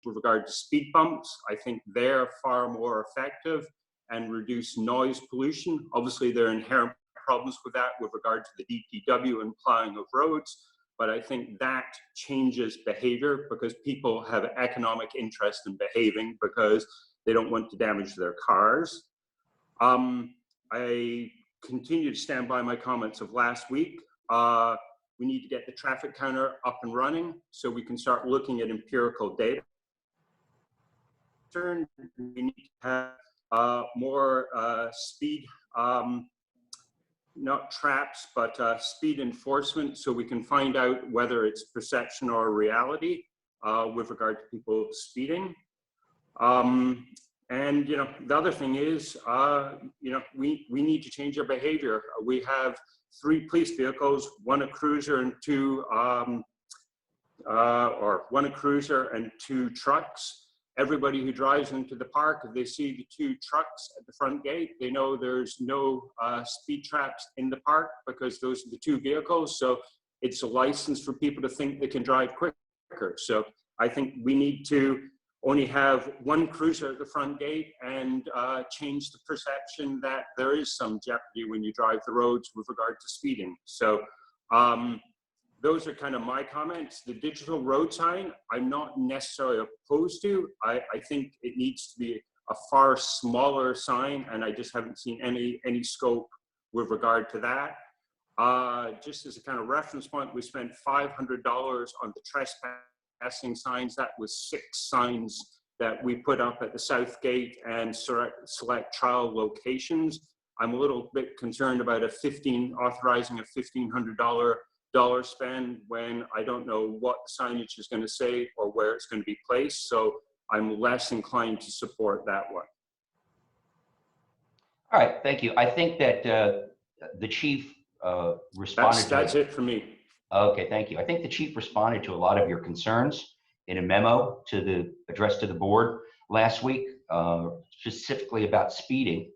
with regard to speed bumps. I think they're far more effective and reduce noise pollution. Obviously, there are inherent problems with that with regard to the DPW and plowing of roads, but I think that changes behavior because people have economic interest in behaving because they don't want to damage their cars. I continue to stand by my comments of last week. We need to get the traffic counter up and running so we can start looking at empirical data. We need to have more speed, not traps, but speed enforcement so we can find out whether it's perception or reality with regard to people speeding. And the other thing is, we need to change our behavior. We have 3 police vehicles, one a cruiser and 2, or one a cruiser and 2 trucks. Everybody who drives into the park, if they see the 2 trucks at the front gate, they know there's no speed traps in the park because those are the 2 vehicles. So it's a license for people to think they can drive quicker. So I think we need to only have 1 cruiser at the front gate and change the perception that there is some jeopardy when you drive the roads with regard to speeding. So those are kind of my comments. The digital road sign, I'm not necessarily opposed to. I think it needs to be a far smaller sign, and I just haven't seen any scope with regard to that. Just as a kind of reference point, we spent $500 on the trespassing signs. That was 6 signs that we put up at the South Gate and select trial locations. I'm a little bit concerned about authorizing a $1,500 spend when I don't know what the signage is going to say or where it's going to be placed. So I'm less inclined to support that one. All right, thank you. I think that the chief responded. That's it for me. Okay, thank you. I think the chief responded to a lot of your concerns in a memo addressed to the board last week, specifically about speeding.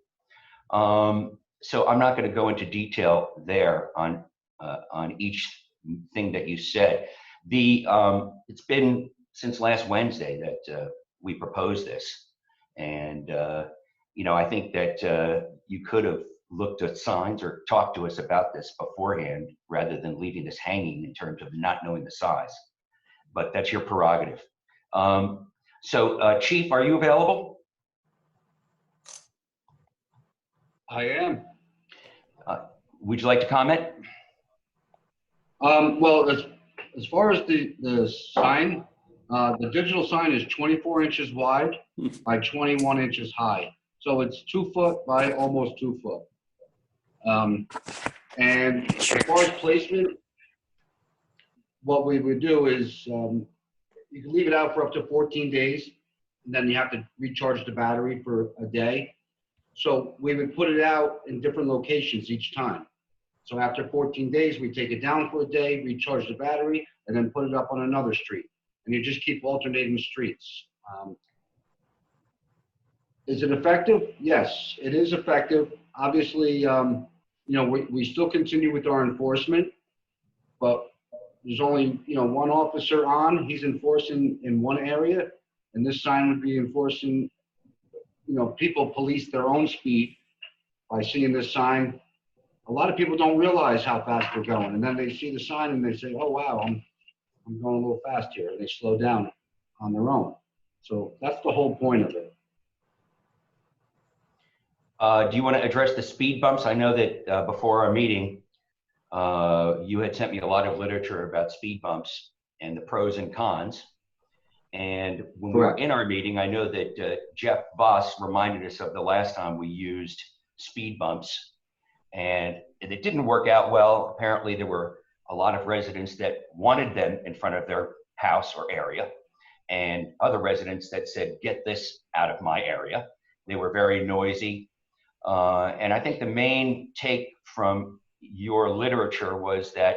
So I'm not going to go into detail there on each thing that you said. It's been since last Wednesday that we proposed this, and I think that you could have looked at signs or talked to us about this beforehand rather than leaving this hanging in terms of not knowing the size. But that's your prerogative. So, Chief, are you available? I am. Would you like to comment? Well, as far as the sign, the digital sign is 24 inches wide by 21 inches high. So it's 2 foot by almost 2 foot. And as far as placement, what we would do is you can leave it out for up to 14 days, and then you have to recharge the battery for a day. So we would put it out in different locations each time. So after 14 days, we take it down for a day, recharge the battery, and then put it up on another street. And you just keep alternating streets. Is it effective? Yes, it is effective. Obviously, we still continue with our enforcement, but there's only, one officer on. He's enforcing in one area, and this sign would be enforcing, people police their own speed by seeing this sign. A lot of people don't realize how fast they're going, and then they see the sign and they say, oh, wow, I'm going a little fast here, and they slow down on their own. So that's the whole point of it. Do you want to address the speed bumps? I know that before our meeting, you had sent me a lot of literature about speed bumps and the pros and cons. And when we were in our meeting, I know that Jeff Voss reminded us of the last time we used speed bumps, and it didn't work out well. Apparently, there were a lot of residents that wanted them in front of their house or area, and other residents that said, get this out of my area. They were very noisy. And I think the main take from your literature was that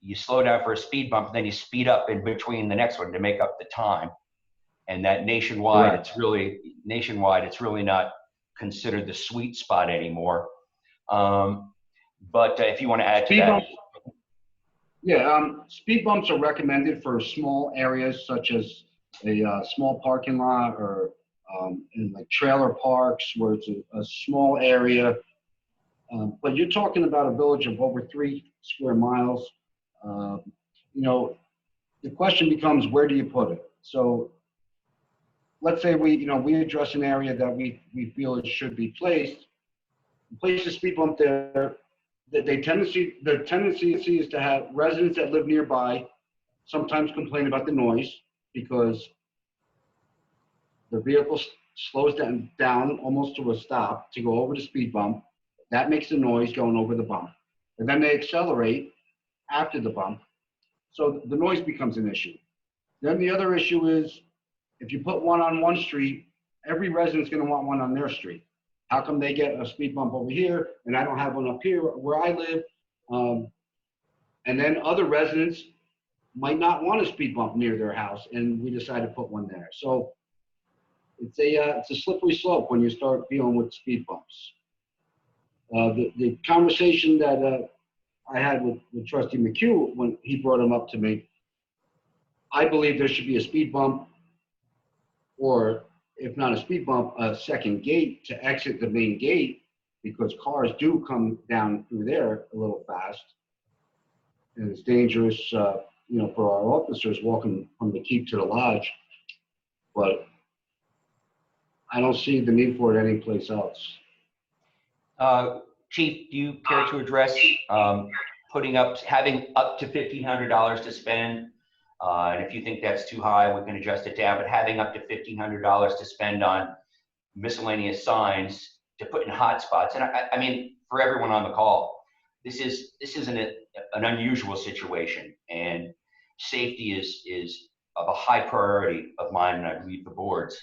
you slow down for a speed bump, and then you speed up in between the next one to make up the time. And that nationwide, it's really not considered the sweet spot anymore. But if you want to add to that. Yeah, speed bumps are recommended for small areas such as a small parking lot or in like trailer parks where it's a small area. But you're talking about a village of over 3 square miles. You know, the question becomes, where do you put it? So let's say we address an area that we feel it should be placed. Place a speed bump there. The tendency is to have residents that live nearby sometimes complain about the noise because the vehicle slows down almost to a stop to go over the speed bump. That makes the noise going over the bump. And then they accelerate after the bump. So the noise becomes an issue. Then the other issue is if you put one on one street, every resident's going to want one on their street. How come they get a speed bump over here and I don't have one up here where I live? And then other residents might not want a speed bump near their house, and we decide to put one there. So it's a slippery slope when you start dealing with speed bumps. The conversation that I had with Trustee McHugh when he brought him up to me, I believe there should be a speed bump, or if not a speed bump, a second gate to exit the main gate, because cars do come down through there a little fast. And it's dangerous, for our officers walking from the keep to the lodge. But I don't see the need for it anyplace else. Chief, do you care to address having up to $1,500 to spend? And if you think that's too high, we can adjust it down, but having up to $1,500 to spend on miscellaneous signs to put in hot spots. And I mean, for everyone on the call, this isn't an unusual situation, and safety is of a high priority of mine, and I believe the board's.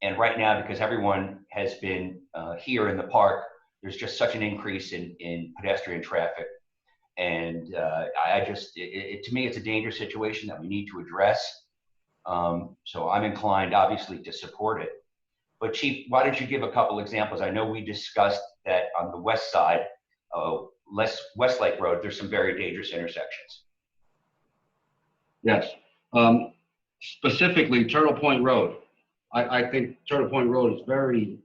And right now, because everyone has been here in the park, there's just such an increase in pedestrian traffic. And to me, it's a dangerous situation that we need to address. So I'm inclined, obviously, to support it. But Chief, why don't you give a couple examples? I know we discussed that on the west side, Westlake Road, there's some very dangerous intersections. Yes. Specifically, Turtle Point Road. I think Turtle Point Road is very,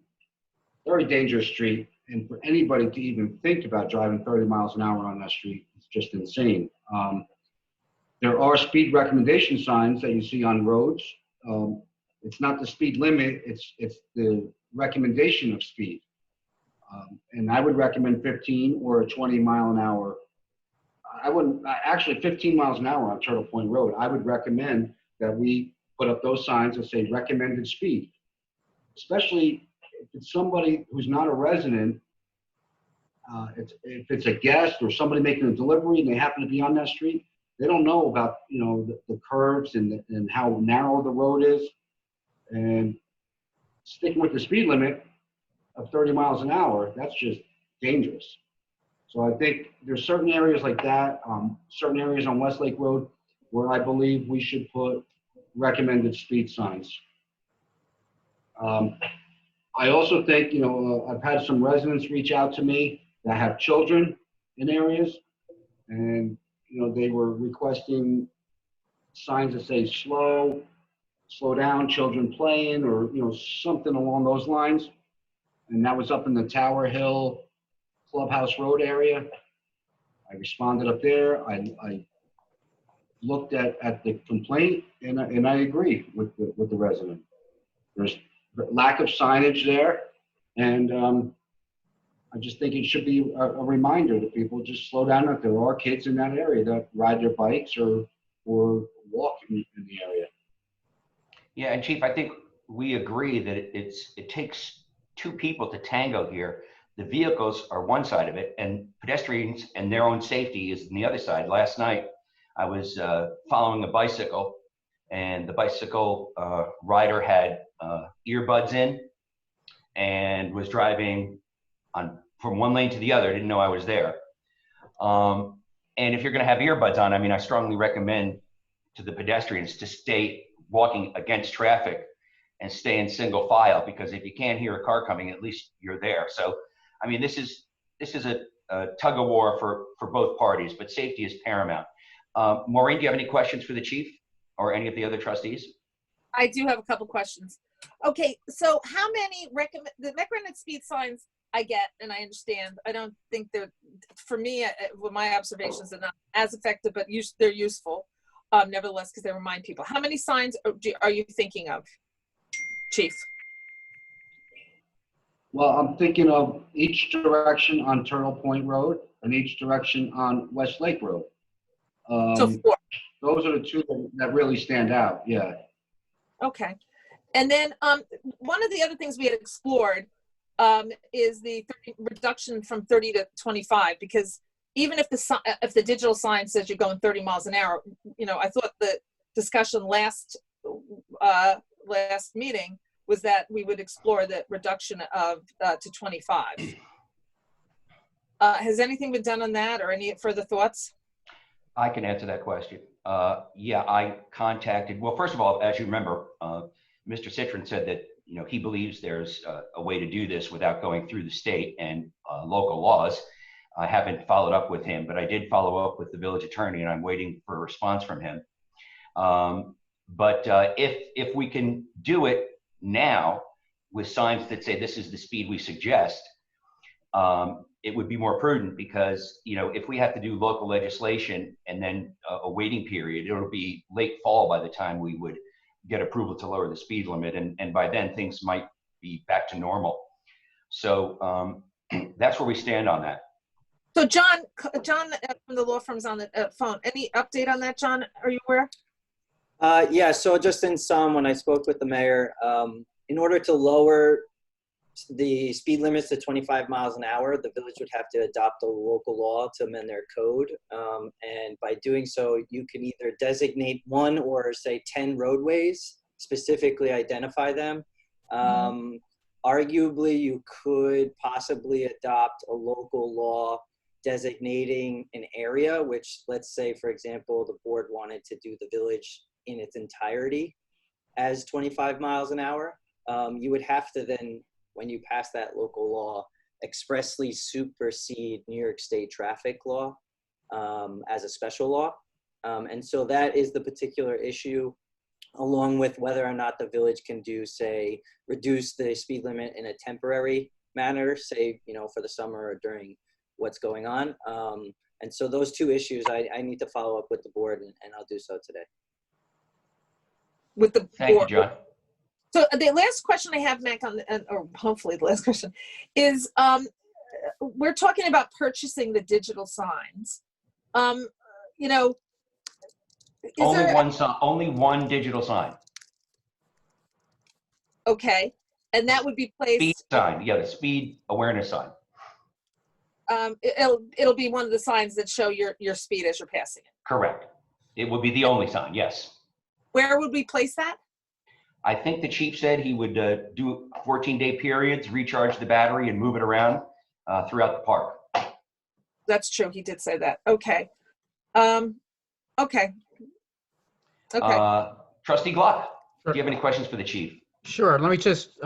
very dangerous street. And for anybody to even think about driving 30 miles an hour on that street, it's just insane. There are speed recommendation signs that you see on roads. It's not the speed limit, it's the recommendation of speed. And I would recommend 15 or a 20 mile an hour. Actually 15 miles an hour on Turtle Point Road. I would recommend that we put up those signs that say recommended speed, especially if it's somebody who's not a resident. If it's a guest or somebody making a delivery and they happen to be on that street, they don't know about the curves and how narrow the road is, and sticking with the speed limit of 30 miles an hour, that's just dangerous. So I think there's certain areas like that, certain areas on Westlake Road where I believe we should put recommended speed signs. I also think, I've had some residents reach out to me that have children in areas, and, they were requesting signs that say slow down, children playing, or, something along those lines. And that was up in the Tower Hill Clubhouse Road area. I responded up there. I looked at the complaint, and I agree with the resident. There's lack of signage there, and I just think it should be a reminder to people, just slow down if there are kids in that area that ride their bikes or walk in the area. Yeah, and Chief, I think we agree that it takes two people to tango here. The vehicles are one side of it, and pedestrians and their own safety is on the other side. Last night, I was following a bicycle, and the bicycle rider had earbuds in and was driving from one lane to the other. Didn't know I was there. And if you're going to have earbuds on, I strongly recommend to the pedestrians to stay walking against traffic and stay in single file, because if you can't hear a car coming, at least you're there. So, this is a tug of war for both parties, but safety is paramount. Maureen, do you have any questions for the Chief? or any of the other trustees? I do have a couple questions. Okay, so how many the recommended speed signs I get and I understand. I don't think they're, for me, with my observations, are not as effective, but they're useful nevertheless because they remind people. How many signs are you thinking of, Chief? Well, I'm thinking of each direction on Turtle Point Road and each direction on West Lake Road. So 4. Those are the two that really stand out, yeah. Okay. And then one of the other things we had explored is the reduction from 30 to 25, because even if the digital sign says you're going 30 miles an hour, you know, I thought the discussion last meeting was that we would explore the reduction of to 25. Has anything been done on that, or any further thoughts? I can answer that question. Yeah, I contacted, well, first of all, as you remember, Mr. Citron said that, you know, he believes there's a way to do this without going through the state and local laws. I haven't followed up with him, but I did follow up with the village attorney, and I'm waiting for a response from him. But if we can do it now with signs that say this is the speed we suggest, it would be more prudent, because, you know, if we have to do local legislation and then a waiting period, it'll be late fall by the time we would get approval to lower the speed limit. And by then things might be back to normal. So that's where we stand on that. So John from the law firm's on the phone. Any update on that, John? Are you aware? Yeah, so just in sum, when I spoke with the mayor, in order to lower the speed limits to 25 miles an hour, the village would have to adopt a local law to amend their code. And by doing so, you can either designate 1 or say 10 roadways, specifically identify them. Arguably, you could possibly adopt a local law designating an area, which, let's say, for example, the board wanted to do the village in its entirety as 25 miles an hour. You would have to then, when you pass that local law, expressly supersede New York State traffic law as a special law. And so that is the particular issue, along with whether or not the village can do, say, reduce the speed limit in a temporary manner, say, you know, for the summer or during what's going on. And so those two issues, I need to follow up with the board, and I'll do so today. With the Thank board. you, John. So the last question I have, Mac, or hopefully the last question, is we're talking about purchasing the digital signs. You know, Only one digital sign. Okay, and that would be placed. Speed sign, yeah, the speed awareness sign. It'll be one of the signs that show your speed as you're passing it. Correct. It would be the only sign, yes. Where would we place that? I think the chief said he would do 14-day periods, recharge the battery, and move it around throughout the park. That's true. He did say that. Okay. Okay. Trustee Glock, do you have any questions for the chief? Sure. Let me just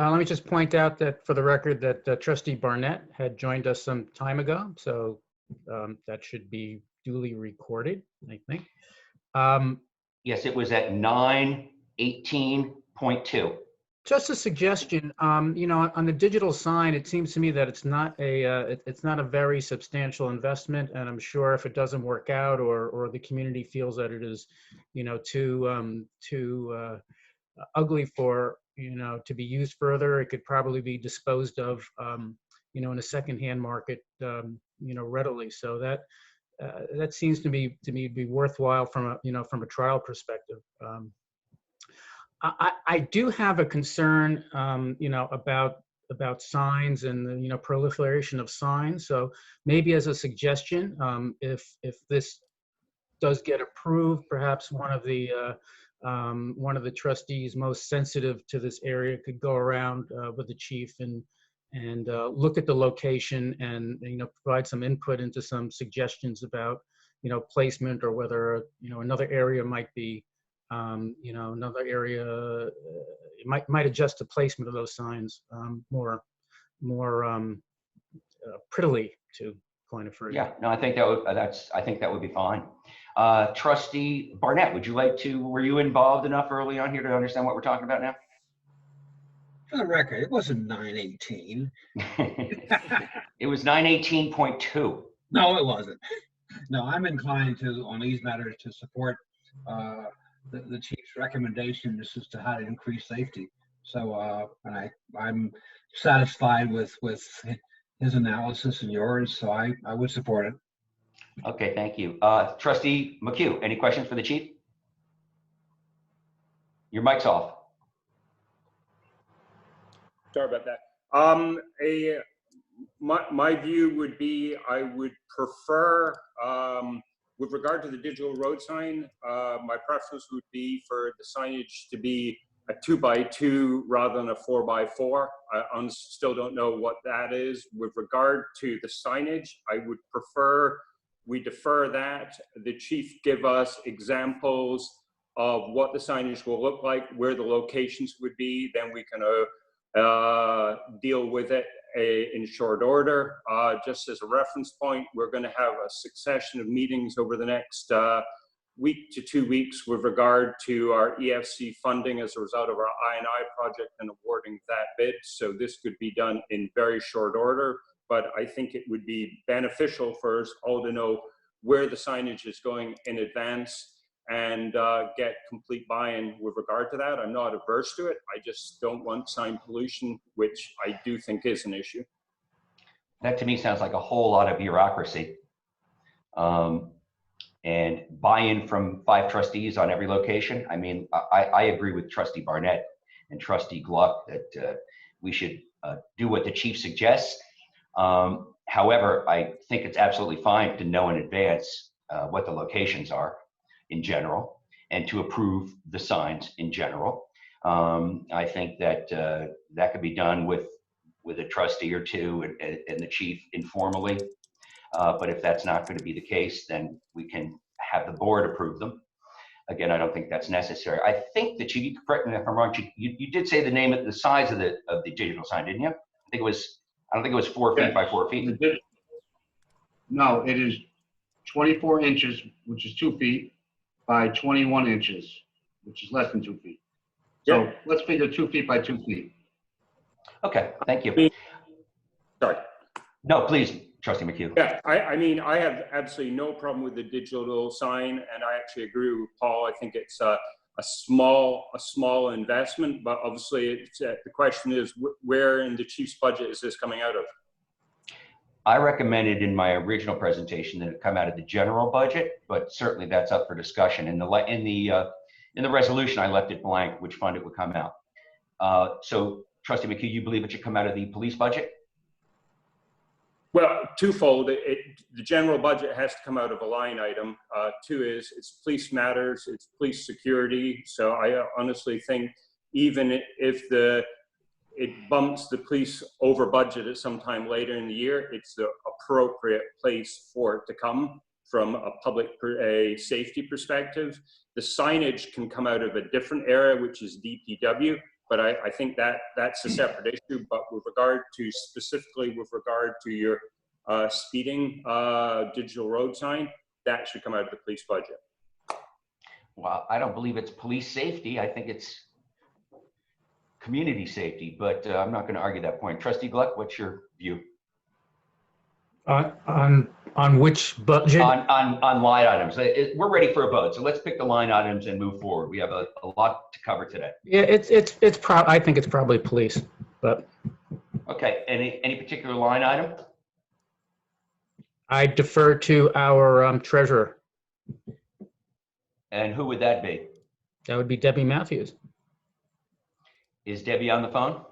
point out that, for the record, that Trustee Barnett had joined us some time ago, so that should be duly recorded, I think. Yes, it was at 9:18.2. Just a suggestion. You know, on the digital sign, it seems to me that it's not a very substantial investment, and I'm sure if it doesn't work out, or the community feels that it is, you know, too ugly for, you know, to be used further, it could probably be disposed of, you know, in a secondhand market, you know, readily. So that seems to me be worthwhile from a trial perspective. I do have a concern, you know, about signs and the, you know, proliferation of signs. So maybe as a suggestion, if this does get approved, perhaps one of the trustees most sensitive to this area could go around with the chief and look at the location and, you know, provide some input into some suggestions about, you know, placement, or whether, you know, another area might be, you know, another area might adjust the placement of those signs more prettily, to coin a phrase. Yeah, no, I think that would be fine. Trustee Barnett, would you like to, were you involved enough early on here to understand what we're talking about now? For the record, it wasn't 918. It was 918.2. No, it wasn't. No, I'm inclined to, on these matters, to support the chief's recommendations as to how to increase safety. So, and I'm satisfied with his analysis and yours, so I would support it. Okay, thank you. Trustee McHugh, any questions for the chief? Your mic's off. Sorry about that. My view would be I would prefer, with regard to the digital road sign, my preference would be for the signage to be a 2x2 rather than a 4x4. I still don't know what that is. With regard to the signage, I would prefer we defer that. The chief give us examples of what the signage will look like, where the locations would be, then we can deal with it in short order. Just as a reference point, we're going to have a succession of meetings over the next week to 2 weeks with regard to our EFC funding as a result of our I&I project and awarding that bid. So this could be done in very short order, but I think it would be beneficial for us all to know where the signage is going in advance and get complete buy-in with regard to that. I'm not averse to it. I just don't want sign pollution, which I do think is an issue. That to me sounds like a whole lot of bureaucracy. And buy-in from 5 trustees on every location. I mean, I agree with Trustee Barnett and Trustee Gluck that we should do what the chief suggests. However, I think it's absolutely fine to know in advance what the locations are in general and to approve the signs in general. I think that that could be done with a trustee or two and the chief informally. But if that's not going to be the case, then we can have the board approve them. Again, I don't think that's necessary. I think that you correct me if I'm wrong. You did say the name of the size of the digital sign, didn't you? I don't think it was 4 feet by 4 feet. No, it is 24 inches, which is 2 feet, by 21 inches, which is less than 2 feet. So Yeah. let's figure 2 feet by 2 feet. Okay, thank you. Sorry. No, please, Trustee McHugh. Yeah, I mean, I have absolutely no problem with the digital sign, and I actually agree with Paul. I think it's a small investment, but obviously it's, the question is where in the chief's budget is this coming out of? I recommended in my original presentation that it come out of the general budget, but certainly that's up for discussion. In the resolution, I left it blank which fund it would come out. So, Trustee McHugh, you believe it should come out of the police budget? Well, twofold. The general budget has to come out of a line item. Two is it's police matters, it's police security. So I honestly think even if it bumps the police over budget at some time later in the year, it's the appropriate place for it to come from a public safety perspective. The signage can come out of a different area, which is DPW. But I think that's a separate issue. But with regard to specifically with regard to your speeding digital road sign, that should come out of the police budget. Well, I don't believe it's police safety. I think it's community safety, but I'm not going to argue that point. Trustee Gluck, what's your view? On which budget? On line items. We're ready for a vote, so let's pick the line items and move forward. We have a lot to cover today. Yeah, I think it's probably police, but. Okay, any particular line item? I defer to our treasurer. And who would that be? That would be Debbie Matthews. Is Debbie on the phone?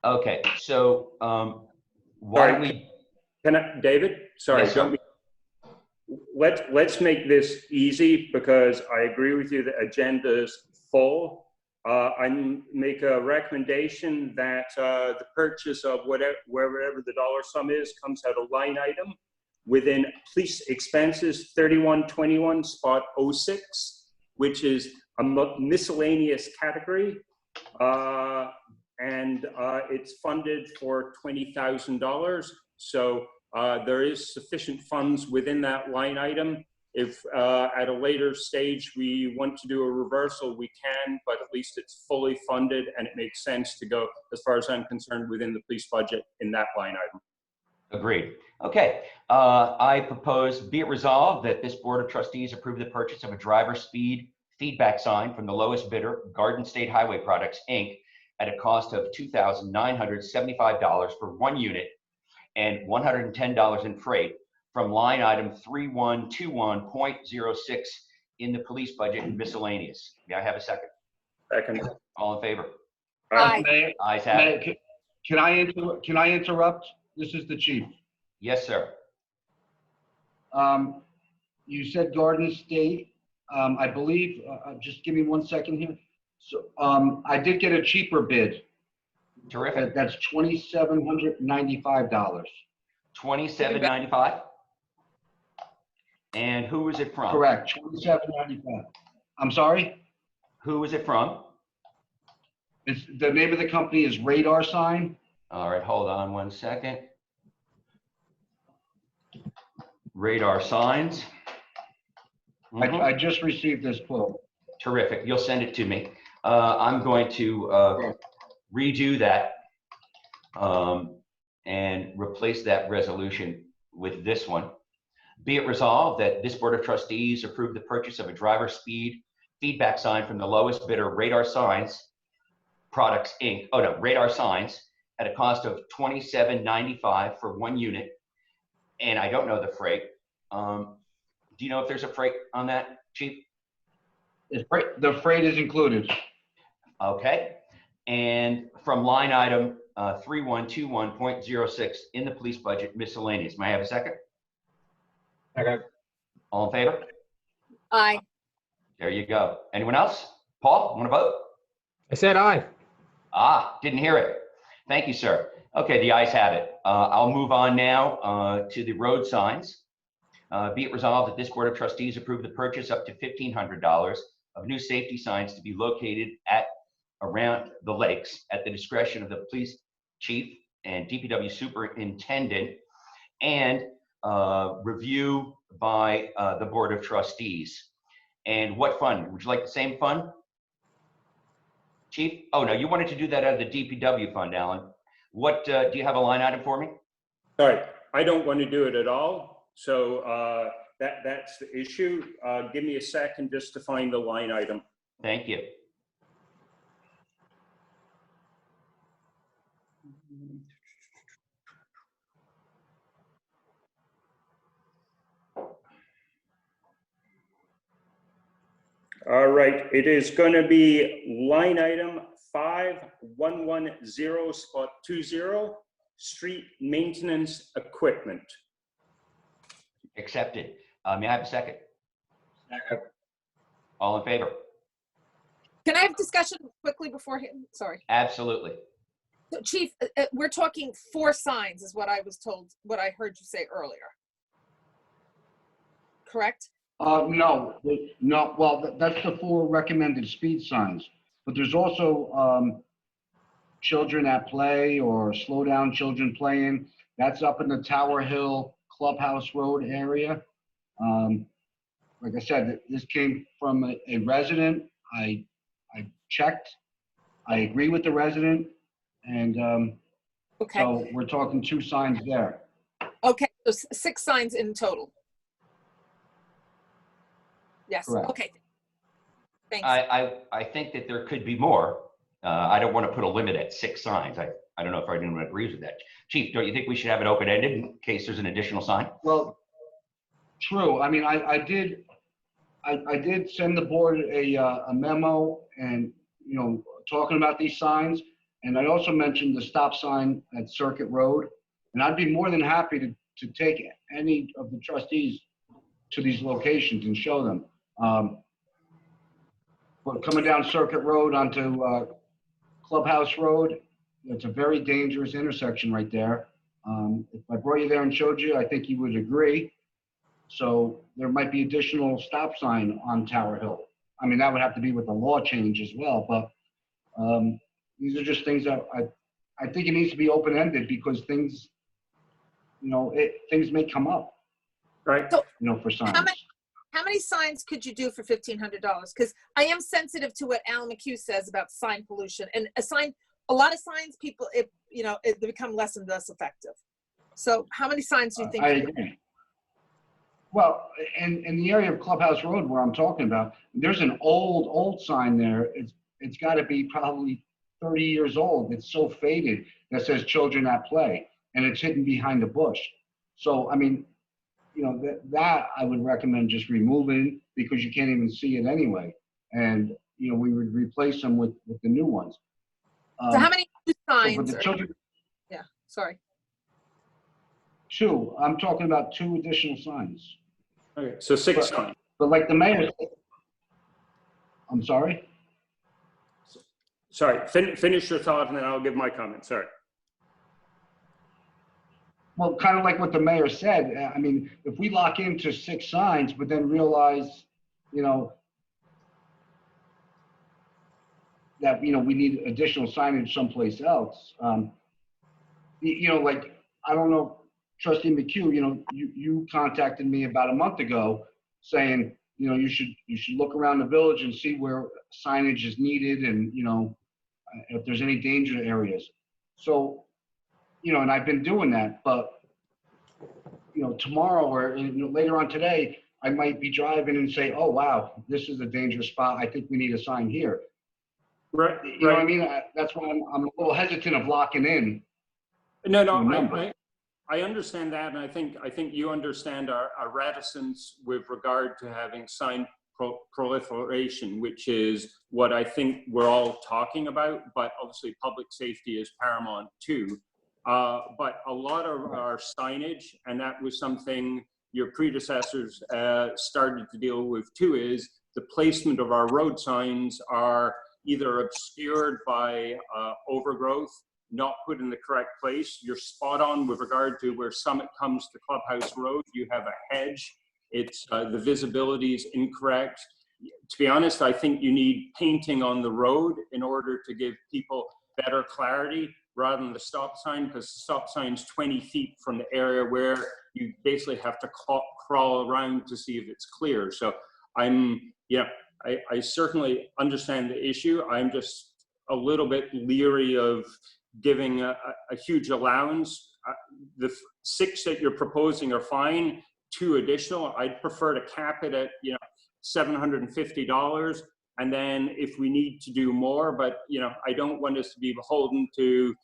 Okay, so why don't we? Can I, David? Sorry, Yes, sir. Let's make this easy because I agree with you. The agenda is full. I make a recommendation that the purchase of wherever the dollar sum is comes out a line item within police expenses 3121 spot 06, which is a miscellaneous category. And it's funded for $20,000. So There is sufficient funds within that line item. If at a later stage we want to do a reversal, we can, but at least it's fully funded and it makes sense to go, as far as I'm concerned, within the police budget in that line item. Agreed. Okay. I propose, be it resolved that this Board of Trustees approve the purchase of a driver speed feedback sign from the lowest bidder, Garden State Highway Products, Inc., at a cost of $2,975 for 1 unit and $110 in freight from line item 3121.06 in the police budget and miscellaneous. May I have a second? Second. All in favor? Aye. Mayor, Ayes have it. Mayor, can I interrupt? This is the chief. Yes, sir. You said Garden State. I believe, just give me 1 second here. So I did get a cheaper bid. Terrific. That's $2,795. $27.95. And who is it from? Correct, $2,795. I'm sorry? Who is it from? It's, the name of the company is Radar Sign. All right, hold on 1 second. Radar Signs. Mhm. I just received this quote. Terrific. You'll send it to me. I'm going to redo that and replace that resolution with this one. Be it resolved that this Board of Trustees approve the purchase of a driver speed feedback sign from the lowest bidder, Radar Signs Products, Inc. Oh, no, Radar Signs, at a cost of $27.95 for 1 unit. And I don't know the freight. Do you know if there's a freight on that, Chief? The freight is included. Okay. And from line item 3121.06 in the police budget miscellaneous. May I have a second? Okay. All in favor? Aye. There you go. Anyone else? Paul, want to vote? I said aye. Didn't hear it. Thank you, sir. Okay, the ayes have it. I'll move on now to the road signs. Be it resolved that this Board of Trustees approve the purchase up to $1,500 of new safety signs to be located at around the lakes at the discretion of the police chief and DPW superintendent, and review by the Board of Trustees. And what fund? Would you like the same fund, Chief? Oh, no, you wanted to do that out of the DPW fund, Alan. What, do you have a line item for me? Sorry, I don't want to do it at all. So that's the issue. Give me a second just to find the line item. Thank you. All right, it is going to be line item 5110 spot 20, street maintenance equipment. Accepted. May I have a second? Second. All in favor? Can I have discussion quickly before him? Sorry. Absolutely. So, Chief, we're talking 4 signs is what I was told, what I heard you say earlier. Correct? No. Well, that's the 4 recommended speed signs. But there's also children at play or slow down children playing. That's up in the Tower Hill Clubhouse Road area. Like I said, this came from a resident. I checked. I agree with the resident. And Okay. so we're talking 2 signs there. Okay, so 6 signs in total. Yes, Correct. okay. Thanks. I think that there could be more. I don't want to put a limit at 6 signs. I don't know if anyone agrees with that. Chief, don't you think we should have it open-ended in case there's an additional sign? Well, true. I mean, I did send the board a memo and, talking about these signs. And I also mentioned the stop sign at Circuit Road. And I'd be more than happy to take any of the trustees to these locations and show them. But coming down Circuit Road onto Clubhouse Road, it's a very dangerous intersection right there. If I brought you there and showed you, I think you would agree. So there might be additional stop sign on Tower Hill. I mean, that would have to be with the law change as well, but these are just things that I think it needs to be open-ended because things things may come up, Right. So for signs. how many signs could you do for $1,500? Because I am sensitive to what Alan McHugh says about sign pollution, and a lot of signs, they become less and less effective. So how many signs do you think? I agree. Well, in the area of Clubhouse Road where I'm talking about, there's an old sign there. It's got to be probably 30 years old. It's so faded that says children at play, and it's hidden behind a bush. So, I mean, that I would recommend just removing, because you can't even see it anyway. And, we would replace them with the new ones. So how many new So for signs? the children, Yeah, sorry. two. I'm talking about 2 additional signs. Okay, so 6 signs. But like the mayor said, I'm sorry? Sorry, finish your thought and then I'll give my comment. Sorry. Well, kind of like what the mayor said. I mean, if we lock into 6 signs, but then realize, that, we need additional signage someplace else. Like, I don't know, Trustee McHugh, you contacted me about a month ago saying, you should look around the village and see where signage is needed and, if there's any danger areas. So, and I've been doing that, but, tomorrow or later on today, I might be driving and say, oh, wow, this is a dangerous spot. I think we need a sign here. Right. You know what I mean? That's why I'm a little hesitant of locking in. No, Remember. I understand that, and I think you understand our reticence with regard to having sign proliferation, which is what I think we're all talking about. But obviously, public safety is paramount too. But a lot of our signage, and that was something your predecessors started to deal with too, is the placement of our road signs are either obscured by overgrowth, not put in the correct place. You're spot on with regard to where Summit comes to Clubhouse Road. You have a hedge. It's the visibility is incorrect. To be honest, I think you need painting on the road in order to give people better clarity rather than the stop sign, because the stop sign's 20 feet from the area where you basically have to crawl around to see if it's clear. So I certainly understand the issue. I'm just a little bit leery of giving a huge allowance. The 6 that you're proposing are fine. 2 additional, I'd prefer to cap it at $750, and then if we need to do more, but I don't want us to be beholden to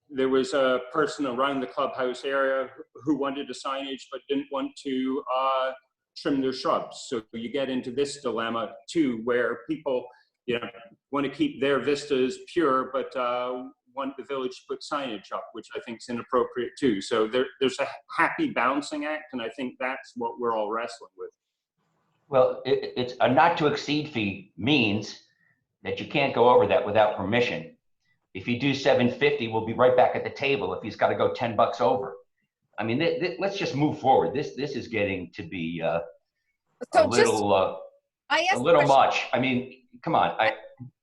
there was a person around the clubhouse area who wanted a signage but didn't want to trim their shrubs. So you get into this dilemma too, where people want to keep their vistas pure, but want the village to put signage up, which I think is inappropriate too. So there's a happy balancing act, and I think that's what we're all wrestling with. Well, it's a not to exceed fee means that you can't go over that without permission. If you do $750, we'll be right back at the table if he's got to go $10 over. I mean, let's just move forward. This is getting to be a little much. I mean, come on.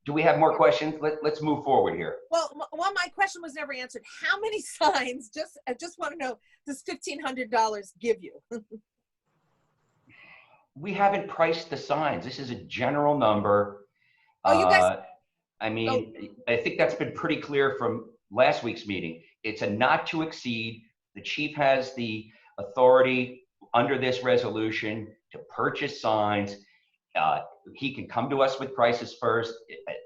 Do we have more questions? Let's move forward here. Well, my question was never answered. How many signs, I just want to know, does $1,500 give you? We haven't priced the signs. This is a general number. Oh, you guys. I mean, I think that's been pretty clear from last week's meeting. It's a not to exceed. The chief has the authority under this resolution to purchase signs. He can come to us with prices first.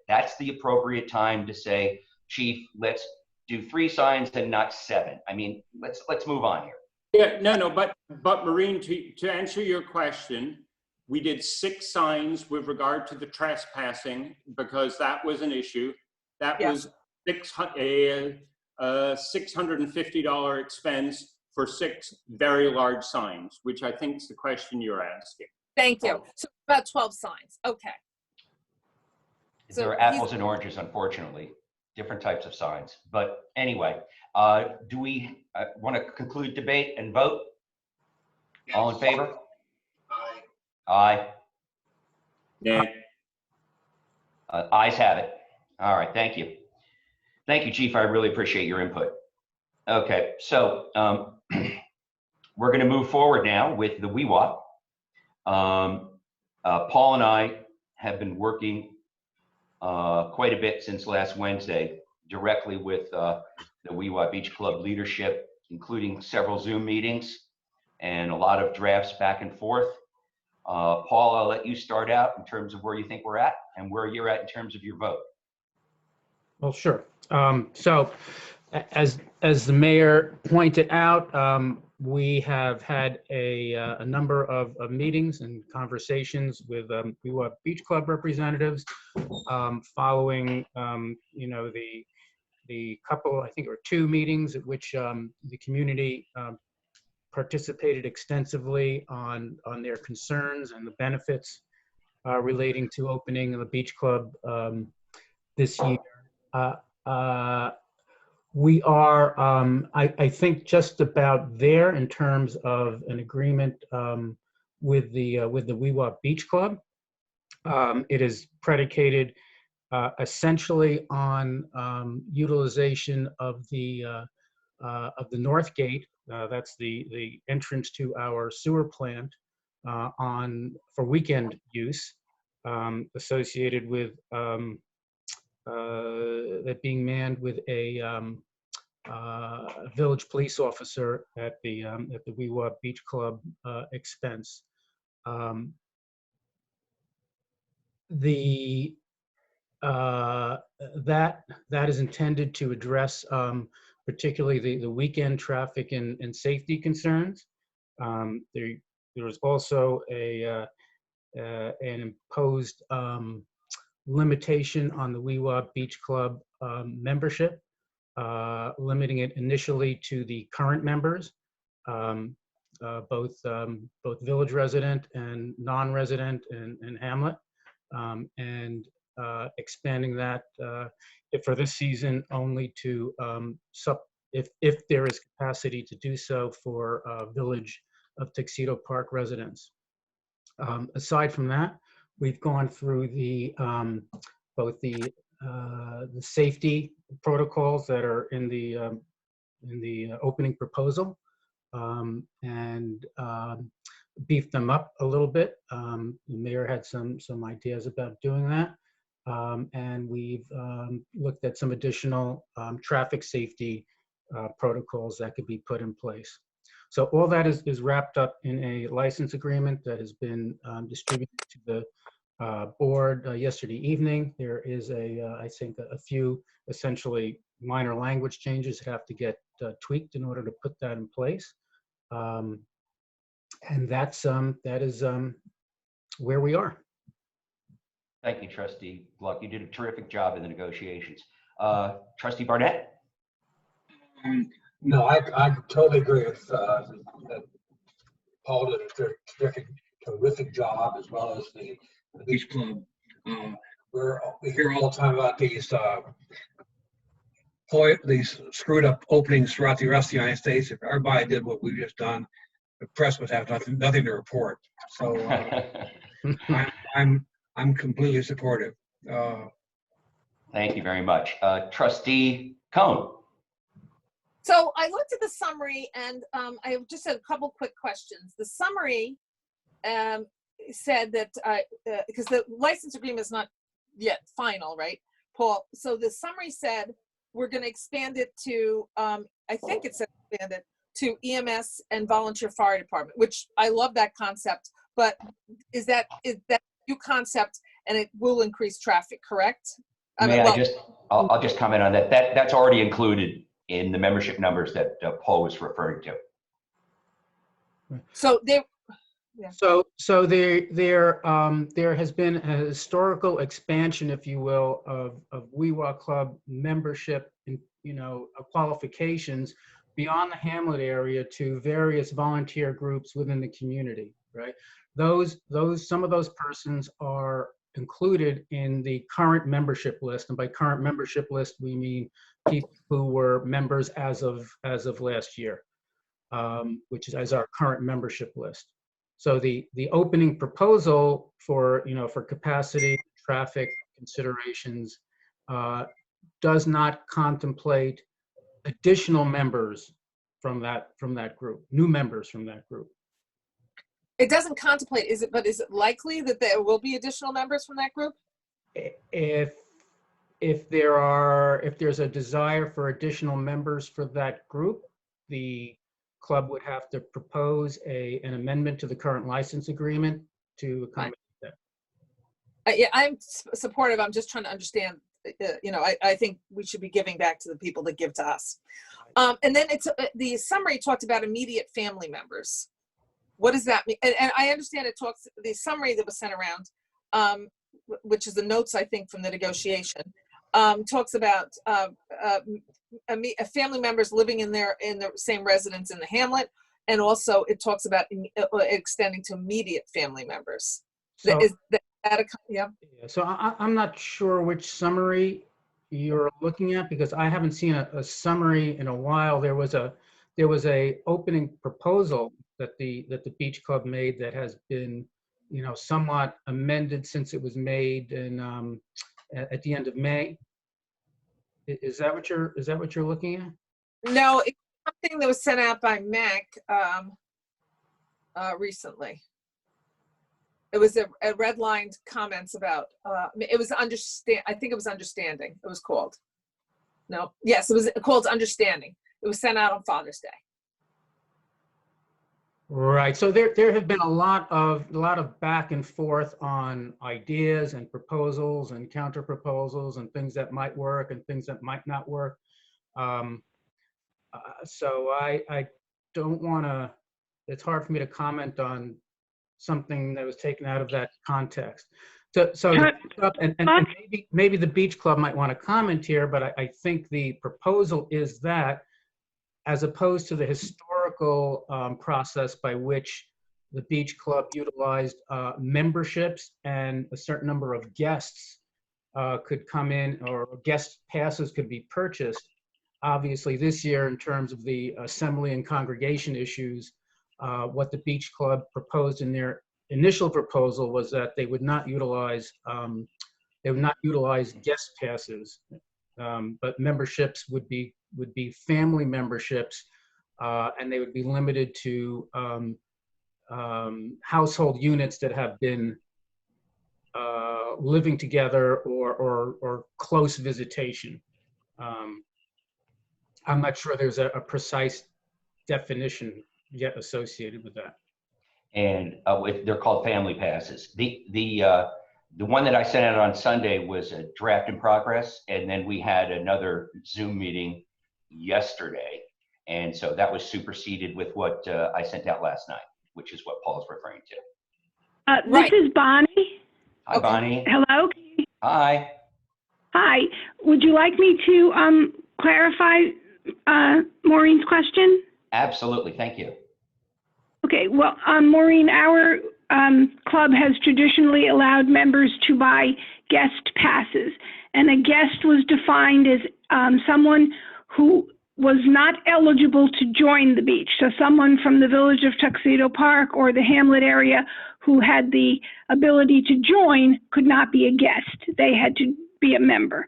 That's the appropriate time to say, Chief, let's do 3 signs and not 7. I mean, let's move on here. Yeah, no, but Maureen, to answer your question, we did 6 signs with regard to the trespassing because that was an issue. That was a $650 expense for 6 very large signs, which I think is the question you're asking. Thank you. So about 12 signs. Okay. There are apples and oranges, unfortunately, different types of signs. But anyway, do we want to conclude debate and vote? Yes. All in favor? Aye. Aye. Yeah. Ayes have it. All right, thank you. Thank you, Chief. I really appreciate your input. Okay, so we're going to move forward now with the WeWa. Paul and I have been working quite a bit since last Wednesday directly with the WeWa Beach Club leadership, including several Zoom meetings and a lot of drafts back and forth. Paul, I'll let you start out in terms of where you think we're at and where you're at in terms of your vote. Well, sure. So as the mayor pointed out, we have had a number of meetings and conversations with WeWa Beach Club representatives following, you know, the couple, I think, or 2 meetings at which the community participated extensively on their concerns and the benefits relating to opening the beach club this year. We are, I think, just about there in terms of an agreement with the WeWa Beach Club. It is predicated essentially on utilization of the North Gate. That's the entrance to our sewer plant for weekend use, associated with that being manned with a village police officer at the WeWa Beach Club expense. That is intended to address particularly the weekend traffic and safety concerns. There was also an imposed limitation on the WeWa Beach Club membership, limiting it initially to the current members, both village resident and non-resident and hamlet, and expanding that for this season only to if there is capacity to do so for Village of Tuxedo Park residents. Aside from that, we've gone through both the safety protocols that are in the opening proposal, and beefed them up a little bit. The mayor had some ideas about doing that, and we've looked at some additional traffic safety protocols that could be put in place. So all that is wrapped up in a license agreement that has been distributed to the board yesterday evening. There is I think a few essentially minor language changes that have to get tweaked in order to put that in place. And that is where we are. Thank you, Trustee Gluck. You did a terrific job in the negotiations. Trustee Barnett? No, I totally agree with that. Paul did a terrific job, as well as the beach club. We hear all the time about these screwed up openings throughout the rest of the United States. If everybody did what we've just done, the press would have nothing to report. So I'm completely supportive. Thank you very much. Trustee Cohn? So I looked at the summary, and I just had a couple quick questions. The summary said that, because the license agreement is not yet final, right, Paul? So the summary said we're going to expand it to, I think it said expand it to EMS and volunteer fire department, which I love that concept, but is that a new concept, and it will increase traffic, correct? I'll just comment on that. That's already included in the membership numbers that Paul was referring to. So there has been a historical expansion, if you will, of WeWa Club membership and qualifications beyond the hamlet area to various volunteer groups within the community. Right? Some of those persons are included in the current membership list, and by current membership list we mean people who were members as of last year, which is as our current membership list. So the opening proposal for capacity, traffic considerations does not contemplate additional members from that group, new members from that group. It doesn't contemplate, is it likely that there will be additional members from that group? If there's a desire for additional members for that group, the club would have to propose an amendment to the current license agreement to accommodate that. Yeah, I'm supportive. I'm just trying to understand. I think we should be giving back to the people that give to us. And then the summary talked about immediate family members. What does that mean? And I understand the summary that was sent around, which is the notes, I think, from the negotiation, talks about family members living in the same residence in the hamlet. And also it talks about extending to immediate family members. So, Yeah. So I'm not sure which summary you're looking at, because I haven't seen a summary in a while. There was a opening proposal that the Beach Club made that has been, somewhat amended since it was made at the end of May. Is that what you're looking at? No, it's something that was sent out by MAC recently. It was a redlined comments about, it was I think it was Understanding, it was called. No, yes, it was called Understanding. It was sent out on Father's Day. Right, so there have been a lot of back and forth on ideas and proposals and counter proposals and things that might work and things that might not work. So I don't want to, it's hard for me to comment on something that was taken out of that context. So and maybe the Beach Club might want to comment here, but I think the proposal is that, as opposed to the historical process by which the Beach Club utilized memberships and a certain number of guests could come in, or guest passes could be purchased. Obviously this year, in terms of the assembly and congregation issues, what the Beach Club proposed in their initial proposal was that they would not utilize guest passes, but memberships would be family memberships, and they would be limited to household units that have been living together or close visitation. I'm not sure there's a precise definition yet associated with that. And they're called family passes. The one that I sent out on Sunday was a draft in progress, and then we had another Zoom meeting yesterday, and so that was superseded with what I sent out last night, which is what Paul's referring to. This is Bonnie. Hi, Bonnie. Hello. Hi. Hi. Would you like me to clarify Maureen's question? Absolutely. Thank you. Okay. Well, Maureen, our club has traditionally allowed members to buy guest passes, and a guest was defined as someone who was not eligible to join the beach. So someone from the village of Tuxedo Park or the Hamlet area who had the ability to join could not be a guest. They had to be a member.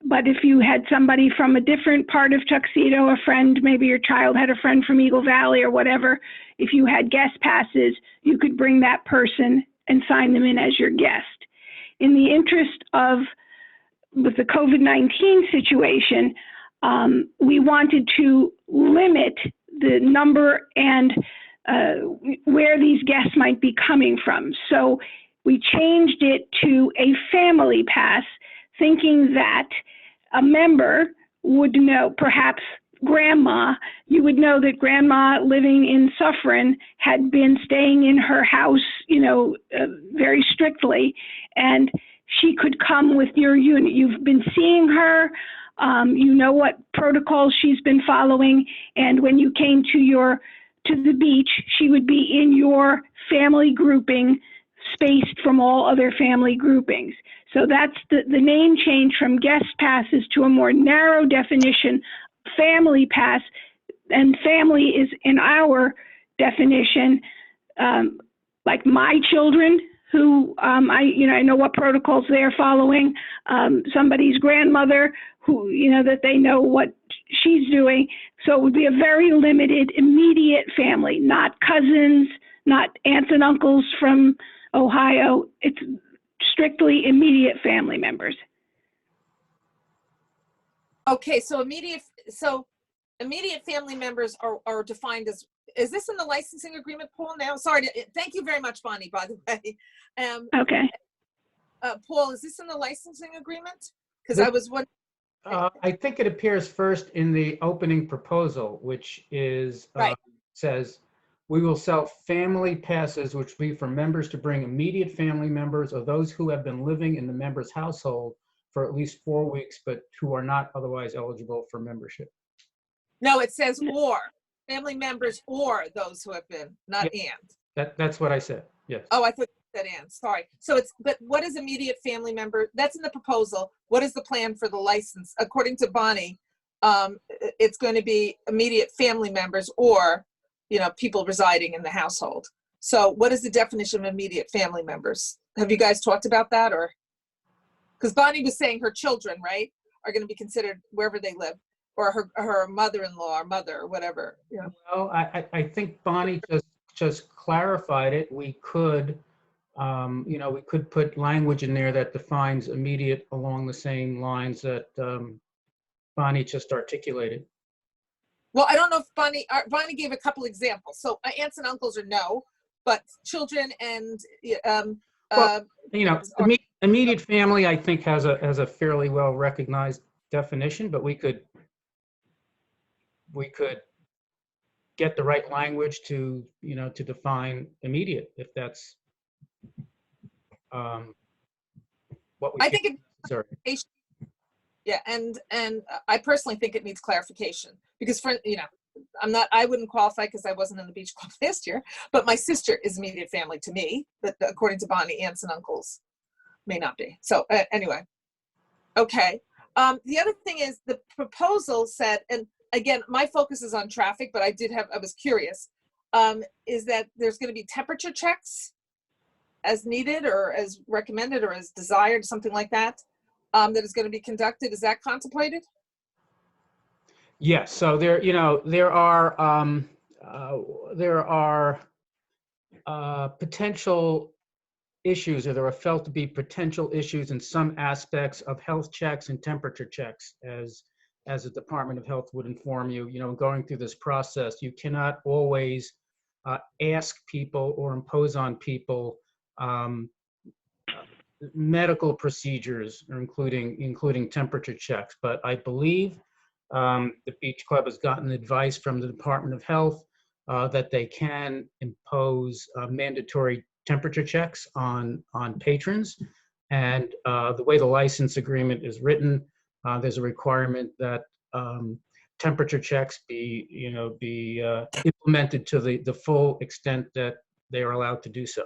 But if you had somebody from a different part of Tuxedo, a friend, maybe your child had a friend from Eagle Valley or whatever, if you had guest passes, you could bring that person and sign them in as your guest. In the interest of, with the COVID-19 situation, we wanted to limit the number and where these guests might be coming from. So we changed it to a family pass, thinking that a member would know, perhaps grandma, you would know that grandma living in Suffern had been staying in her house, very strictly, and she could come with your unit. You've been seeing her, you know what protocols she's been following, and when you came to the beach, she would be in your family grouping, spaced from all other family groupings. So that's the name change from guest passes to a more narrow definition, family pass. And family is, in our definition, like my children, who I know what protocols they're following, somebody's grandmother who, that they know what she's doing. So it would be a very limited, immediate family, not cousins, not aunts and uncles from Ohio. It's strictly immediate family members. Okay, so immediate family members are defined as, is this in the licensing agreement, Paul, now? Sorry, thank you very much, Bonnie, by the way. Okay. Paul, is this in the licensing agreement? Because I was wondering. I think it appears first in the opening proposal, which is, Right. says, we will sell family passes, which will be for members to bring immediate family members or those who have been living in the member's household for at least 4 weeks, but who are not otherwise eligible for membership. No, it says or, family members or those who have been, not and. That's what I said, yes. Oh, I thought you said and, sorry. So but what is immediate family member? That's in the proposal. What is the plan for the license? According to Bonnie, it's going to be immediate family members or, people residing in the household. So what is the definition of immediate family members? Have you guys talked about that, or? Because Bonnie was saying her children, right, are going to be considered wherever they live, or her mother-in-law or mother or whatever. Well, I think Bonnie just clarified it. We could, we could put language in there that defines immediate along the same lines that Bonnie just articulated. Well, I don't know if Bonnie gave a couple examples. So aunts and uncles are no, but children and immediate family, I think, has a fairly well recognized definition, but we could get the right language to define immediate, if that's what we I think sorry. Yeah, and I personally think it needs clarification because I wouldn't qualify because I wasn't in the beach club last year, but my sister is immediate family to me, but according to Bonnie, aunts and uncles may not be. So anyway, okay. The other thing is the proposal said, and again, my focus is on traffic, but I was curious, is that there's going to be temperature checks as needed or as recommended or as desired, something like that. That is going to be conducted. Is that contemplated? Yes. So there are potential issues, or there are felt to be potential issues in some aspects of health checks and temperature checks, as the Department of Health would inform you. Going through this process, you cannot always ask people or impose on people medical procedures, including temperature checks. But I believe the Beach Club has gotten advice from the Department of Health that they can impose mandatory temperature checks on patrons. And the way the license agreement is written, there's a requirement that temperature checks be implemented to the full extent that they are allowed to do so.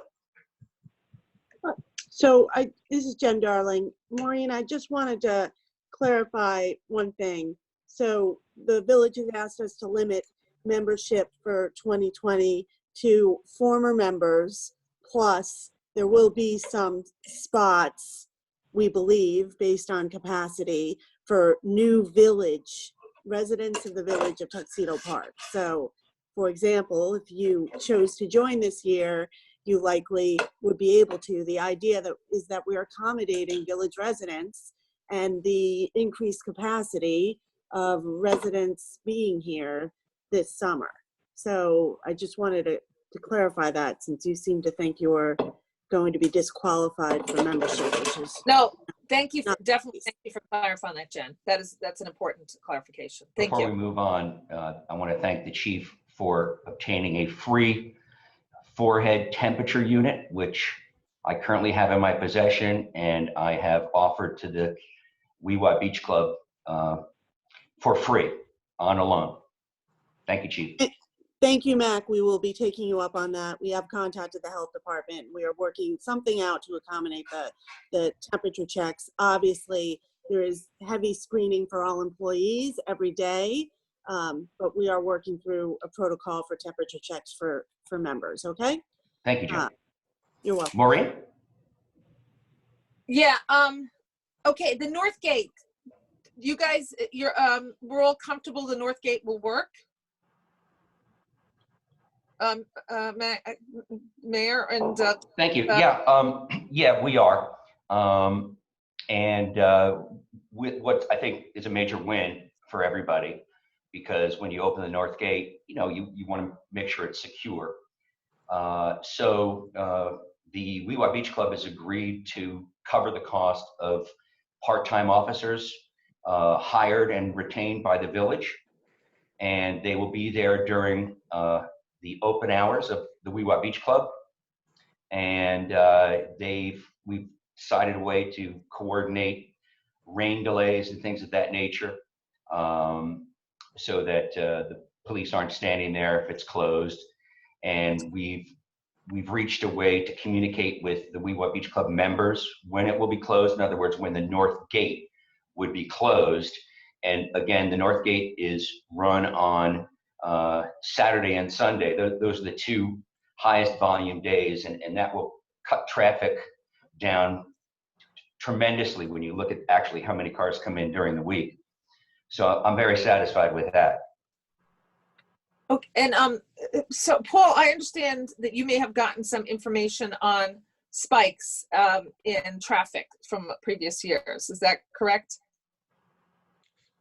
So this is Jen Darling. Maureen, I just wanted to clarify one thing. So the village has asked us to limit membership for 2020 to former members, plus there will be some spots, we believe, based on capacity, for new village residents of the village of Tuxedo Park. So, for example, if you chose to join this year, you likely would be able to. The idea is that we're accommodating village residents and the increased capacity of residents being here this summer. So I just wanted to clarify that, since you seem to think you're going to be disqualified for membership, which is no. Thank you. Definitely thank you for clarifying that, Jen. That's an important clarification. Thank you. Before we move on, I want to thank the chief for obtaining a free forehead temperature unit, which I currently have in my possession, and I have offered to the Weewha Beach Club for free on a loan. Thank you, Chief. Thank you, Mac. We will be taking you up on that. We have contacted the health department. We are working something out to accommodate the temperature checks. Obviously, there is heavy screening for all employees every day, but we are working through a protocol for temperature checks for members, okay? Thank you, Jen. You're welcome. Maureen? Yeah, okay, the North Gate. you guys, we're all comfortable the North Gate will work? Mayor and, Thank you. Yeah, we are. With what I think is a major win for everybody, because when you open the North Gate, you want to make sure it's secure. The Weewa Beach Club has agreed to cover the cost of part-time officers hired and retained by the village, and they will be there during the open hours of the Weewa Beach Club. And we've decided a way to coordinate rain delays and things of that nature, so that the police aren't standing there if it's closed. And we've reached a way to communicate with the Weewa Beach Club members when it will be closed. In other words, when the North Gate would be closed. And again, the North Gate is run on Saturday and Sunday. Those are the two highest volume days, and that will cut traffic down tremendously when you look at actually how many cars come in during the week. So I'm very satisfied with that. okay, and so Paul, I understand that you may have gotten some information on spikes in traffic from previous years. Is that correct?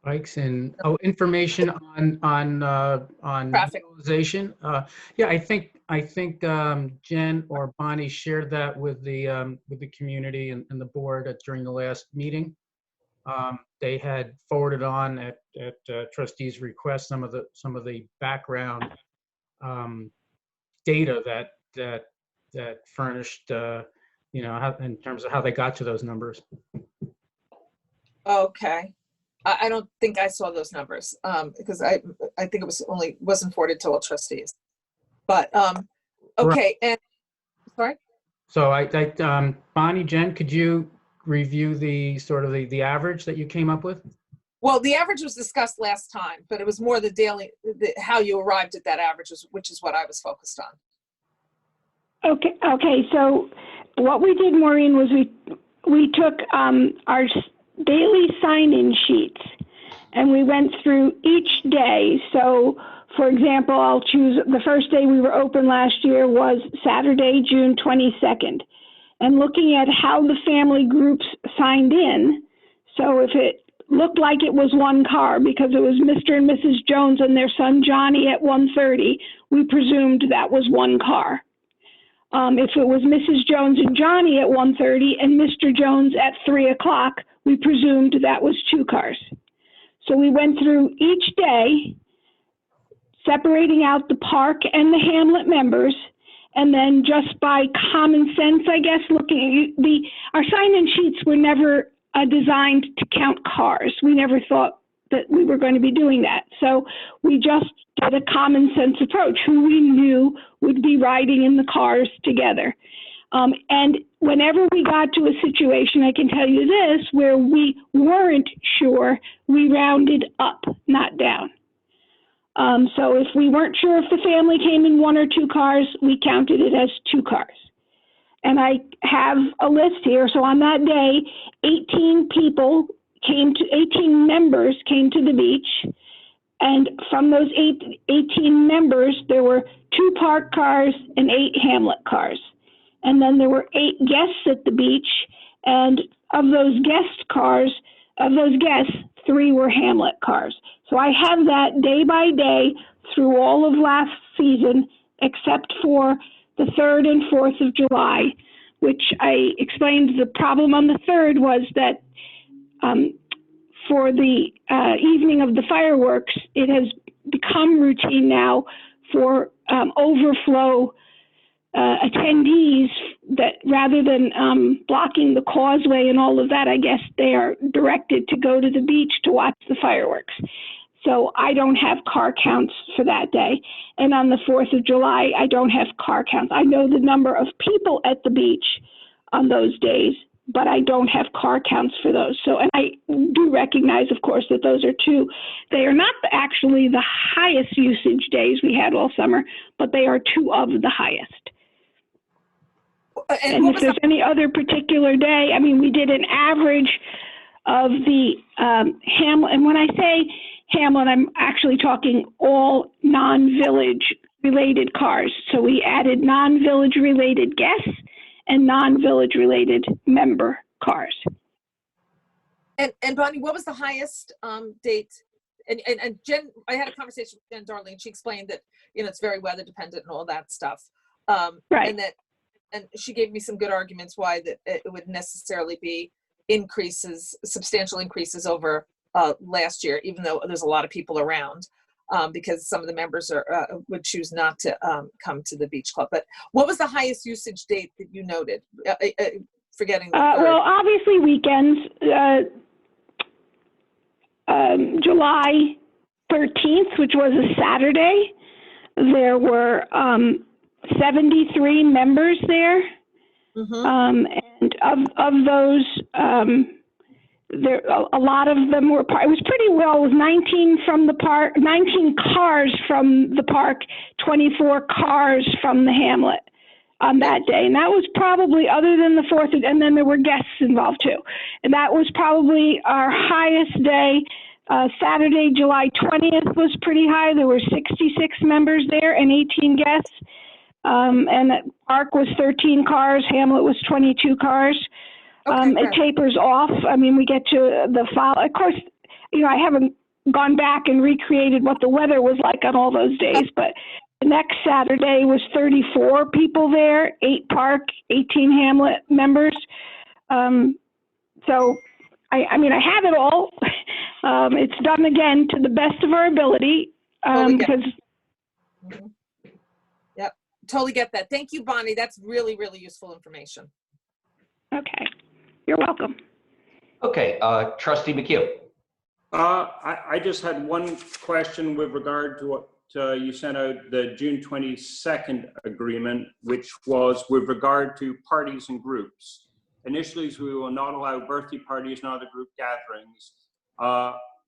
Spikes in, information on Traffic. utilization. Yeah, I think Jen or Bonnie shared that with the community and the board during the last meeting. They had forwarded on at trustees' request some of the background data that furnished in terms of how they got to those numbers. Okay. I don't think I saw those numbers because I think it wasn't forwarded to all trustees. But okay, and sorry. So Bonnie, Jen, could you review the sort of the average that you came up with? Well, the average was discussed last time, but it was more how you arrived at that average, which is what I was focused on. Okay. So what we did, Maureen, was we took our daily sign-in sheets and we went through each day. So, for example, I'll choose the first day we were open last year was Saturday, June 22nd, and looking at how the family groups signed in. So if it looked like it was one car because it was Mr. and Mrs. Jones and their son Johnny at 1:30, we presumed that was one car. If it was Mrs. Jones and Johnny at 1:30 and Mr. Jones at 3 o'clock, we presumed that was two cars. So we went through each day, separating out the park and the hamlet members, and then just by common sense, I guess, looking at our sign-in sheets were never designed to count cars. We never thought that we were going to be doing that. So we just did a common sense approach, who we knew would be riding in the cars together. And whenever we got to a situation, I can tell you this, where we weren't sure, we rounded up, not down. So if we weren't sure if the family came in one or two cars, we counted it as two cars. And I have a list here. So on that day, 18 members came to the beach. And from those 18 members, there were 2 park cars and 8 hamlet cars. And then there were 8 guests at the beach. And of those guests, 3 were hamlet cars. So I have that day by day through all of last season, except for the 3rd and 4th of July, which I explained the problem on the 3rd was that for the evening of the fireworks, it has become routine now for overflow attendees that rather than blocking the causeway and all of that, I guess they are directed to go to the beach to watch the fireworks. So I don't have car counts for that day. And on the 4th of July, I don't have car counts. I know the number of people at the beach on those days, but I don't have car counts for those. So, and I do recognize, of course, that those are they are not actually the highest usage days we had all summer, but they are 2 of the highest. And if there's any other particular day, I mean, we did an average of the Hamlet, and when I say Hamlet, I'm actually talking all non-village related cars. So we added non-village related guests and non-village related member cars. And Bonnie, what was the highest date? And Jen, I had a conversation with Jen Darling. She explained that, you know, it's very weather dependent and all that stuff. Right. And she gave me some good arguments why that it would necessarily be substantial increases over last year, even though there's a lot of people around, because some of the members would choose not to come to the beach club. But what was the highest usage date that you noted? Forgetting the third. Well, obviously weekends, July 13th, which was a Saturday, there were 73 members there. Mm-hmm. And of those, there a lot of them were. It was pretty well. It was 19 from the park, 19 cars from the park, 24 cars from the Hamlet on that day, and that was probably, other than the 4th, and then there were guests involved too, and that was probably our highest day. Saturday, July 20th was pretty high. There were 66 members there and 18 guests. And the park was 13 cars. Hamlet was 22 cars. Okay, it tapers off. I mean, we get to the fall. Of course, you know, I haven't gone back and recreated what the weather was like on all those days, but the next Saturday was 34 people there, 8 park, 18 Hamlet members. So, I mean, I have it all. It's done again to the best of our ability. Because. Mm-hmm. Yep, totally get that. Thank you, Bonnie. That's really, really useful information. Okay, you're welcome. Okay, Trustee McHugh. I just had one question with regard to what you sent out, the June 22nd agreement, which was with regard to parties and groups. Initially, we will not allow birthday parties and other group gatherings.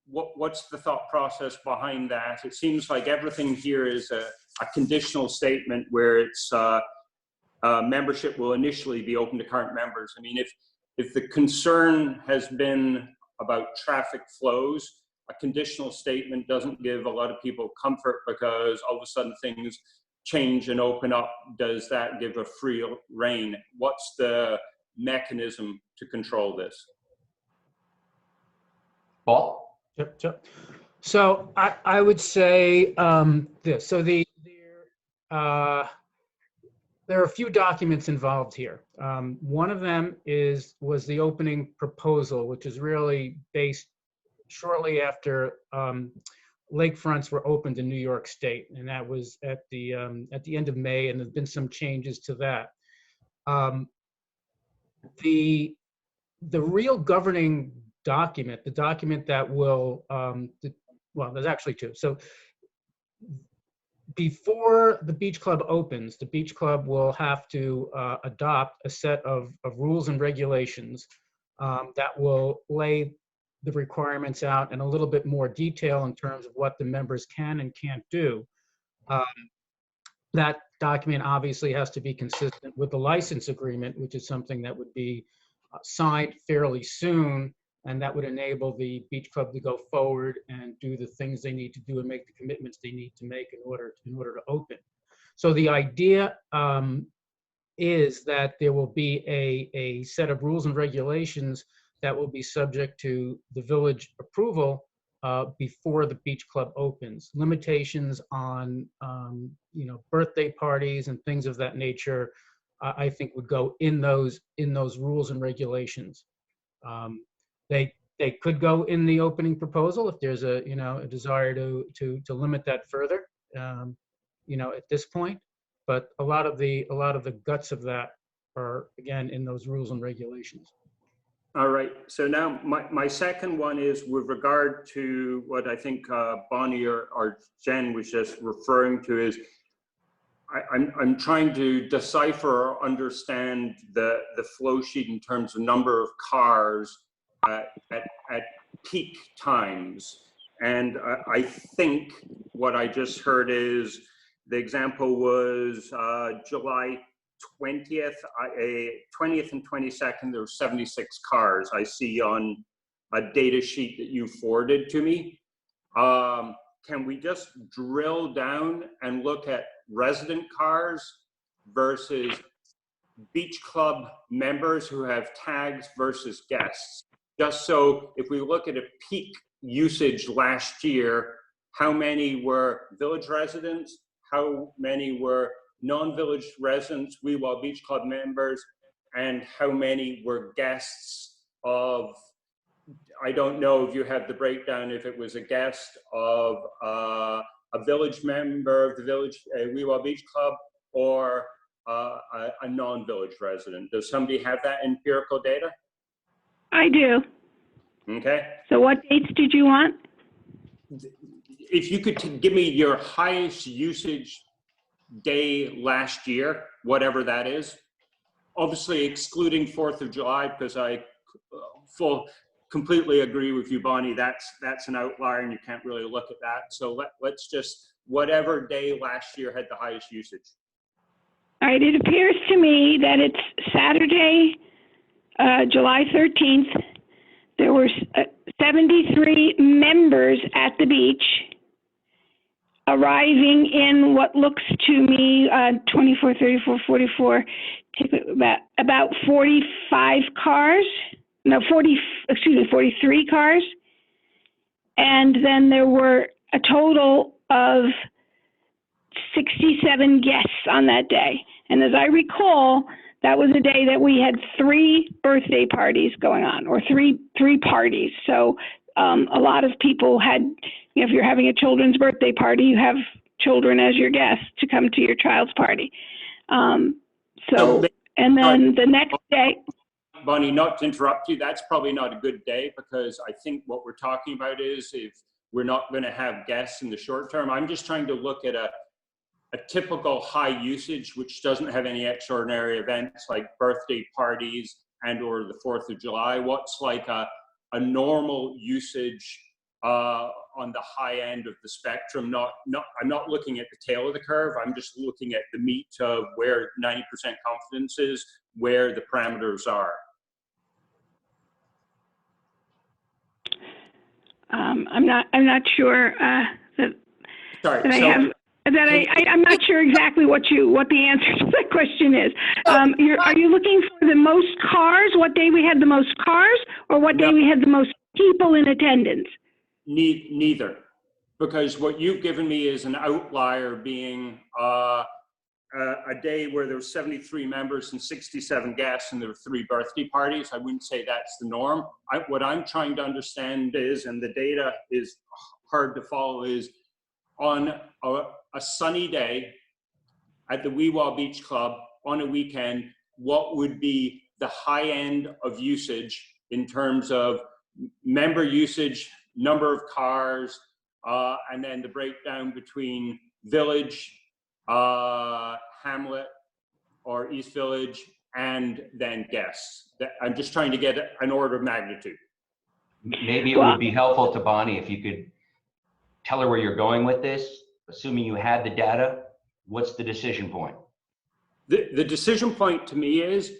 What's the thought process behind that? It seems like everything here is a conditional statement where it's membership will initially be open to current members. I mean, if the concern has been about traffic flows, a conditional statement doesn't give a lot of people comfort, because all of a sudden things change and open up. Does that give a free rein? What's the mechanism to control this? Paul? Yep. So I would say this. So there are a few documents involved here. One of them was the opening proposal, which is really based shortly after lakefronts were opened in New York State, and that was at the end of May, and there's been some changes to that. The real governing document, the document that will, well, there's actually two. So before the beach club opens, the beach club will have to adopt a set of rules and regulations that will lay the requirements out in a little bit more detail in terms of what the members can and can't do. That document obviously has to be consistent with the license agreement, which is something that would be signed fairly soon, and that would enable the beach club to go forward and do the things they need to do and make the commitments they need to make in order to open. So the idea is that there will be a set of rules and regulations that will be subject to the village approval before the beach club opens. Limitations on birthday parties and things of that nature, I think would go in those rules and regulations. They could go in the opening proposal if there's a desire to limit that further, at this point. But a lot of the guts of that are, again, in those rules and regulations. All right. So now my second one is with regard to what I think Bonnie or Jen was just referring to. Is I'm trying to decipher or understand the flow sheet in terms of number of cars at peak times. And I think what I just heard is the example was July 20th and 22nd, there were 76 cars I see on data sheet that you forwarded to me. Can we just drill down and look at resident cars versus beach club members who have tags versus guests? Just so if we look at a peak usage last year, how many were village residents? How many were non-village residents, Wewell Beach Club members? And how many were guests of, I don't know if you have the breakdown, if it was a guest of a village member of the village Wewell Beach Club or a non-village resident. Does somebody have that empirical data? I do. Okay. So what dates did you want? If you could give me your highest usage day last year, whatever that is, obviously excluding 4th of July, because I completely agree with you, Bonnie, that's an outlier and you can't really look at that. So let's just, whatever day last year had the highest usage. All right, it appears to me that it's Saturday, July 13th. There were 73 members at the beach, arriving in what looks to me 24, 34, 44, about 45 cars. No, 43 cars. And then there were a total of 67 guests on that day. And as I recall, that was a day that we had 3 birthday parties going on, or three parties. So a lot of people had, you know, if you're having a children's birthday party, you have children as your guests to come to your child's party. And then the next day. Bonnie, not to interrupt you, that's probably not a good day, because I think what we're talking about is if we're not going to have guests in the short term. I'm just trying to look at a typical high usage, which doesn't have any extraordinary events like birthday parties and or the 4th of July. What's like a normal usage on the high end of the spectrum? I'm not looking at the tail of the curve. I'm just looking at the meat of where 90% confidence is, where the parameters are. I'm not sure that Sorry. I'm not sure exactly what the answer to that question is. Are you looking for the most cars? What day we had the most cars, or what day we had the most people in attendance? Neither, because what you've given me is an outlier, being a day where there were 73 members and 67 guests and there were 3 birthday parties. I wouldn't say that's the norm. What I'm trying to understand is, and the data is hard to follow, is on a sunny day at the Wewell Beach Club on a weekend, what would be the high end of usage in terms of member usage, number of cars, and then the breakdown between village, hamlet, or East Village, and then guests. I'm just trying to get an order of magnitude. Maybe it would be helpful to Bonnie if you could tell her where you're going with this. Assuming you had the data, what's the decision point? The decision point to me is,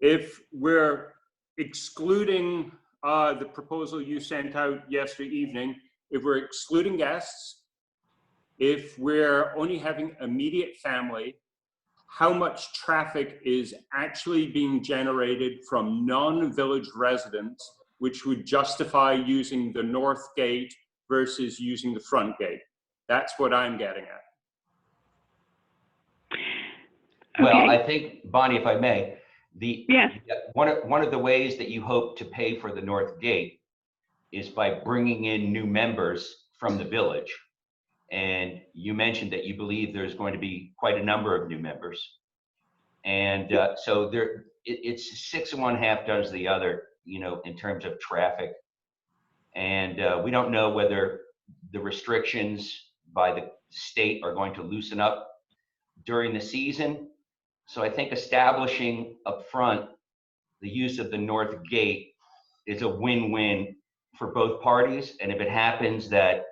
if we're excluding the proposal you sent out yesterday evening, if we're excluding guests, if we're only having immediate family, how much traffic is actually being generated from non-village residents, which would justify using the north gate versus using the front gate? That's what I'm getting at. Well, Okay. I think, Bonnie, if I may, Yes. one of the ways that you hope to pay for the north gate is by bringing in new members from the village. And you mentioned that you believe there's going to be quite a number of new members. And so it's 6 of one, half does the other, you know, in terms of traffic. And we don't know whether the restrictions by the state are going to loosen up during the season. So I think establishing up front the use of the north gate is a win-win for both parties. And if it happens that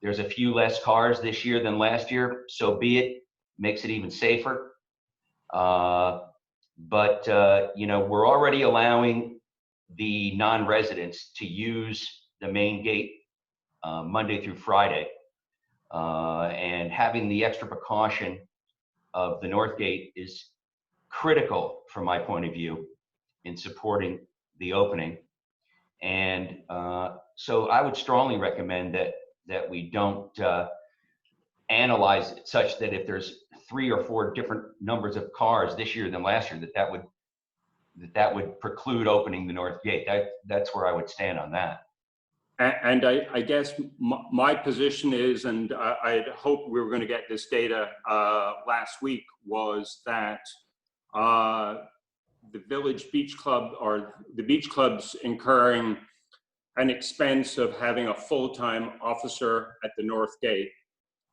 there's a few less cars this year than last year, so be it. Makes it even safer. But you know, we're already allowing the non-residents to use the main gate Monday through Friday. And having the extra precaution of the North Gate is critical from my point of view in supporting the opening. And so I would strongly recommend that we don't analyze it such that if there's 3 or 4 different numbers of cars this year than last year, that would preclude opening the North Gate. That's where I would stand on that. And I guess my position is, and I'd hoped we were going to get this data last week, was that the Village Beach Club, or the beach clubs, incurring an expense of having a full-time officer at the North Gate.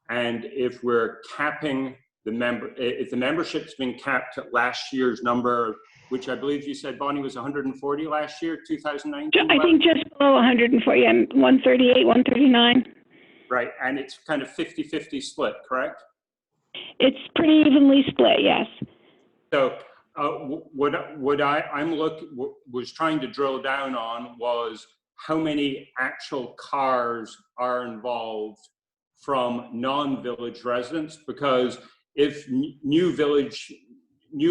And if we're capping if the membership's been capped at last year's number, which I believe you said, Bonnie, was 140 last year, 2019? I think just below 140, and 138, 139. Right, and it's kind of 50-50 split, correct? It's pretty evenly split, yes. So what I was trying to drill down on was how many actual cars are involved from non-village residents, because if new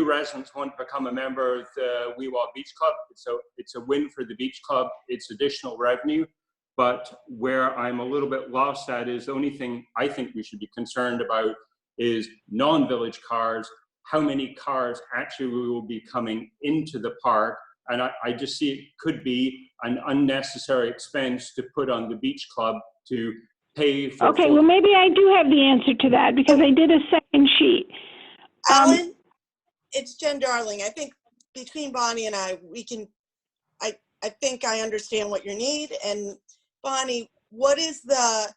residents want to become a member of the Weewha Beach Club, it's a win for the beach club, it's additional revenue. But where I'm a little bit lost at is the only thing I think we should be concerned about is non-village cars, how many cars actually will be coming into the park. And I just see it could be an unnecessary expense to put on the beach club to pay for. Okay, well, maybe I do have the answer to that because I did a second sheet. Alan, it's Jen Darling. I think between Bonnie and I think I understand what you need. And Bonnie, what is the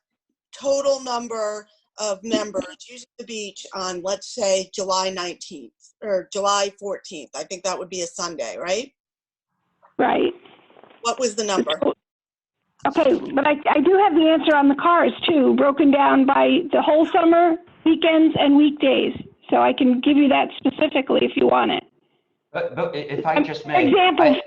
total number of members using the beach on, let's say, July 19th or July 14th? I think that would be a Sunday, right? Right. What was the number? Okay, but I do have the answer on the cars too, broken down by the whole summer, weekends, and weekdays. So I can give you that specifically if you want it. But if I just may. For example,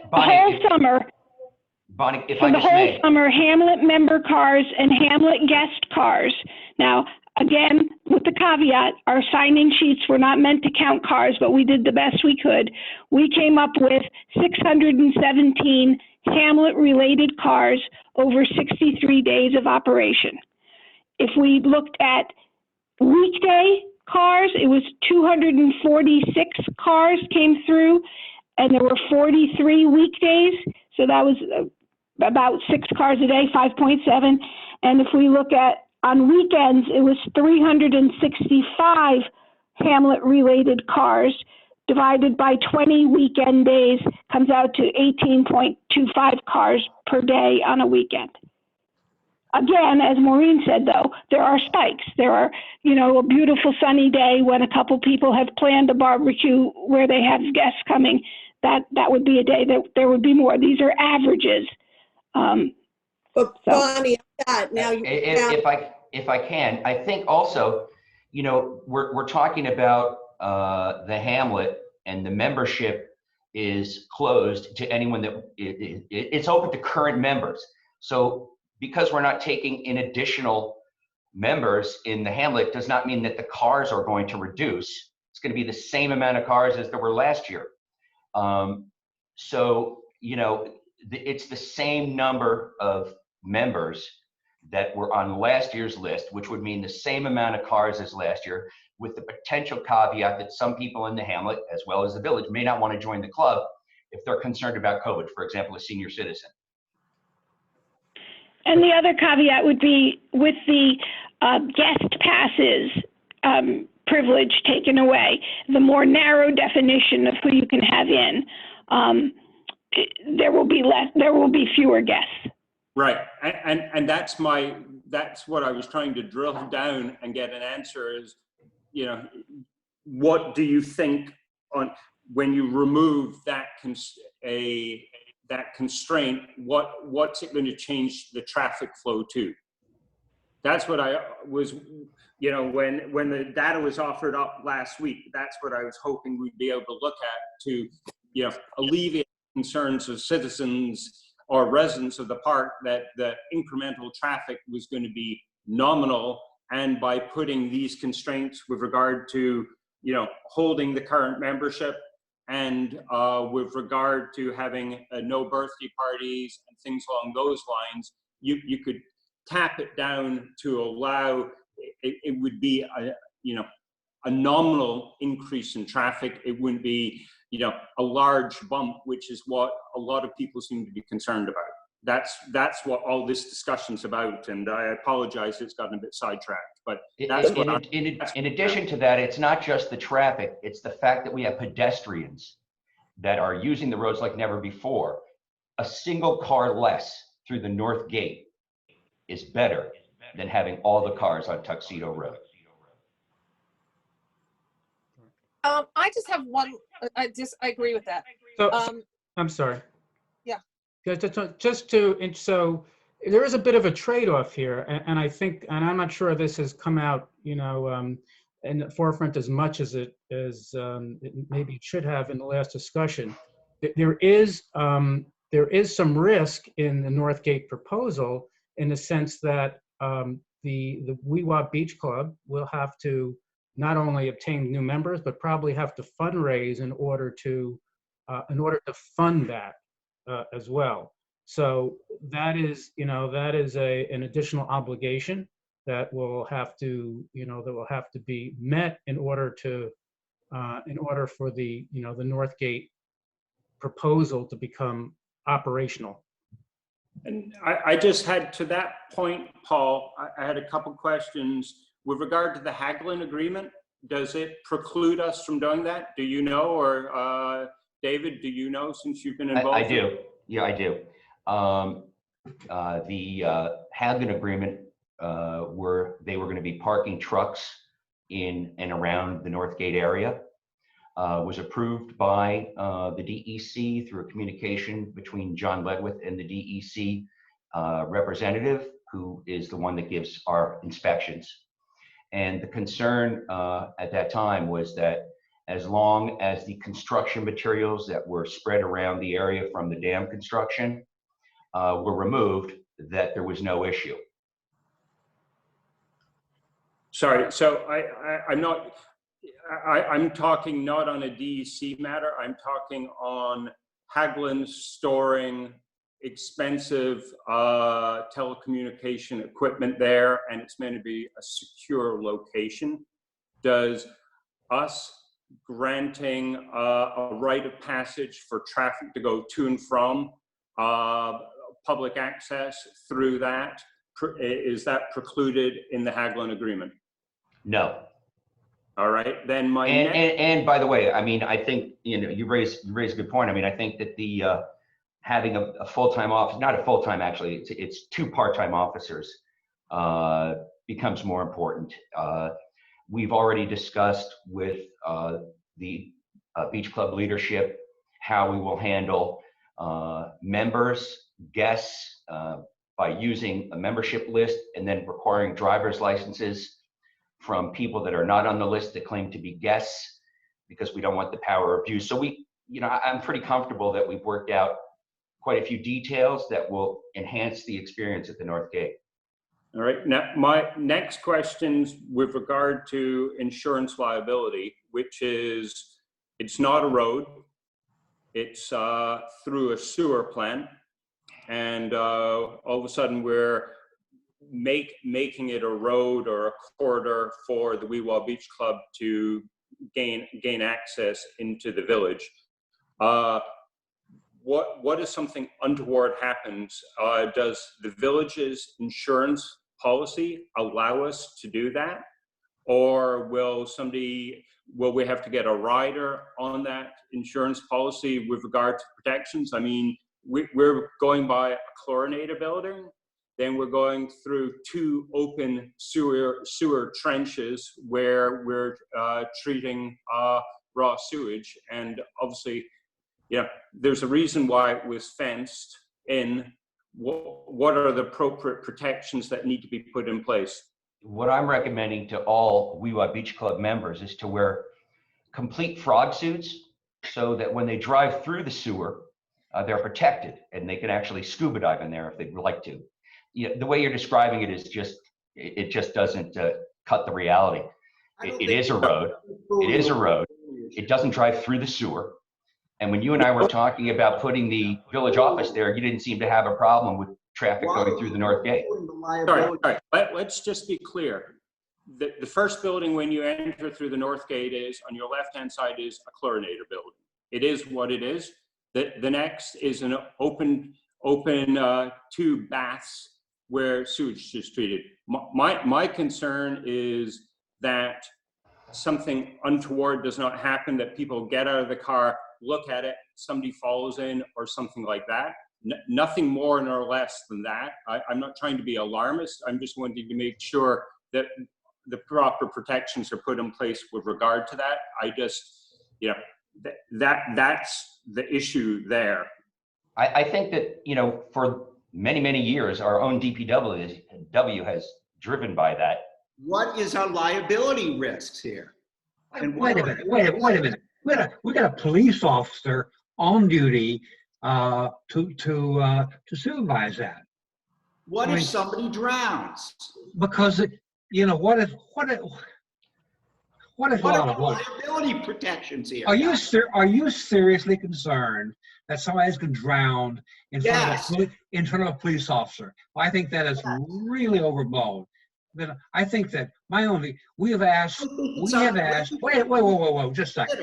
Bonnie, if for I the just whole may. summer, Hamlet member cars and Hamlet guest cars. Now, again, with the caveat, our sign-in sheets were not meant to count cars, but we did the best we could. We came up with 617 Hamlet-related cars over 63 days of operation. If we looked at weekday cars, it was 246 cars came through, and there were 43 weekdays. So that was about 6 cars a day, 5.7. And if we look at on weekends, it was 365 Hamlet-related cars divided by 20 weekend days, comes out to 18.25 cars per day on a weekend. Again, as Maureen said, though, there are spikes. There are, a beautiful sunny day when a couple people have planned a barbecue where they have guests coming. That would be a day that there would be more. These are averages. But Bonnie, now if I can, I think also, we're talking about the Hamlet, and the membership is closed to anyone that it's open to current members. So because we're not taking in additional members in the Hamlet does not mean that the cars are going to reduce. It's going to be the same amount of cars as there were last year. It's the same number of members that were on last year's list, which would mean the same amount of cars as last year, with the potential caveat that some people in the Hamlet, as well as the village, may not want to join the club if they're concerned about COVID, for example, a senior citizen. And the other caveat would be with the guest passes privilege taken away, the more narrow definition of who you can have in, there will be fewer guests. Right, and that's what I was trying to drill down and get an answer is, what do you think on when you remove that constraint, what's it going to change the traffic flow to? That's what I was, when the data was offered up last week, that's what I was hoping we'd be able to look at to, alleviate concerns of citizens or residents of the park that the incremental traffic was going to be nominal, and by putting these constraints with regard to, you know, holding the current membership and with regard to having no birthday parties and things along those lines, you could tap it down to allow, it would be a, you know, a nominal increase in traffic. It wouldn't be, you know, a large bump, which is what a lot of people seem to be concerned about. That's what all this discussion's about, and I apologize it's gotten a bit sidetracked, but that's what in addition to that, it's not just the traffic, it's the fact that we have pedestrians that are using the roads like never before. A single car less through the north gate is better than having all the cars on Tuxedo Road. I just have one, I agree with that. So, I'm sorry. Yeah. So there is a bit of a trade-off here, and I think, and I'm not sure this has come out, you know, in the forefront as much as it maybe it should have in the last discussion. There is some risk in the Northgate proposal, in the sense that the Weewha Beach Club will have to not only obtain new members, but probably have to fundraise in order to fund that as well. So that is, you know, that is an additional obligation that will have to, you know, that will have to be met in order for the, you know, the Northgate proposal to become operational. And I just had, to that point, Paul, I had a couple questions with regard to the Hagelin agreement. Does it preclude us from doing that? Do you know, or David, do you know, since you've been involved? I do. Yeah, I do. The Hagelin agreement, they were going to be parking trucks in and around the Northgate area, was approved by the DEC through a communication between John Ledwith and the DEC representative, who is the one that gives our inspections. And the concern at that time was that as long as the construction materials that were spread around the area from the dam construction were removed, that there was no issue. Sorry, so I'm talking not on a DEC matter, I'm talking on Hagelin storing expensive telecommunication equipment there, and it's meant to be a secure location. Does us granting a right of passage for traffic to go to and from public access through that, is that precluded in the Hagelin agreement? No. All right, then and by the way, I mean, I think, you know, you raised a good point. I mean, I think that the having a full-time office, not a full-time actually, it's two part-time officers, becomes more important. We've already discussed with the Beach Club leadership how we will handle members, guests, by using a membership list and then requiring driver's licenses from people that are not on the list that claim to be guests, because we don't want the power of abuse. So we, you know, I'm pretty comfortable that we've worked out quite a few details that will enhance the experience at the North Gate. All right, now my next question's with regard to insurance liability, which is, it's not a road, it's through a sewer plant, and all of a sudden we're making it a road or a corridor for the Weewha Beach Club to gain access into the village. What if something untoward happens? Does the village's insurance policy allow us to do that? Or will we have to get a rider on that insurance policy with regard to protections? I mean, we're going by a chlorinated building, then we're going through two open sewer trenches where we're treating raw sewage. And obviously, yeah, there's a reason why it was fenced in. What are the appropriate protections that need to be put in place? What I'm recommending to all Weewha Beach Club members is to wear complete frog suits, so that when they drive through the sewer, they're protected and they can actually scuba dive in there if they'd like to. The way you're describing it is just, it just doesn't cut the reality. It is a road. It is a road. It doesn't drive through the sewer. And when you and I were talking about putting the village office there, you didn't seem to have a problem with traffic going through the north gate. Sorry. Let's just be clear. The first building when you enter through the north gate is, on your left-hand side, is a chlorinator building. It is what it is. The next is an open tube baths where sewage is treated. My concern is that something untoward does not happen, that people get out of the car, look at it, somebody falls in or something like that. Nothing more nor less than that. I'm not trying to be alarmist. I'm just wanting to make sure that the proper protections are put in place with regard to that. I just, that's the issue there. I think that, for many, many years, our own DPW has driven by that. What is our liability risks here? And Wait a minute. We got a police officer on duty to supervise that. What if somebody drowns? Because what if What are the liability protections here? Are you seriously concerned that somebody's been drowned in front of a police officer? I think that is really overblown. But I think that we have asked, wait, just a second.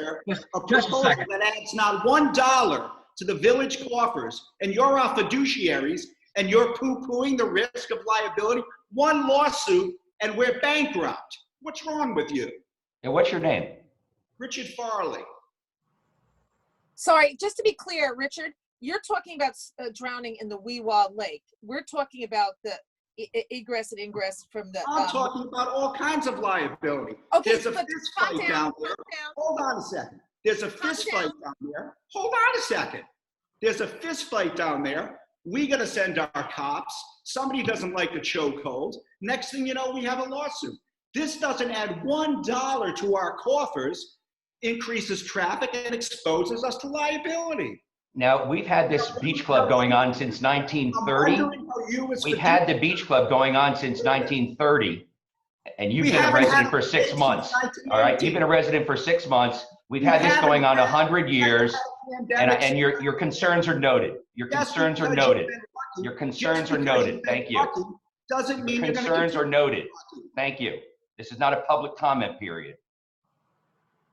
Just a second. That adds not $1 to the village coffers, and you're our fiduciaries, and you're poo-pooing the risk of liability. One lawsuit, and we're bankrupt. What's wrong with you? And what's your name? Richard Farley. Sorry, just to be clear, Richard, you're talking about drowning in the Weewa Lake. We're talking about the egress and ingress from the. I'm talking about all kinds of liability. Okay, there's a fist fight down there. Hold on a second. There's a fist fight down there. Hold on a second. There's a fist fight down there. We got to send our cops. Somebody doesn't like the chokehold. Next thing you know, we have a lawsuit. This doesn't add $1 to our coffers, increases traffic, and exposes us to liability. Now, we've had this beach club going on since 1930. We've had the beach club going on since 1930, and you've been a resident for 6 months. All right, you've been a resident for 6 months. We've had this going on 100 years, and your concerns are noted. Your concerns are noted. Your concerns are noted. Thank you. Doesn't mean your concerns are noted. Thank you. This is not a public comment period.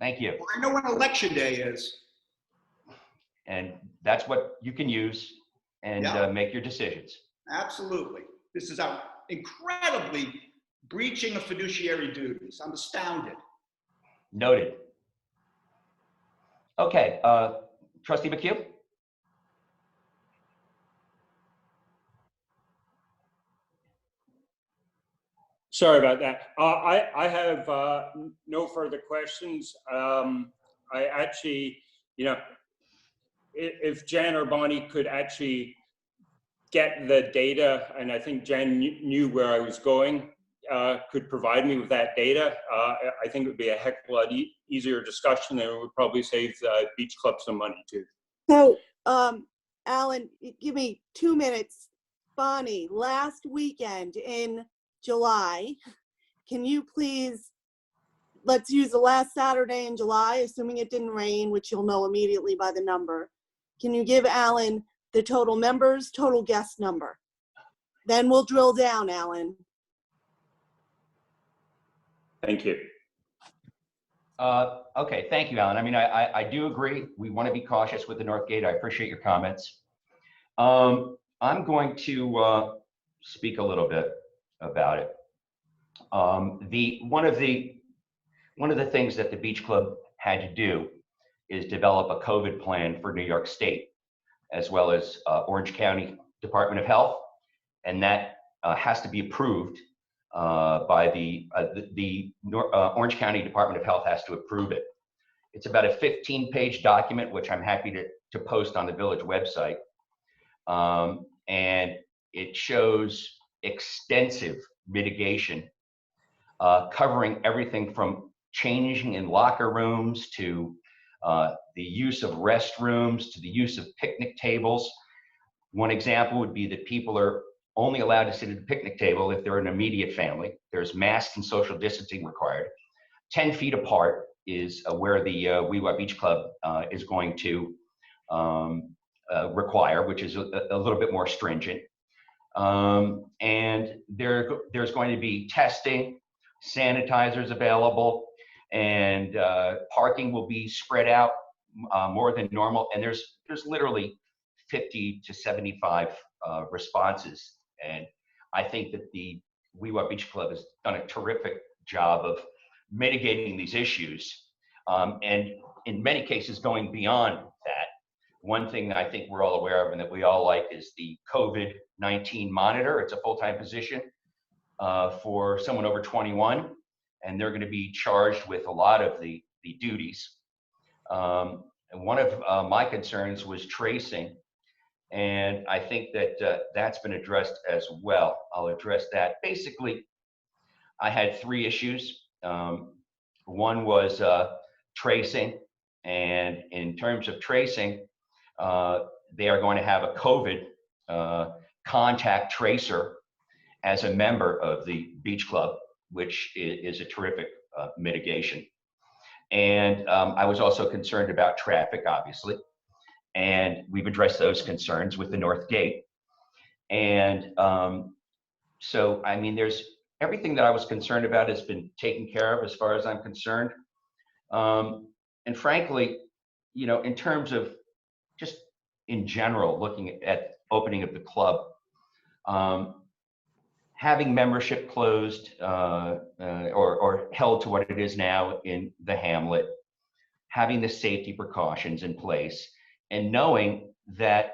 Thank you. Well, I know when election day is. And that's what you can use and make your decisions. Absolutely. This is incredibly breaching of fiduciary duties. I'm astounded. Noted. Okay, Trustee McHugh? Sorry about that. I have no further questions. I actually, if Jan or Bonnie could actually get the data, and I think Jan knew where I was going, could provide me with that data, I think it would be a heck of a lot easier discussion, and it would probably save the beach club some money too. So, Alan, give me 2 minutes. Bonnie, last weekend in July, can you please, let's use the last Saturday in July, assuming it didn't rain, which you'll know immediately by the number. Can you give Alan the total members, total guest number? Then we'll drill down, Alan. Thank you. Okay, thank you, Alan. I mean, I do agree. We want to be cautious with the North Gate. I appreciate your comments. I'm going to speak a little bit about it. One of the things that the Beach Club had to do is develop a COVID plan for New York State, as well as Orange County Department of Health, and that has to be approved by the Orange County Department of Health has to approve it. It's about a 15-page document, which I'm happy to post on the village website, and it shows extensive mitigation, covering everything from changing in locker rooms to the use of restrooms to the use of picnic tables. One example would be that people are only allowed to sit at the picnic table if they're an immediate family. There's masks and social distancing required. 10 feet apart is where the Weewa Beach Club is going to require, which is a little bit more stringent. And there's going to be testing, sanitizers available, and parking will be spread out more than normal. And there's literally 50 to 75 responses. And I think that the Weewa Beach Club has done a terrific job of mitigating these issues. And in many cases, going beyond that. One thing I think we're all aware of and that we all like is the COVID-19 monitor. It's a full-time position for someone over 21, and they're going to be charged with a lot of the duties. And one of my concerns was tracing, and I think that that's been addressed as well. I'll address that. Basically, I had 3 issues. One was tracing, and in terms of tracing, they are going to have a COVID contact tracer as a member of the beach club, which is a terrific mitigation. And I was also concerned about traffic, obviously, and we've addressed those concerns with the North Gate. And so, I mean, there's everything that I was concerned about has been taken care of as far as I'm concerned. And frankly, you know, in terms of just in general, looking at opening of the club, having membership closed or held to what it is now in the hamlet, having the safety precautions in place, and knowing that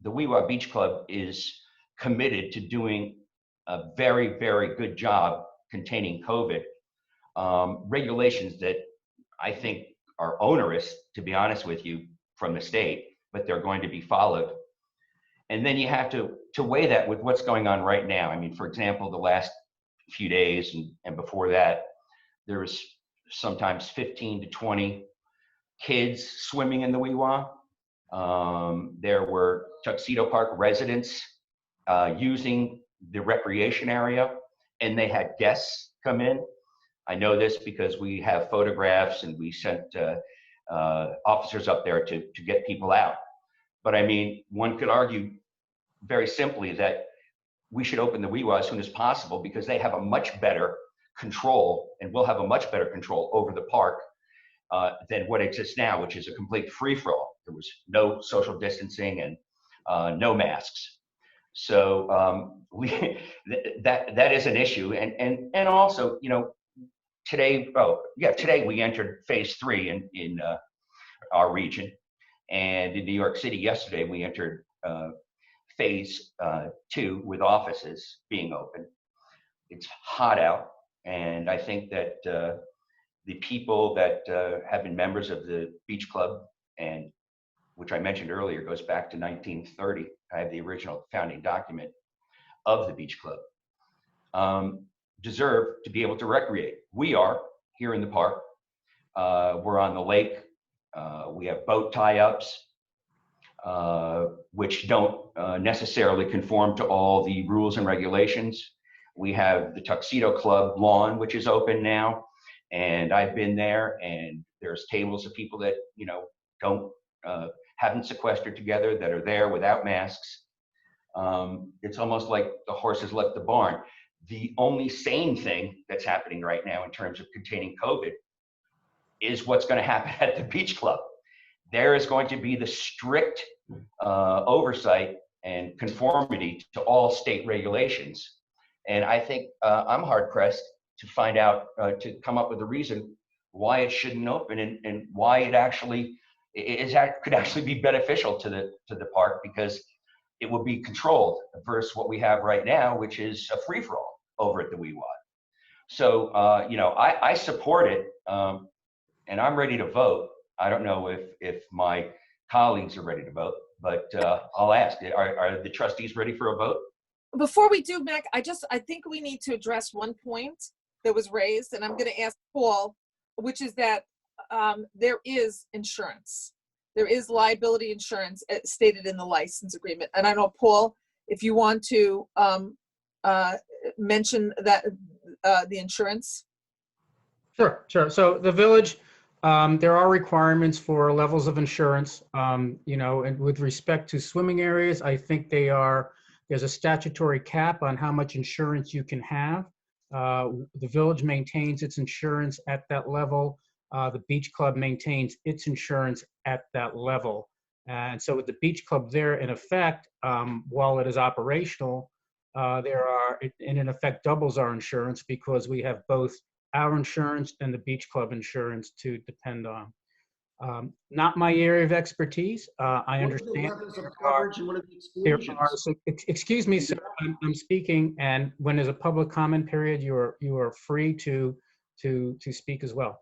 the Weewa Beach Club is committed to doing a very, very good job containing COVID. Regulations that I think are onerous, to be honest with you, from the state, but they're going to be followed. And then you have to weigh that with what's going on right now. I mean, for example, the last few days and before that, there was sometimes 15 to 20 kids swimming in the Weewa. There were Tuxedo Park residents using the recreation area, and they had guests come in. I know this because we have photographs and we sent officers up there to get people out. But I mean, one could argue very simply that we should open the Weewa as soon as possible because they have a much better control and will have a much better control over the park than what exists now, which is a complete free-for-all. There was no social distancing and no masks. So that is an issue. And also, you know, today we entered phase 3 in our region. And in New York City yesterday, we entered phase 2 with offices being open. It's hot out. And I think that the people that have been members of the beach club, and which I mentioned earlier goes back to 1930. I have the original founding document of the beach club, deserve to be able to recreate. We are here in the park. We're on the lake. We have boat tie-ups, which don't necessarily conform to all the rules and regulations. We have the Tuxedo Club lawn, which is open now. And I've been there, and there's tables of people that, you know, haven't sequestered together, that are there without masks. It's almost like the horses left the barn. The only sane thing that's happening right now in terms of containing COVID is what's going to happen at the beach club. There is going to be the strict oversight and conformity to all state regulations. And I think I'm hard pressed to find out, to come up with a reason why it shouldn't open and why it actually could actually be beneficial to the park, because it will be controlled versus what we have right now, which is a free-for-all over at the Weewa. So, you know, I support it, and I'm ready to vote. I don't know if my colleagues are ready to vote, but I'll ask, are the trustees ready for a vote? Before we do, Mac, I think we need to address one point that was raised, and I'm going to ask Paul, which is that there is insurance. there is liability insurance stated in the license agreement. And I know, Paul, if you want to mention that, the insurance. Sure, sure. So the village, there are requirements for levels of insurance, you know, and with respect to swimming areas, I think there's a statutory cap on how much insurance you can have. The village maintains its insurance at that level. The beach club maintains its insurance at that level. And so with the beach club there, in effect, while it is operational, it in effect doubles our insurance because we have both our insurance and the beach club insurance to depend on. Not my area of expertise. I understand. Excuse me, sir, I'm speaking, and when there's a public comment period, you are free to speak as well.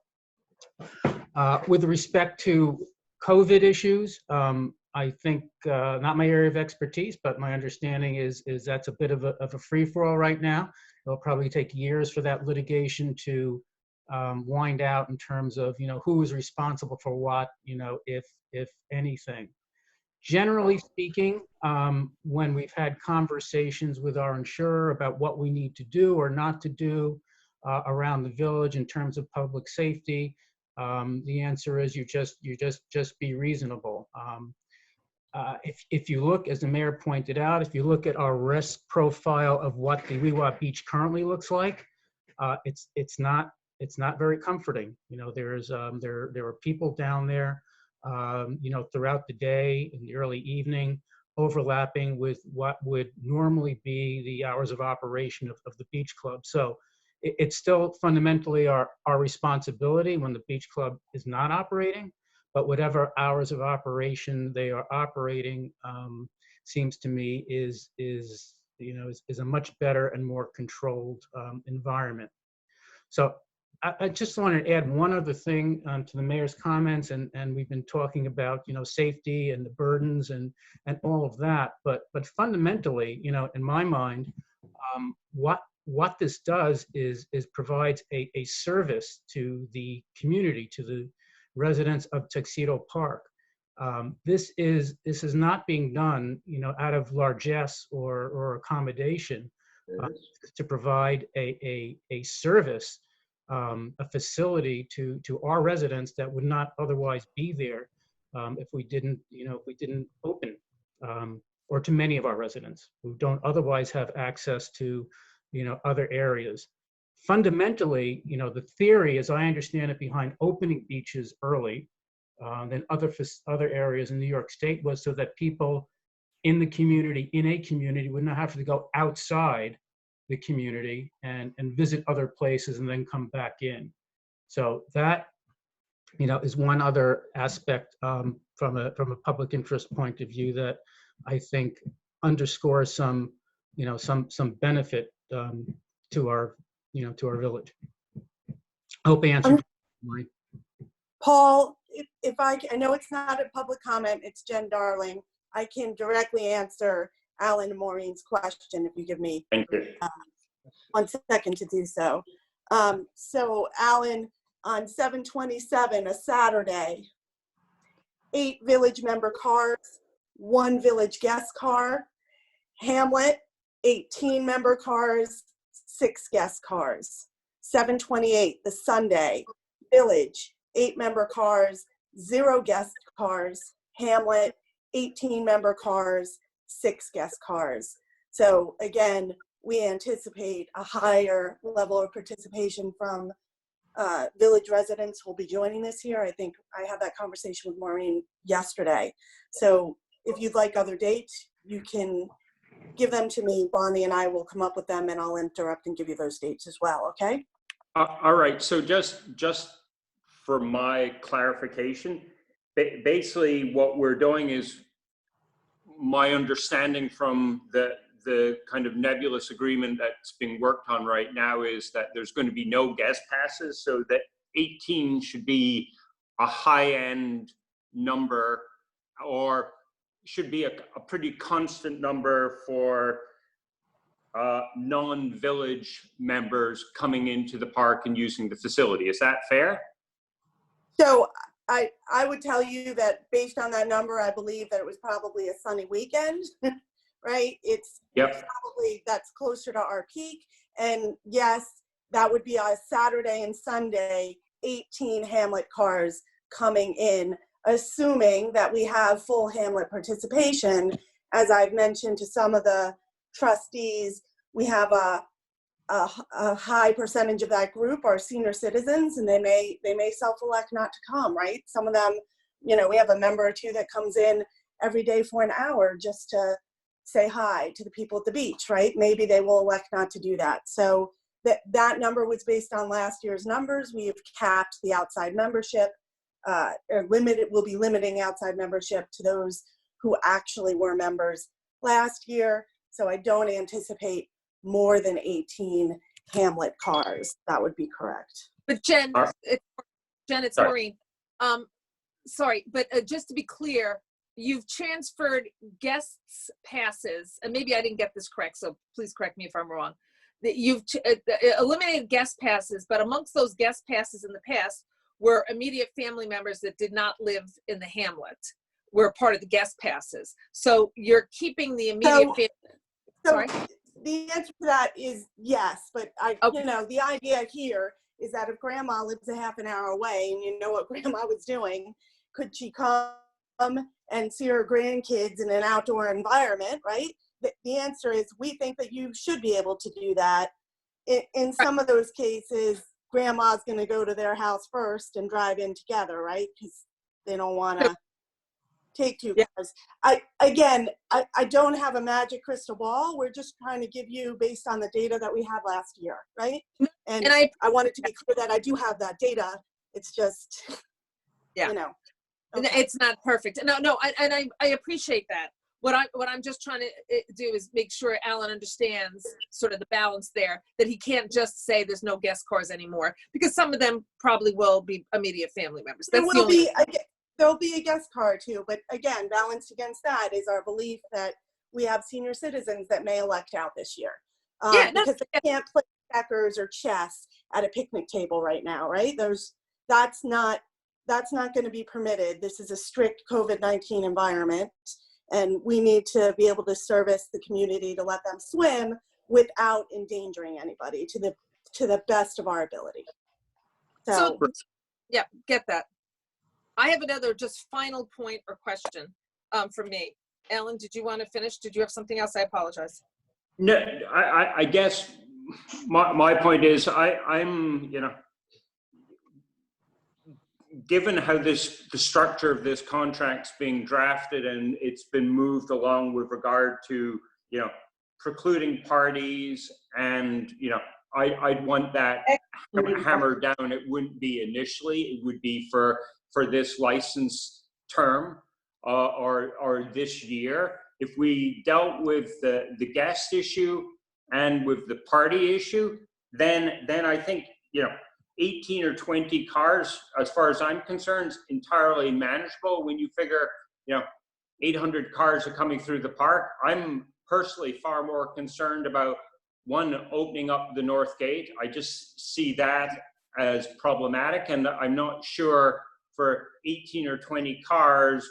With respect to COVID issues, I think not my area of expertise, but my understanding is that's a bit of a free-for-all right now. It'll probably take years for that litigation to wind out in terms of, you know, who is responsible for what, you know, if anything. Generally speaking, when we've had conversations with our insurer about what we need to do or not to do around the village in terms of public safety, the answer is you just be reasonable. If you look, as the mayor pointed out, if you look at our risk profile of what the Wewott Beach currently looks like, it's not very comforting. You know, there are people down there, you know, throughout the day, in the early evening, overlapping with what would normally be the hours of operation of the beach club. So it's still fundamentally our responsibility when the beach club is not operating. But whatever hours of operation they are operating, seems to me is a much better and more controlled environment. So I just want to add one other thing to the mayor's comments, and we've been talking about, you know, safety and the burdens and all of that. But fundamentally, you know, in my mind, what this does is provides a service to the community, to the residents of Tuxedo Park. This is not being done, you know, out of largesse or accommodation, to provide a service, a facility to our residents that would not otherwise be there if we didn't open, or to many of our residents who don't otherwise have access to, you know, other areas. Fundamentally, you know, the theory, as I understand it, behind opening beaches early than other areas in New York State was so that people in a community would not have to go outside the community and visit other places and then come back in. So that, you know, is one other aspect from a public interest point of view that I think underscores some benefit to our village. I hope I answered. Paul, if I know it's not a public comment, it's Jen Darling. I can directly answer Alan and Maureen's question if you give me 1 second to do so. So Alan, on 7/27, a Saturday, 8 village member cars, 1 village guest car. Hamlet, 18 member cars, 6 guest cars. 7/28, the Sunday, village, 8 member cars, 0 guest cars. Hamlet, 18 member cars, 6 guest cars. So again, we anticipate a higher level of participation from village residents who will be joining us here. I think I had that conversation with Maureen yesterday. So if you'd like other dates, you can give them to me. Bonnie and I will come up with them, and I'll interrupt and give you those dates as well, okay? All right, so just for my clarification, basically what we're doing is, my understanding from the kind of nebulous agreement that's being worked on right now is that there's going to be no guest passes, so that 18 should be a high-end number, or should be a pretty constant number for non-village members coming into the park and using the facility. Is that fair? So I would tell you that based on that number, I believe that it was probably a sunny weekend, right? It's probably, that's closer to our peak. And yes, that would be a Saturday and Sunday, 18 Hamlet cars coming in, assuming that we have full Hamlet participation. As I've mentioned to some of the trustees, we have a high percentage of that group are senior citizens, and they may self-elect not to come, right? Some of them, you know, we have a member or two that comes in every day for an hour just to say hi to the people at the beach, right? Maybe they will elect not to do that. So that number was based on last year's numbers. We have capped the outside membership, we'll be limiting outside membership to those who actually were members last year. So I don't anticipate more than 18 Hamlet cars. That would be correct. But Jen, it's Maureen. Sorry, but just to be clear, you've transferred guests passes, and maybe I didn't get this correct, so please correct me if I'm wrong. That you've eliminated guest passes, but amongst those guest passes in the past were immediate family members that did not live in the hamlet, were part of the guest passes. So you're keeping the immediate family. Sorry? The answer to that is yes, but you know, the idea here is that if grandma lives a half an hour away and you know what grandma was doing, could she come and see her grandkids in an outdoor environment, right? The answer is we think that you should be able to do that. In some of those cases, grandma's going to go to their house first and drive in together, right? Because they don't want to take two cars. I don't have a magic crystal ball. We're just trying to give you based on the data that we had last year, right? And I wanted to be clear that I do have that data. It's just, you know. Okay. It's not perfect. No, I appreciate that. What I'm just trying to do is make sure Alan understands sort of the balance there, that he can't just say there's no guest cars anymore, because some of them probably will be immediate family members. That's there'll be a guest car too, but again, balanced against that is our belief that we have senior citizens that may elect out this year. Because they can't play checkers or chess at a picnic table right now, right? That's not going to be permitted. This is a strict COVID-19 environment, and we need to be able to service the community to let them swim without endangering anybody to the best of our ability. So yeah, get that. I have another just final point or question from me. Alan, did you want to finish? Did you have something else? I apologize. No, I guess my point is I'm, you know, given how the structure of this contract's being drafted and it's been moved along with regard to, you know, precluding parties, and, you know, I'd want that hammered down. It wouldn't be initially, it would be for this license term or this year. If we dealt with the guest issue and with the party issue, then I think, you know, 18 or 20 cars, as far as I'm concerned, is entirely manageable. When you figure, you know, 800 cars are coming through the park, I'm personally far more concerned about one, opening up the north gate. I just see that as problematic, and I'm not sure for 18 or 20 cars,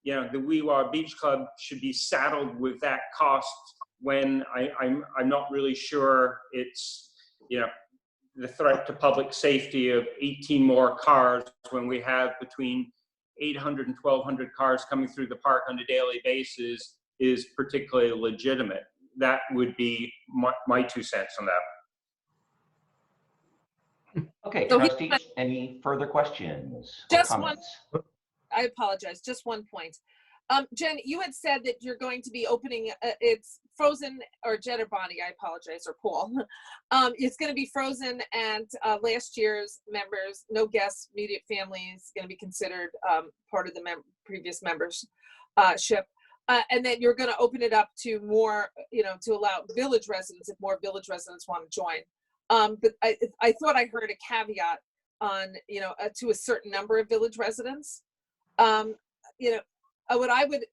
you know, the Weewa Beach Club should be saddled with that cost when I'm not really sure it's, you know, the threat to public safety of 18 more cars when we have between 800 and 1,200 cars coming through the park on a daily basis is particularly legitimate. That would be my 2 cents on that. Okay, trustees, any further questions or just comments? I apologize, just one point. Jen, you had said that you're going to be opening, it's frozen, or Jen or Bonnie, I apologize, or Paul. It's going to be frozen, and last year's members, no guests, immediate families, going to be considered part of the previous membership. And then you're going to open it up to more, you know, to allow village residents, if more village residents want to join. But I thought I heard a caveat on, you know, to a certain number of village residents. You know, what I would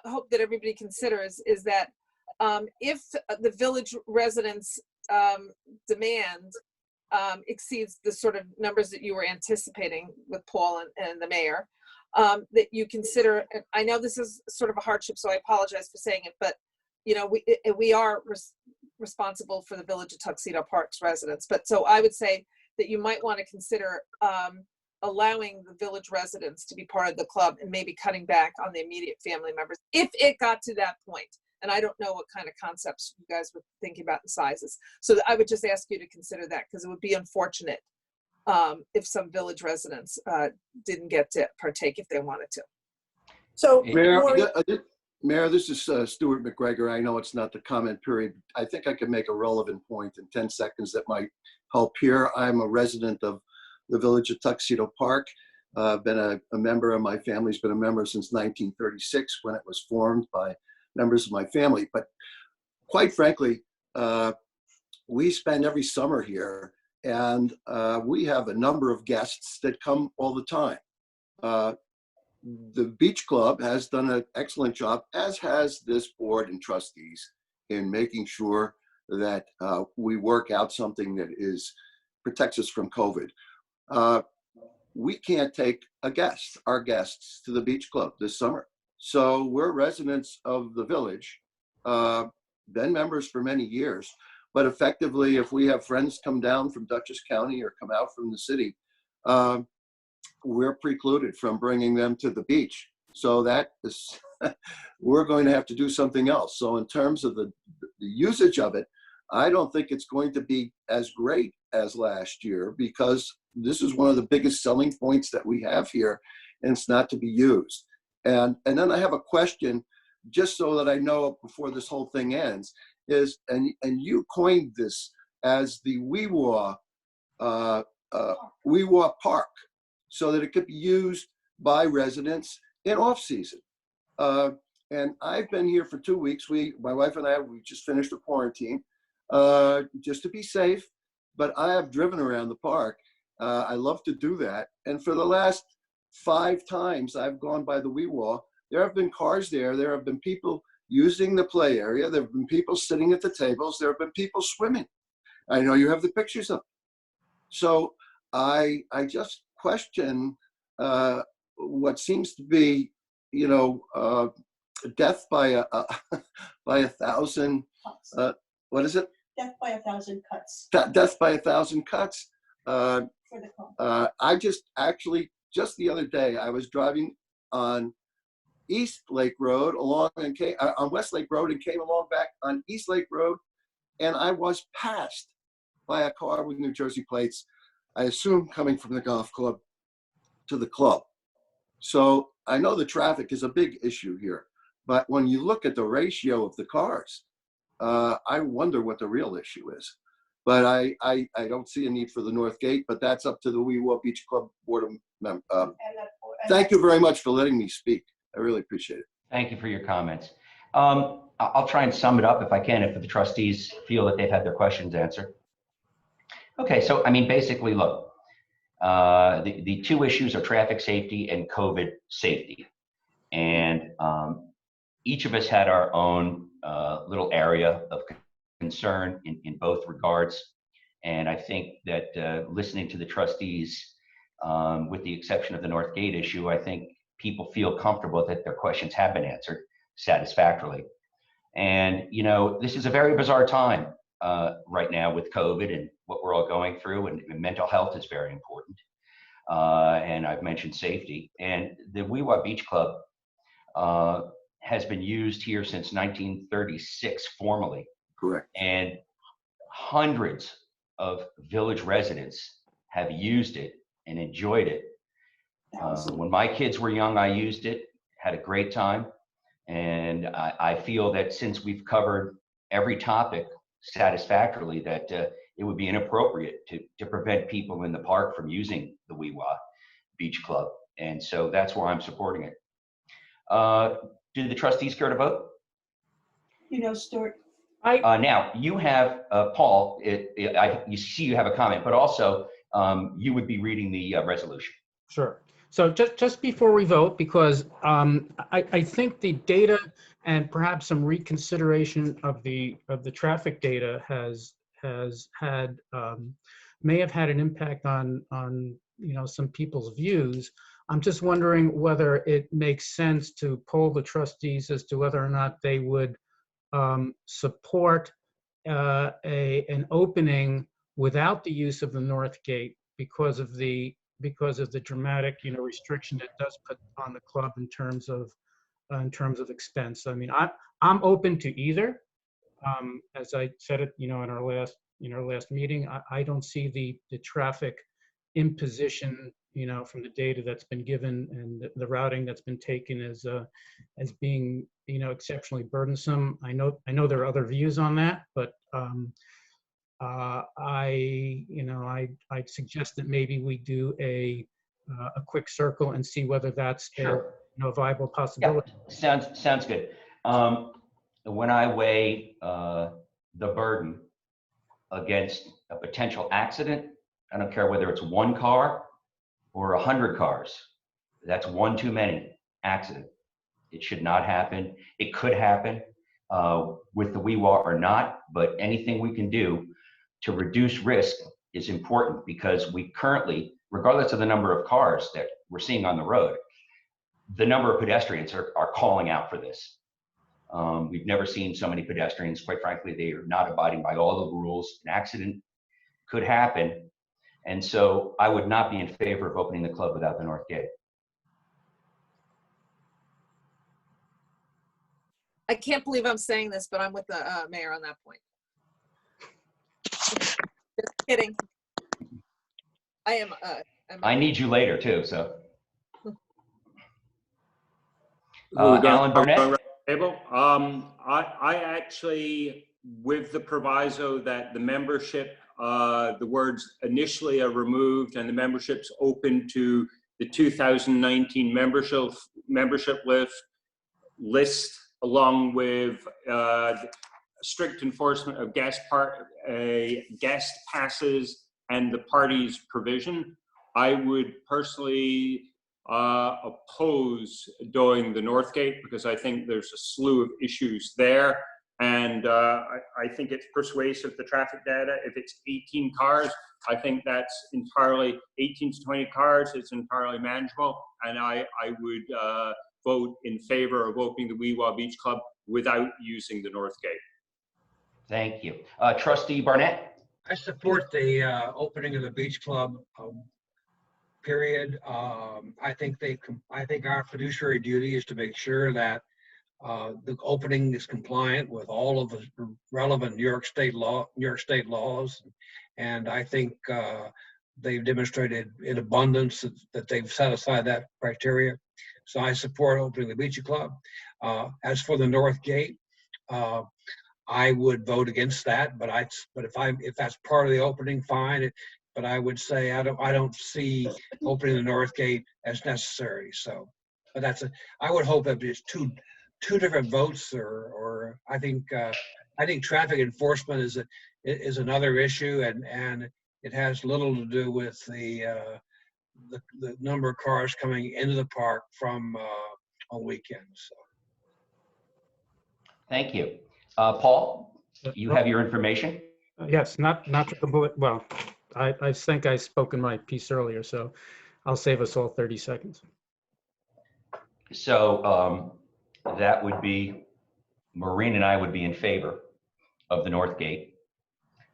hope that everybody considers is that if the village residents' demand exceeds the sort of numbers that you were anticipating with Paul and the mayor, that you consider, and I know this is sort of a hardship, so I apologize for saying it, but you know, we are responsible for the Village of Tuxedo Park's residents. But so I would say that you might want to consider allowing the village residents to be part of the club and maybe cutting back on the immediate family members if it got to that point. And I don't know what kind of concepts you guys were thinking about in sizes. So I would just ask you to consider that, because it would be unfortunate if some village residents didn't get to partake if they wanted to. So, Mayor, Maureen, Mayor, this is Stuart McGregor. I know it's not the comment period. I think I could make a relevant point in 10 seconds that might help here. I'm a resident of the Village of Tuxedo Park. I've been a member, and my family's been a member since 1936 when it was formed by members of my family. But quite frankly, we spend every summer here, and we have a number of guests that come all the time. The Beach Club has done an excellent job, as has this board and trustees, in making sure that we work out something that protects us from COVID. We can't take our guests to the Beach Club this summer. So we're residents of the village, been members for many years, but effectively, if we have friends come down from Dutchess County or come out from the city, we're precluded from bringing them to the beach. So that is, we're going to have to do something else. So in terms of the usage of it, I don't think it's going to be as great as last year, because this is one of the biggest selling points that we have here, and it's not to be used. And then I have a question, just so that I know before this whole thing ends, is, and you coined this as the Weewa Park, so that it could be used by residents in off-season. And I've been here for 2 weeks. My wife and I, we just finished a quarantine, just to be safe, but I have driven around the park. I love to do that. And for the last 5 times I've gone by the Weewa, there have been cars there. There have been people using the play area. There have been people sitting at the tables. There have been people swimming. I know you have the pictures of it. So I just question what seems to be, death by a by 1,000. What is it? Death by 1,000 cuts. Death by 1,000 cuts. For the club. I just the other day, I was driving on East Lake Road on West Lake Road, and came along back on East Lake Road, and I was passed by a car with New Jersey plates, I assume coming from the golf club to the club. So I know the traffic is a big issue here, but when you look at the ratio of the cars, I wonder what the real issue is. But I don't see a need for the North Gate, but that's up to the Weewa Beach Club Board of Members. Thank you very much for letting me speak. I really appreciate it. Thank you for your comments. I'll try and sum it up if I can, if the trustees feel that they've had their questions answered. Okay, so I mean, basically, look, the 2 issues are traffic safety and COVID safety. And each of us had our own little area of concern in both regards. And I think that listening to the trustees, with the exception of the North Gate issue, I think people feel comfortable that their questions have been answered satisfactorily. And, this is a very bizarre time right now with COVID and what we're all going through, and mental health is very important. And I've mentioned safety. And the Weewa Beach Club has been used here since 1936 formally. Correct. And hundreds of village residents have used it and enjoyed it. When my kids were young, I used it, had a great time. And I feel that since we've covered every topic satisfactorily, that it would be inappropriate to prevent people in the park from using the Weewa Beach Club. And so that's why I'm supporting it. Do the trustees care to vote? Stuart. Now, you have, Paul, you see you have a comment, but also you would be reading the resolution. Sure. So just before we vote, because I think the data and perhaps some reconsideration of the traffic data has had may have had an impact on some people's views. I'm just wondering whether it makes sense to poll the trustees as to whether or not they would support an opening without the use of the North Gate because of the dramatic restriction it does put on the club in terms of expense. I mean, I'm open to either. As I said it, in our last meeting, I don't see the traffic imposition, from the data that's been given and the routing that's been taken as being, exceptionally burdensome. I know there are other views on that, but I'd suggest that maybe we do a quick circle and see whether that's Sure. a viable possibility. Yeah, sounds good. When I weigh the burden against a potential accident, I don't care whether it's one car or 100 cars. That's one too many accident. It should not happen. It could happen with the WeWa or not, but anything we can do to reduce risk is important because we currently, regardless of the number of cars that we're seeing on the road, the number of pedestrians are calling out for this. We've never seen so many pedestrians. Quite frankly, they are not abiding by all the rules. An accident could happen. And so I would not be in favor of opening the club without the North Gate. I can't believe I'm saying this, but I'm with the mayor on that point. Just kidding. I am. I need you later too, so. We're going Alan Burnett? around the table. I actually, with the proviso that the membership, the words initially are removed and the membership's open to the 2019 membership list, along with strict enforcement of guest passes and the party's provision. I would personally oppose doing the North Gate because I think there's a slew of issues there. And I think it's persuasive, the traffic data. If it's 18 cars, I think that's entirely, 18 to 20 cars, it's entirely manageable. And I would vote in favor of opening the WeWa Beach Club without using the North Gate. Thank you. Trustee Barnett? I support the opening of the beach club, period. I think our fiduciary duty is to make sure that the opening is compliant with all of the relevant New York State laws. And I think they've demonstrated in abundance that they've set aside that criteria. So I support opening the Beachy Club. As for the North Gate, I would vote against that, but if that's part of the opening, fine. But I would say I don't see opening the North Gate as necessary. So, but I would hope that it's two different votes, or I think traffic enforcement is another issue, and it has little to do with the number of cars coming into the park from on weekends. So. Thank you. Paul, you have your information? Yes, not to bullet. Well, I think I spoke in my piece earlier, so I'll save us all 30 seconds. So that would be, Maureen and I would be in favor of the North Gate.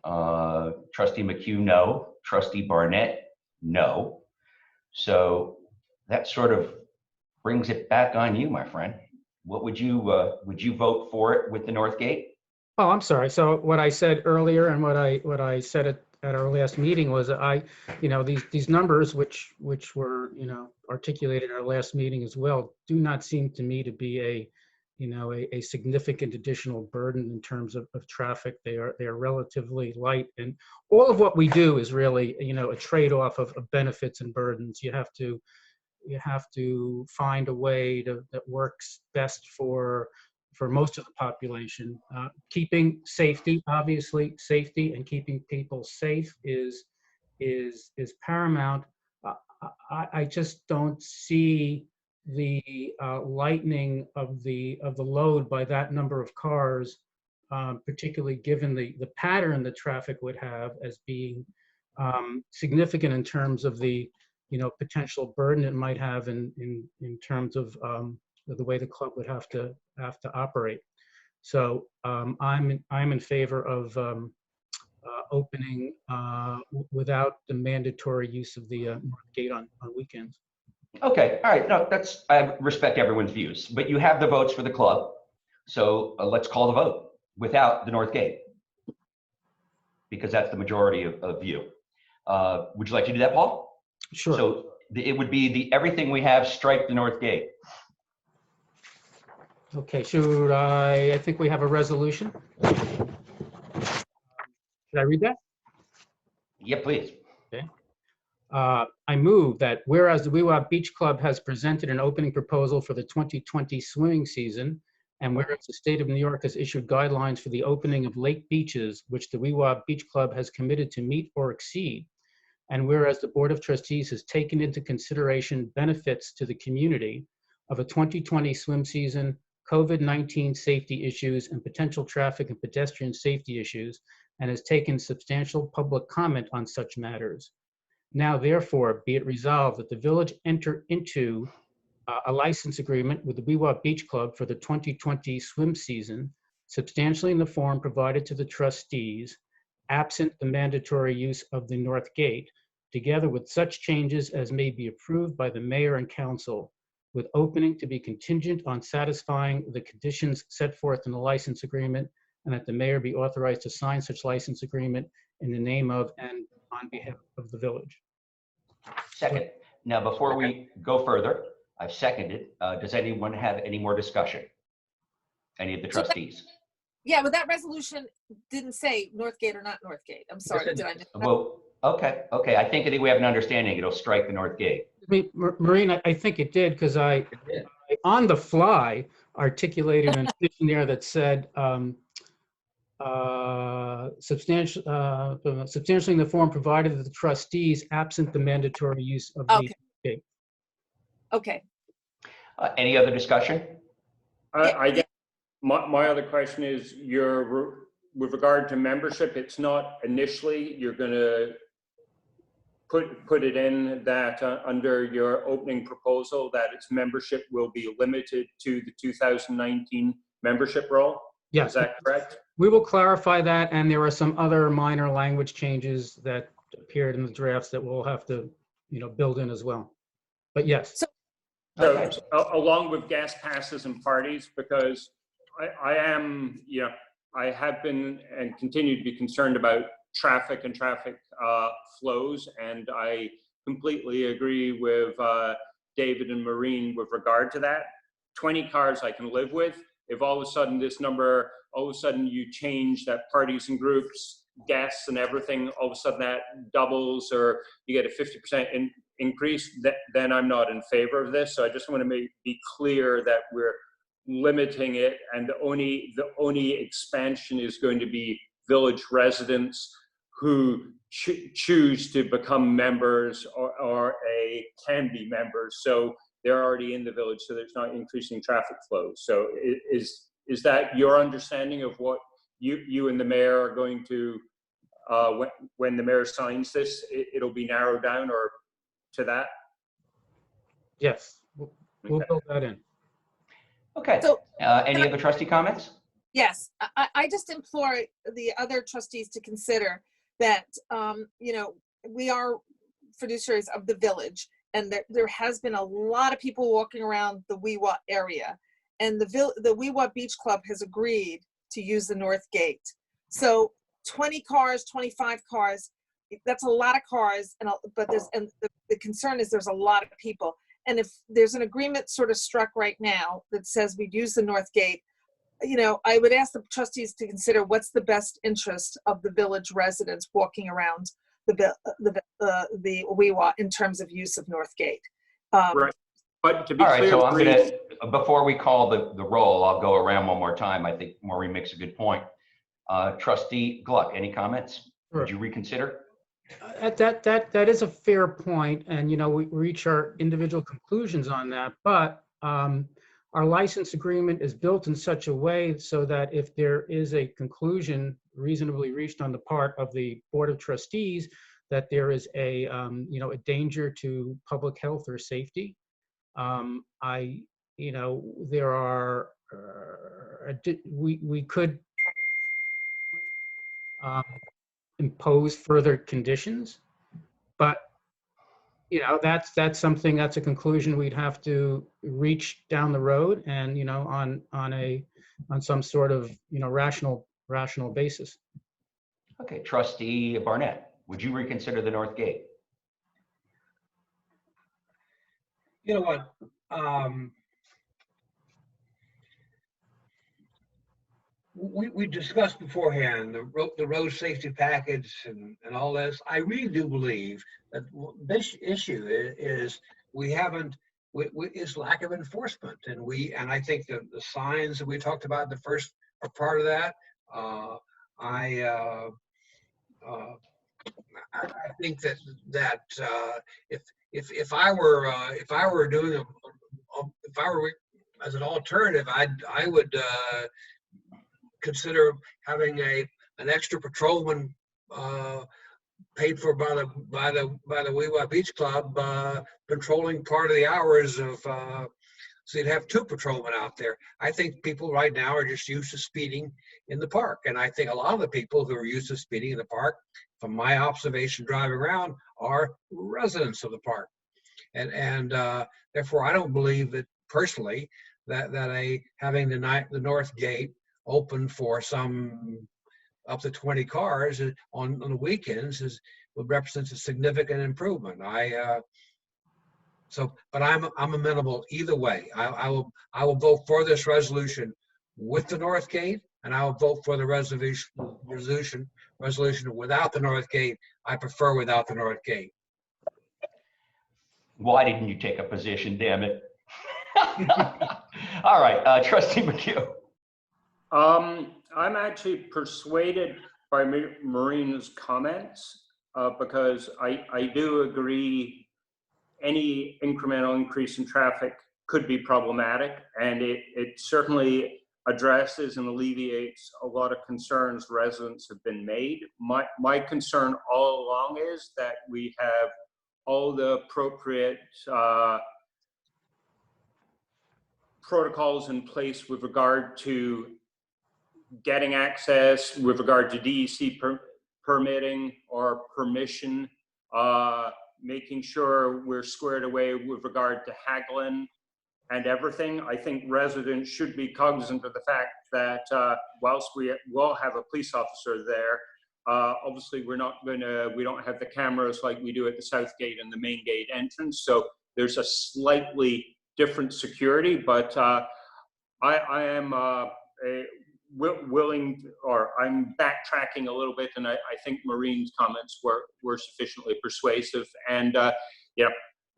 Trustee McHugh, no. Trustee Barnett, no. So that sort of brings it back on you, my friend. What would you vote for it with the North Gate? Oh, I'm sorry. So what I said earlier and what I said at our last meeting was these numbers which were articulated at our last meeting as well do not seem to me to be a significant additional burden in terms of traffic. They are relatively light, and all of what we do is really a trade-off of benefits and burdens. You have to find a way that works best for most of the population. Keeping safety, obviously, safety and keeping people safe is paramount. I just don't see the lightening of the load by that number of cars, particularly given the pattern the traffic would have as being significant in terms of the, potential burden it might have in terms of the way the club would have to operate. So I'm in favor of opening without the mandatory use of the North Gate on weekends. Okay, all right. No, I respect everyone's views, but you have the votes for the club. So let's call the vote without the North Gate, because that's the majority of you. Would you like to do that, Paul? Sure. So it would be everything we have, strike the North Gate. Okay, I think we have a resolution. Should I read that? Yeah, please. Okay. I move that whereas the Weewah Beach Club has presented an opening proposal for the 2020 swimming season, and whereas the state of New York has issued guidelines for the opening of lake beaches, which the Weewah Beach Club has committed to meet or exceed, and whereas the Board of Trustees has taken into consideration benefits to the community of a 2020 swim season, COVID-19 safety issues, and potential traffic and pedestrian safety issues, and has taken substantial public comment on such matters. Now, therefore, be it resolved that the village enter into a license agreement with the Weewah Beach Club for the 2020 swim season, substantially in the form provided to the trustees, absent the mandatory use of the North Gate, together with such changes as may be approved by the mayor and council, with opening to be contingent on satisfying the conditions set forth in the license agreement, and that the mayor be authorized to sign such license agreement in the name of and on behalf of the village. Second. Now, before we go further, I've seconded. Does anyone have any more discussion? Any of the trustees? Yeah, but that resolution didn't say North Gate or not North Gate. I'm sorry, did I miss that? Well, okay. I think we have an understanding. It'll strike the North Gate. Maureen, I think it did, because I on the fly articulated an addition there that said substantially in the form provided to the trustees, absent the mandatory use of the gate. Okay. Any other discussion? I guess my other question is, with regard to membership, it's not initially, you're going to put it in that under your opening proposal that its membership will be limited to the 2019 membership roll? Yes. Is that correct? We will clarify that, and there are some other minor language changes that appeared in the drafts that we'll have to, build in as well. But yes. So along with gas passes and parties, because I have been and continue to be concerned about traffic and traffic flows, and I completely agree with David and Maureen with regard to that. 20 cars I can live with. If all of a sudden you change that parties and groups, guests and everything, all of a sudden that doubles or you get a 50% increase, then I'm not in favor of this. So I just want to be clear that we're limiting it, and the only expansion is going to be village residents who choose to become members or can be members. So they're already in the village, so there's not increasing traffic flow. So is that your understanding of what you and the mayor are going to, when the mayor signs this, it'll be narrowed down or to that? Yes, we'll build that in. Okay. So, any other trustee comments? Yes, I just implore the other trustees to consider that, we are fiduciaries of the village, and there has been a lot of people walking around the Weewah area, and the Weewah Beach Club has agreed to use the North Gate. So 20 cars, 25 cars, that's a lot of cars, but the concern is there's a lot of people. And if there's an agreement sort of struck right now that says we'd use the North Gate, I would ask the trustees to consider what's the best interest of the village residents walking around the Weewah in terms of use of North Gate. Right. But to be clear, so I'm going to, before we call the roll, I'll go around one more time. I think Maureen makes a good point. Trustee Gluck, any comments? Sure. Would you reconsider? That is a fair point, and we reach our individual conclusions on that. But our license agreement is built in such a way so that if there is a conclusion reasonably reached on the part of the Board of Trustees that there is a, you know, a danger to public health or safety. You know, there are, we could impose further conditions, but you know, that's something, that's a conclusion we'd have to reach down the road, and you know, on some sort of, you know, rational basis. Okay, Trustee Barnett, would you reconsider the North Gate? You know what? We discussed beforehand the road safety package and all this. I really do believe that this issue is we haven't, is lack of enforcement, and I think that the signs that we talked about, the first part of that, I think that if I were doing if I were as an alternative, I would consider having an extra patrolman paid for by the Weewha Beach Club patrolling part of the hours of. So you'd have 2 patrolmen out there. I think people right now are just used to speeding in the park, and I think a lot of the people who are used to speeding in the park, from my observation driving around, are residents of the park, and therefore I don't believe that personally that having the North Gate open for some up to 20 cars on the weekends would represent a significant improvement. But I'm amenable either way. I will vote for this resolution with the North Gate, and I will vote for the resolution without the North Gate. I prefer without the North Gate. Why didn't you take a position, damn it? All right, Trustee McHugh. I'm actually persuaded by Maureen's comments because I do agree any incremental increase in traffic could be problematic, and it certainly addresses and alleviates a lot of concerns residents have been made. My concern all along is that we have all the appropriate protocols in place with regard to getting access, with regard to DEC permitting or permission, making sure we're squared away with regard to haggling and everything. I think residents should be cognizant of the fact that whilst we will have a police officer there, obviously we don't have the cameras like we do at the South Gate and the main gate entrance. So there's a slightly different security, but I am willing, or I'm backtracking a little bit, and I think Maureen's comments were sufficiently persuasive. And yeah,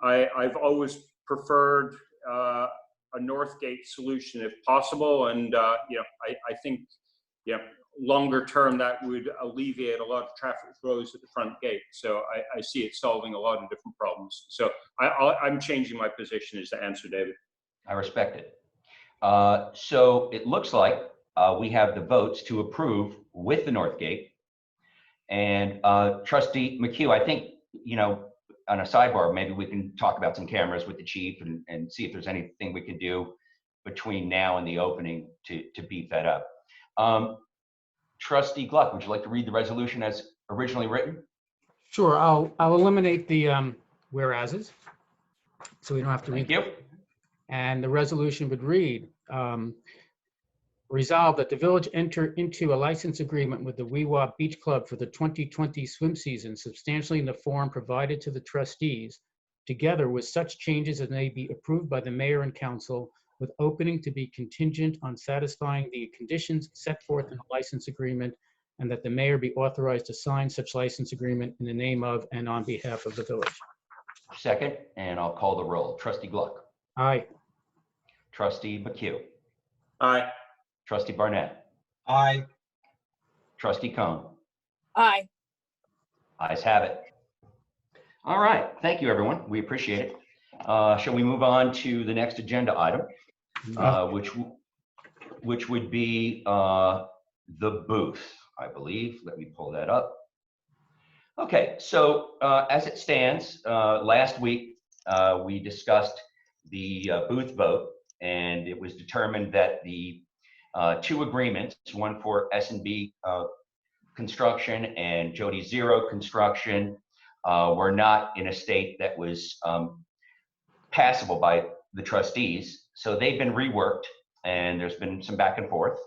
I've always preferred a North Gate solution if possible, and you know, I think longer term that would alleviate a lot of traffic flows at the front gate. So I see it solving a lot of different problems. So I'm changing my position is the answer, David. I respect it. So it looks like we have the votes to approve with the North Gate. And Trustee McHugh, I think, you know, on a sidebar, maybe we can talk about some cameras with the chief and see if there's anything we can do between now and the opening to beef that up. Trustee Gluck, would you like to read the resolution as originally written? Sure, I'll eliminate the whereases, so we don't have to read. Thank you. And the resolution would read, resolved that the village enter into a license agreement with the Weewha Beach Club for the 2020 swim season substantially in the form provided to the trustees, together with such changes as may be approved by the mayor and council, with opening to be contingent on satisfying the conditions set forth in the license agreement, and that the mayor be authorized to sign such license agreement in the name of and on behalf of the village. Second, and I'll call the roll. Trustee Gluck. Aye. Trustee McHugh. Aye. Trustee Barnett. Aye. Trustee Cohn. Aye. Ayes have it. All right, thank you, everyone. We appreciate it. Shall we move on to the next agenda item, which would be the booth, I believe. Let me pull that up. Okay, so as it stands, last week we discussed the booth vote, and it was determined that the two agreements, one for S&B Construction and Jody Zero Construction, were not in a state that was passable by the trustees. So they've been reworked, and there's been some back and forth.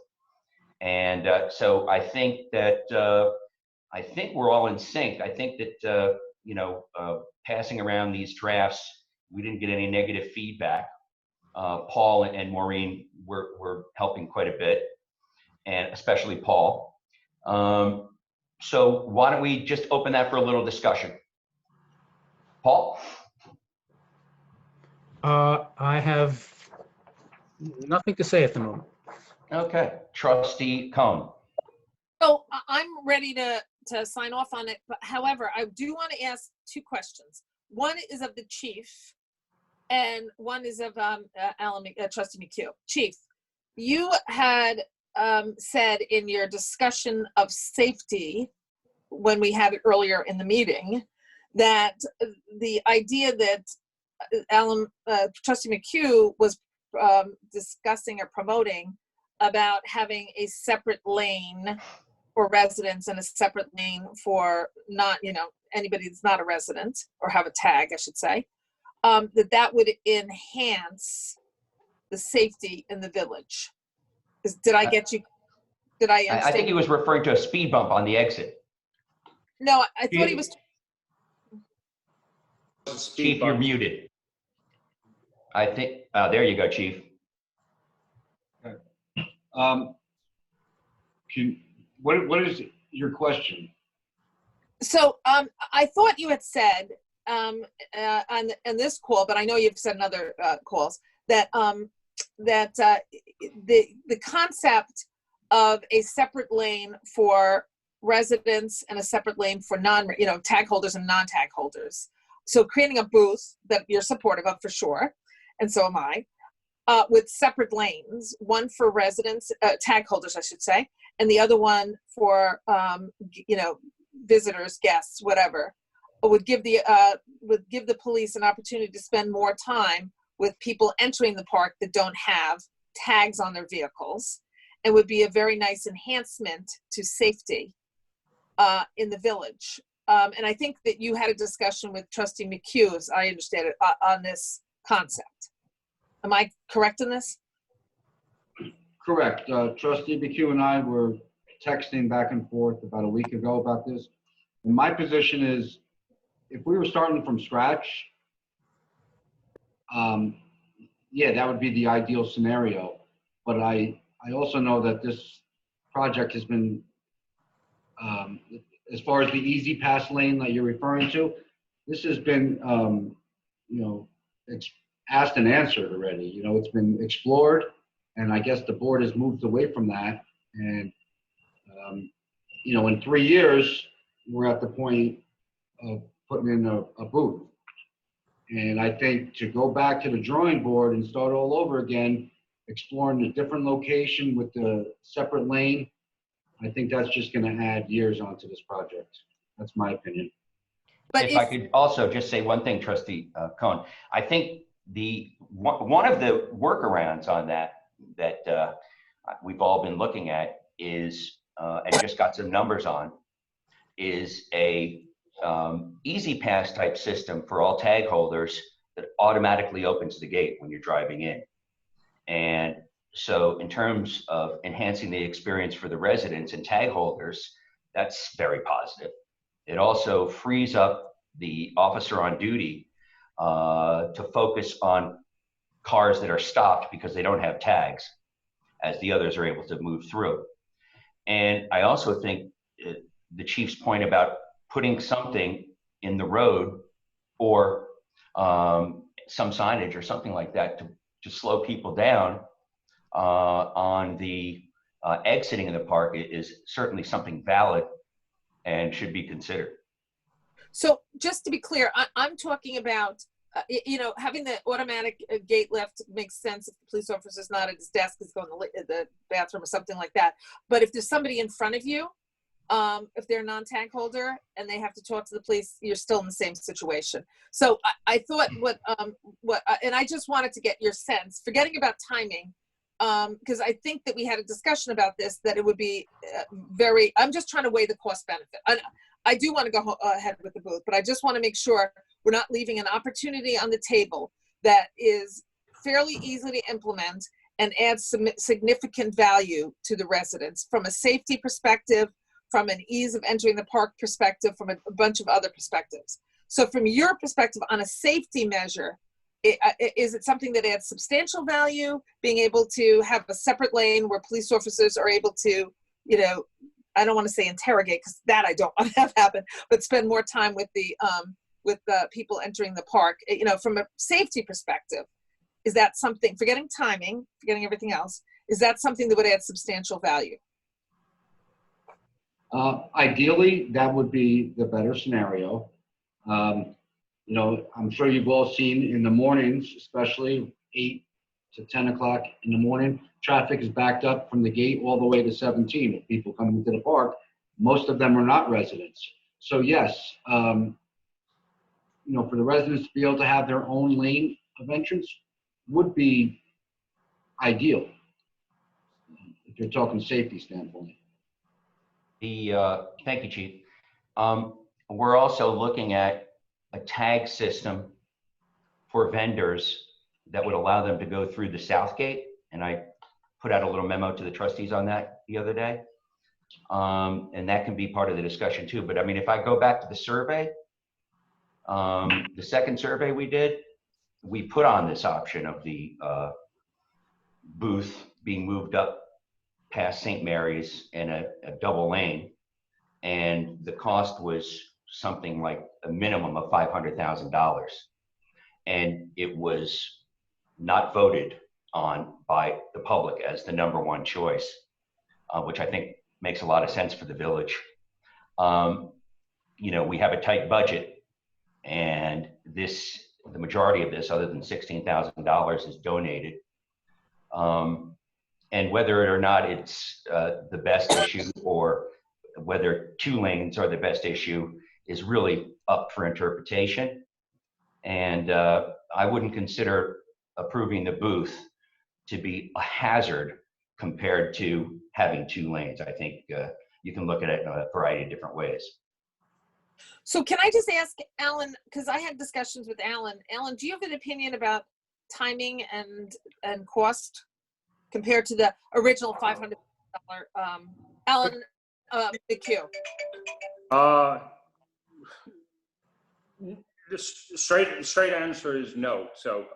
And so I think that we're all in sync. I think that passing around these drafts, we didn't get any negative feedback. Paul and Maureen were helping quite a bit, and especially Paul. So why don't we just open that for a little discussion? Paul? I have nothing to say at the moment. Okay, Trustee Cohn. So I'm ready to sign off on it. But however, I do want to ask two questions. One is of the chief, and one is of Trustee McHugh. Chief, you had said in your discussion of safety when we had it earlier in the meeting that the idea that Trustee McHugh was discussing or promoting about having a separate lane for residents and a separate lane for not, anybody that's not a resident or have a tag, I should say, that would enhance the safety in the village. Did I get you? Did I understand? I think he was referring to a speed bump on the exit. No, I thought he was. Chief, you're muted. I think, there you go, Chief. What is your question? So I thought you had said on this call, but I know you've said in other calls that the concept of a separate lane for residents and a separate lane for tag holders and non-tag holders. So creating a booth that you're supportive of for sure, and so am I, with separate lanes, one for residents, tag holders, I should say, and the other one for visitors, guests, whatever, would give the police an opportunity to spend more time with people entering the park that don't have tags on their vehicles, and would be a very nice enhancement to safety in the village. And I think that you had a discussion with Trustee McHugh, as I understand it, on this concept. Am I correct in this? Correct. Trustee McHugh and I were texting back and forth about a week ago about this. And my position is, if we were starting from scratch, yeah, that would be the ideal scenario. But I also know that this project has been, as far as the easy pass lane that you're referring to, this has been, it's asked and answered already. It's been explored, and I guess the board has moved away from that. And, in 3 years, we're at the point of putting in a booth. And I think to go back to the drawing board and start all over again, exploring a different location with the separate lane, I think that's just going to add years onto this project. That's my opinion. But if I could also just say one thing, Trustee Cohn, I think one of the workarounds on that we've all been looking at is, and just got some numbers on, is a easy pass type system for all tag holders that automatically opens the gate when you're driving in. And so in terms of enhancing the experience for the residents and tag holders, that's very positive. It also frees up the officer on duty to focus on cars that are stopped because they don't have tags, as the others are able to move through. And I also think the chief's point about putting something in the road or some signage or something like that to slow people down on the exiting of the park is certainly something valid and should be considered. So just to be clear, I'm talking about, having the automatic gate lift makes sense if the police officer is not at his desk, is going to the bathroom or something like that. But if there's somebody in front of you If they're a non-tank holder and they have to talk to the police, you're still in the same situation. So I thought and I just wanted to get your sense, forgetting about timing, because I think that we had a discussion about this, that it would be I'm just trying to weigh the cost benefit. I do want to go ahead with the booth, but I just want to make sure we're not leaving an opportunity on the table that is fairly easy to implement and adds some significant value to the residents from a safety perspective, from an ease of entering the park perspective, from a bunch of other perspectives. So from your perspective on a safety measure, is it something that adds substantial value, being able to have a separate lane where police officers are able to, you know, I don't want to say interrogate, because that I don't want to have happen, but spend more time with the people entering the park, you know, from a safety perspective? Is that something, forgetting timing, forgetting everything else, is that something that would add substantial value? Ideally, that would be the better scenario. You know, I'm sure you've all seen in the mornings, especially 8 to 10 o'clock in the morning, traffic is backed up from the gate all the way to 17 of people coming into the park. Most of them are not residents. So yes, you know, for the residents to be able to have their own lane of entrance would be ideal, if you're talking safety standpoint. Thank you, Chief. We're also looking at a tag system for vendors that would allow them to go through the south gate. And I put out a little memo to the trustees on that the other day. And that can be part of the discussion too. But I mean, if I go back to the survey, the second survey we did, we put on this option of the booth being moved up past St. Mary's in a double lane. And the cost was something like a minimum of $500,000. And it was not voted on by the public as the #1 choice, which I think makes a lot of sense for the village. You know, we have a tight budget, and the majority of this, other than $16,000, is donated. And whether or not it's the best issue, or whether 2 lanes are the best issue, is really up for interpretation. And I wouldn't consider approving the booth to be a hazard compared to having 2 lanes. I think you can look at it in a variety of different ways. So can I just ask Alan, because I had discussions with Alan. Alan, do you have an opinion about timing and cost compared to the original $500? Alan McHugh. The straight answer is no. So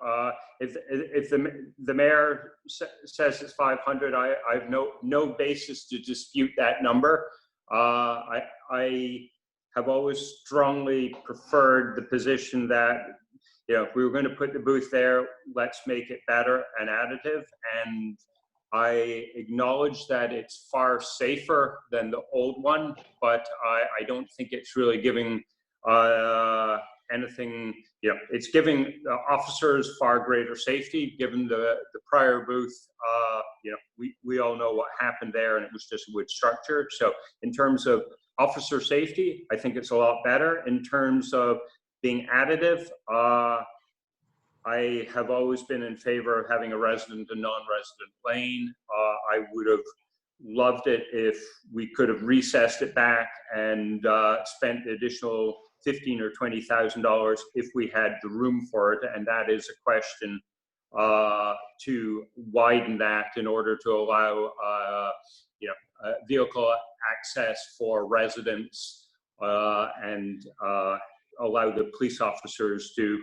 if the mayor says it's 500, I have no basis to dispute that number. I have always strongly preferred the position that, you know, if we were going to put the booth there, let's make it better and additive. And I acknowledge that it's far safer than the old one, but I don't think it's really giving anything, you know, it's giving officers far greater safety. Given the prior booth, you know, we all know what happened there, and it was just wood structure. So in terms of officer safety, I think it's a lot better. In terms of being additive, I have always been in favor of having a resident and non-resident lane. I would have loved it if we could have recessed it back and spent the additional $15,000 or $20,000 if we had the room for it. And that is a question to widen that in order to allow you know, vehicle access for residents and allow the police officers to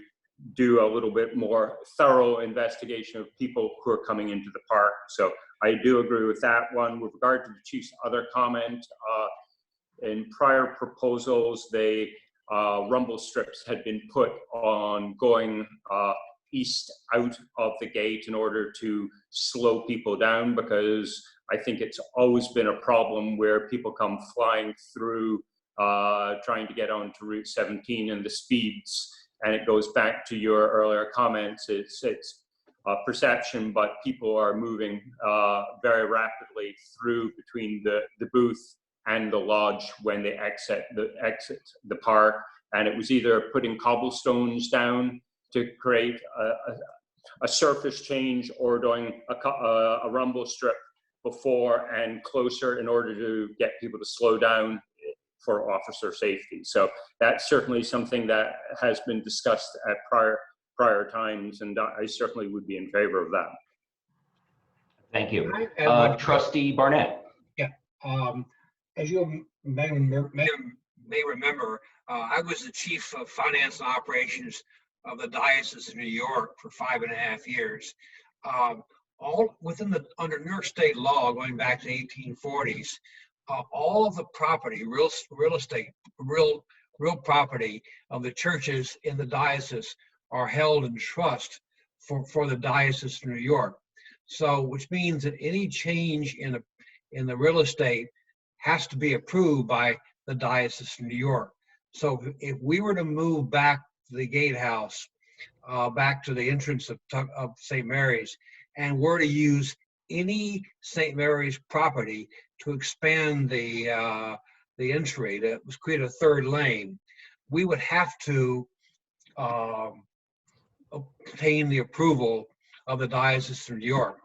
do a little bit more thorough investigation of people who are coming into the park. So I do agree with that one. With regard to the chief's other comment, in prior proposals, they rumble strips had been put on going east out of the gate in order to slow people down, because I think it's always been a problem where people come flying through trying to get onto Route 17 and the speeds. And it goes back to your earlier comments. It's perception, but people are moving very rapidly through between the booth and the lodge when they exit the park. And it was either putting cobblestones down to create a surface change, or doing a rumble strip before and closer in order to get people to slow down for officer safety. So that's certainly something that has been discussed at prior times, and I certainly would be in favor of that. Thank you. And one- Trustee Barnett. Yeah. As you may remember, I was the chief of finance and operations of the Diocese of New York for 5.5 years. All under New York State law, going back to the 1840s, all of the property, real estate, real property of the churches in the diocese are held in trust for the Diocese of New York. So, which means that any change in the real estate has to be approved by the Diocese of New York. So if we were to move back to the gatehouse, back to the entrance of St. Mary's, and were to use any St. Mary's property to expand the entry, to create a third lane, we would have to obtain the approval of the Diocese of New York.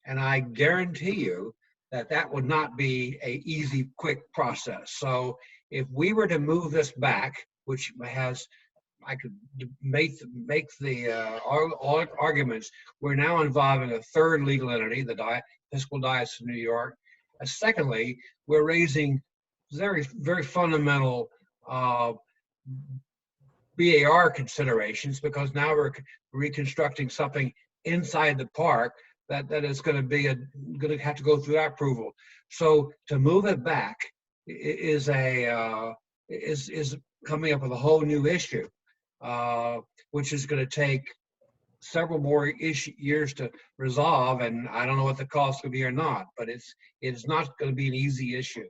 And I guarantee you that that would not be an easy, quick process. So if we were to move this back, which I could make the arguments, we're now involving a third legal entity, the Episcopal Diocese of New York. Secondly, we're raising very, very fundamental BAR considerations, because now we're reconstructing something inside the park that is going to have to go through that approval. So to move it back is coming up with a whole new issue, which is going to take several more years to resolve, and I don't know what the cost will be or not, but it's not going to be an easy issue.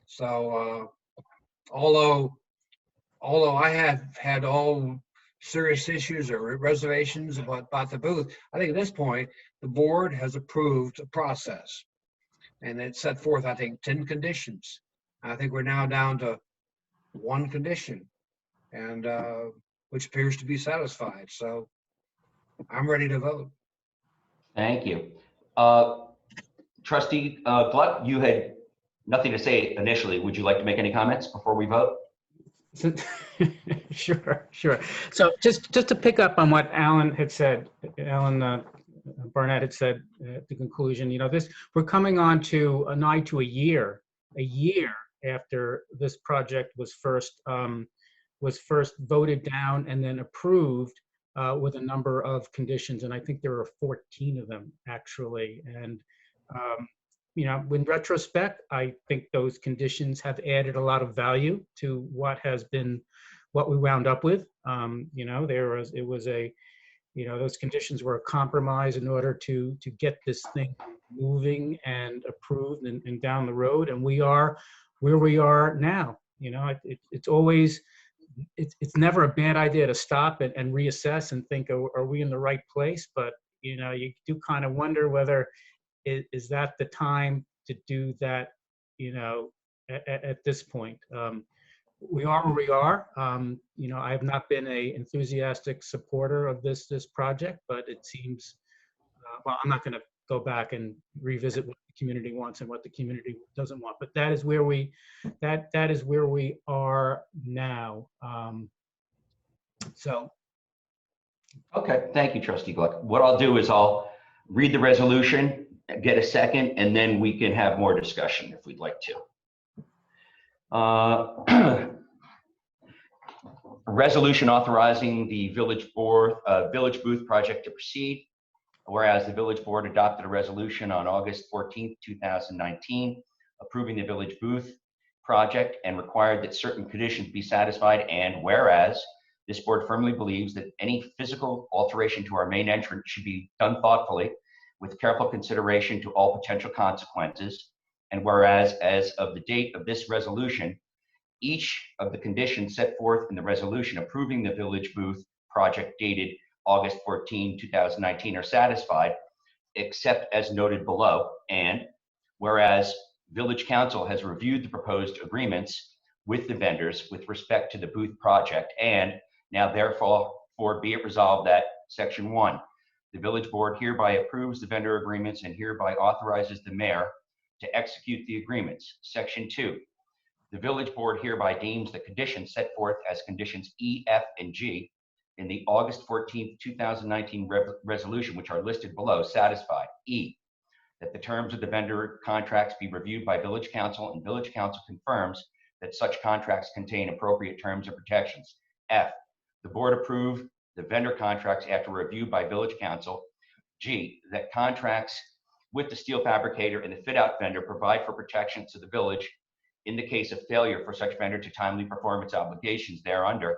So although I have had all serious issues or reservations about the booth, I think at this point the board has approved a process, and it set forth, I think, 10 conditions. I think we're now down to one condition, and which appears to be satisfied. So I'm ready to vote. Thank you. Trustee Gluck, you had nothing to say initially. Would you like to make any comments before we vote? Sure. So just to pick up on what Alan had said, Barnett had said at the conclusion, we're coming on to nigh to a year after this project was first voted down and then approved with a number of conditions, and I think there are 14 of them actually. And in retrospect, I think those conditions have added a lot of value to what we wound up with. Those conditions were a compromise in order to get this thing moving and approved and down the road. And we are where we are now. It's never a bad idea to stop and reassess and think, are we in the right place? But you do kind of wonder whether is that the time to do that, at this point. We are where we are. I have not been an enthusiastic supporter of this project, but it seems, I'm not going to go back and revisit what the community wants and what the community doesn't want, but that is where we are now. Okay, thank you, Trustee Gluck. What I'll do is I'll read the resolution, get a second, and then we can have more discussion if we'd like to. A resolution authorizing the village booth project to proceed. Whereas the village board adopted a resolution on August 14th, 2019, approving the village booth project and required that certain conditions be satisfied. And whereas this board firmly believes that any physical alteration to our main entrance should be done thoughtfully with careful consideration to all potential consequences. And whereas as of the date of this resolution, each of the conditions set forth in the resolution approving the village booth project dated August 14, 2019 are satisfied, except as noted below. And whereas Village Council has reviewed the proposed agreements with the vendors with respect to the booth project, and now therefore be it resolved that Section 1, the village board hereby approves the vendor agreements and hereby authorizes the mayor to execute the agreements. Section 2, the village board hereby deems the conditions set forth as conditions E, F, and G in the August 14th, 2019 resolution, which are listed below, satisfied. E, that the terms of the vendor contracts be reviewed by village council, and village council confirms that such contracts contain appropriate terms and protections. F, the board approve the vendor contracts after review by village council. G, that contracts with the steel fabricator and the fit out vendor provide for protections to the village in the case of failure for such vendor to timely perform its obligations thereunder,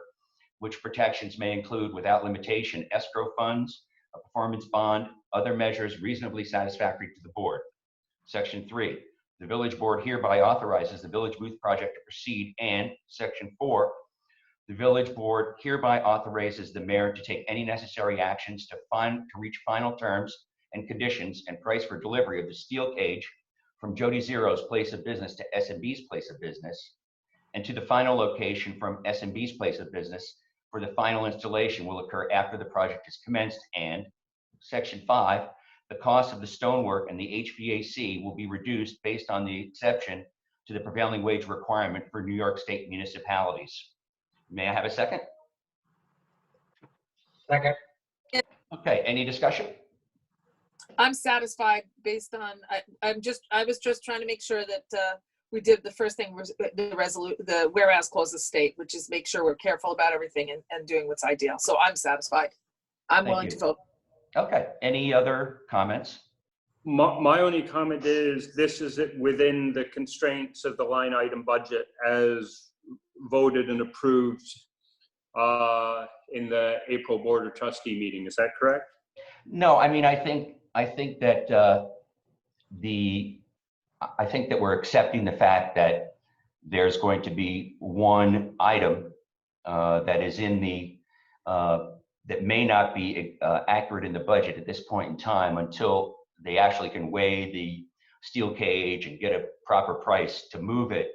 which protections may include, without limitation, escrow funds, a performance bond, other measures reasonably satisfactory to the board. Section 3, the village board hereby authorizes the village booth project to proceed. And Section 4, the village board hereby authorizes the mayor to take any necessary actions to reach final terms and conditions and price for delivery of the steel cage from Jody Zero's place of business to SMB's place of business, and to the final location from SMB's place of business for the final installation will occur after the project is commenced. And Section 5, the cost of the stonework and the HVAC will be reduced based on the exception to the prevailing wage requirement for New York State municipalities. May I have a second? Second. Okay, any discussion? I'm satisfied based on, I was just trying to make sure that we did the first thing, the whereas clauses state, which is make sure we're careful about everything and doing what's ideal. So I'm satisfied. I'm Thank willing you. to vote. Okay, any other comments? My only comment is this is within the constraints of the line item budget as voted and approved in the April Board of Trustee meeting. Is that correct? No, I mean, I think that I think that we're accepting the fact that there's going to be one item that is in the that may not be accurate in the budget at this point in time until they actually can weigh the steel cage and get a proper price to move it.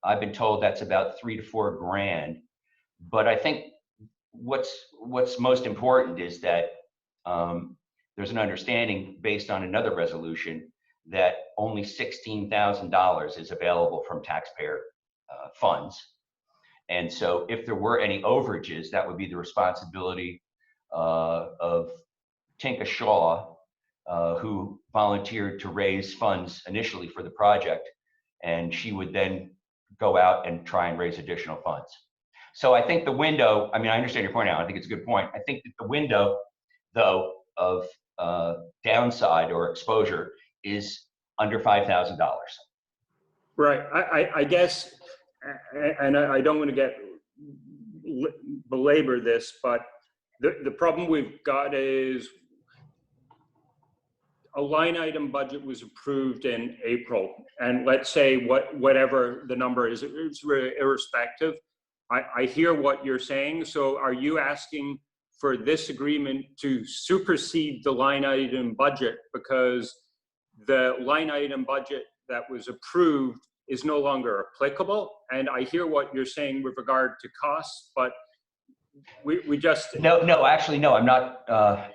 I've been told that's about $3 to $4 grand. But I think what's most important is that there's an understanding based on another resolution that only $16,000 is available from taxpayer funds. And so if there were any overages, that would be the responsibility of Tinka Shaw, who volunteered to raise funds initially for the project, and she would then go out and try and raise additional funds. So I think the window, I mean, I understand your point out, I think it's a good point. I think that the window, though, of downside or exposure is under $5,000. Right. I guess, and I don't want to belabor this, but the problem we've got is a line item budget was approved in April, and let's say whatever the number is, it's irrespective. I hear what you're saying. So are you asking for this agreement to supersede the line item budget because the line item budget that was approved is no longer applicable? And I hear what you're saying with regard to costs, but we just... No, actually, no, I'm not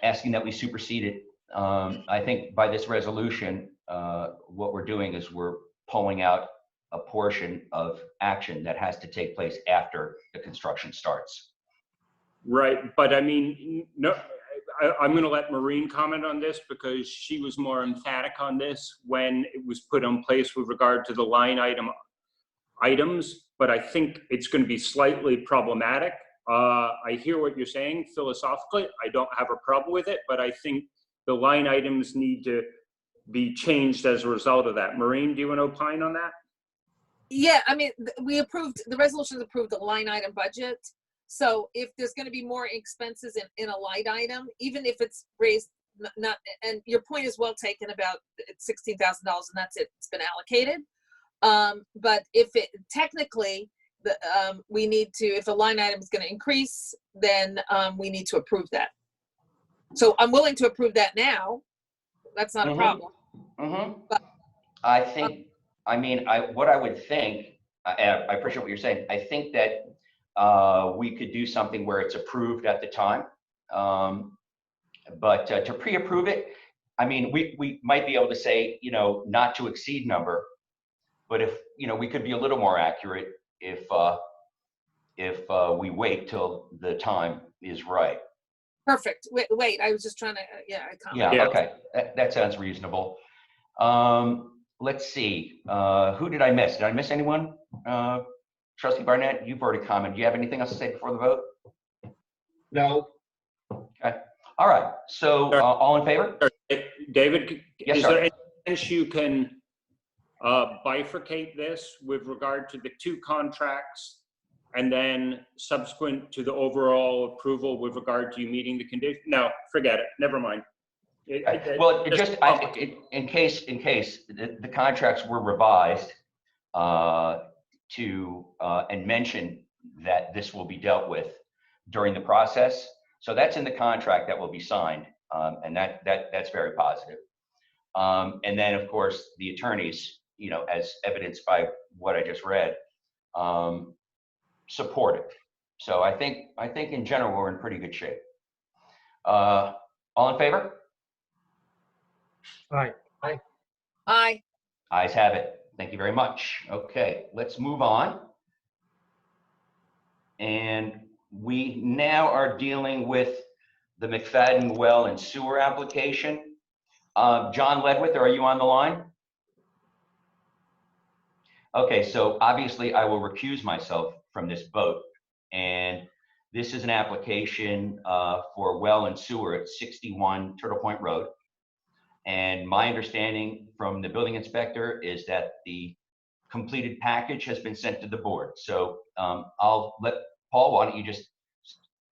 asking that we supersede it. I think by this resolution, what we're doing is we're pulling out a portion of action that has to take place after the construction starts. Right, but I mean, no, I'm going to let Maureen comment on this because she was more emphatic on this when it was put in place with regard to the line items, but I think it's going to be slightly problematic. I hear what you're saying philosophically. I don't have a problem with it, but I think the line items need to be changed as a result of that. Maureen, do you want to opine on that? Yeah, I mean, the resolution approved the line item budget. So if there's going to be more expenses in a line item, even if it's raised, and your point is well taken about it's $16,000 and that's it, it's been allocated. But if it technically, we need to, if a line item is going to increase, then we need to approve that. So I'm willing to approve that now. That's not a problem. Mm-hmm. But, I I mean, what I would think, I appreciate what you're saying. I think that we could do something where it's approved at the time. But to pre-approve it, I mean, we might be able to say, you know, not to exceed number, but if, you know, we could be a little more accurate if we wait till the time is right. Perfect. Wait, I was just trying to, yeah, I Yeah, Yeah. okay, that sounds reasonable. Let's see, who did I miss? Did I miss anyone? Trustee Barnett, you've already commented. Do you have anything else to say before the vote? No, Okay, all right, so all in favor? David, Yes, is sir. there any chance you can bifurcate this with regard to the two contracts and then subsequent to the overall approval with regard to you meeting the condition? No, forget it. Never mind. Well, in case the contracts were revised and mention that this will be dealt with during the process. So that's in the contract that will be signed, and that's very positive. And then, of course, the attorneys, you know, as evidenced by what I just read, support it. So I think in general we're in pretty good shape. All in favor? Aye. Aye. Ayes have it. Thank you very much. Okay, let's move on. And we now are dealing with the McFadden well and sewer application. John Ledwith, are you on the line? Okay, so obviously I will recuse myself from this vote. And this is an application for well and sewer at 61 Turtle Point Road. And my understanding from the building inspector is that the completed package has been sent to the board. So I'll let Paul, why don't you just,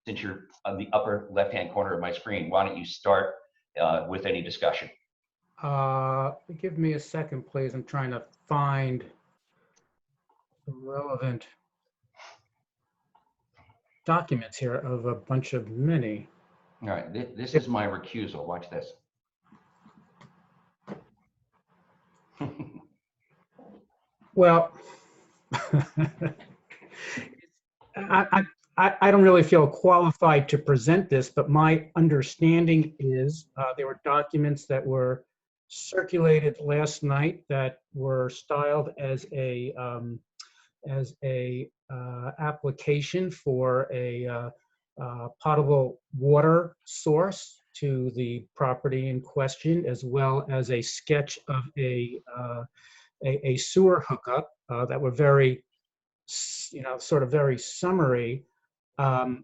since you're on the upper left-hand corner of my screen, why don't you start with any discussion? Give me a second, please. I'm trying to find the relevant documents here of a bunch of many. All right, this is my recusal. Watch this. Well, I don't really feel qualified to present this, but my understanding is there were documents that were circulated last night that were styled as a application for a potable water source to the property in question, as well as a sketch of a sewer hookup that were very, sort of very summary. I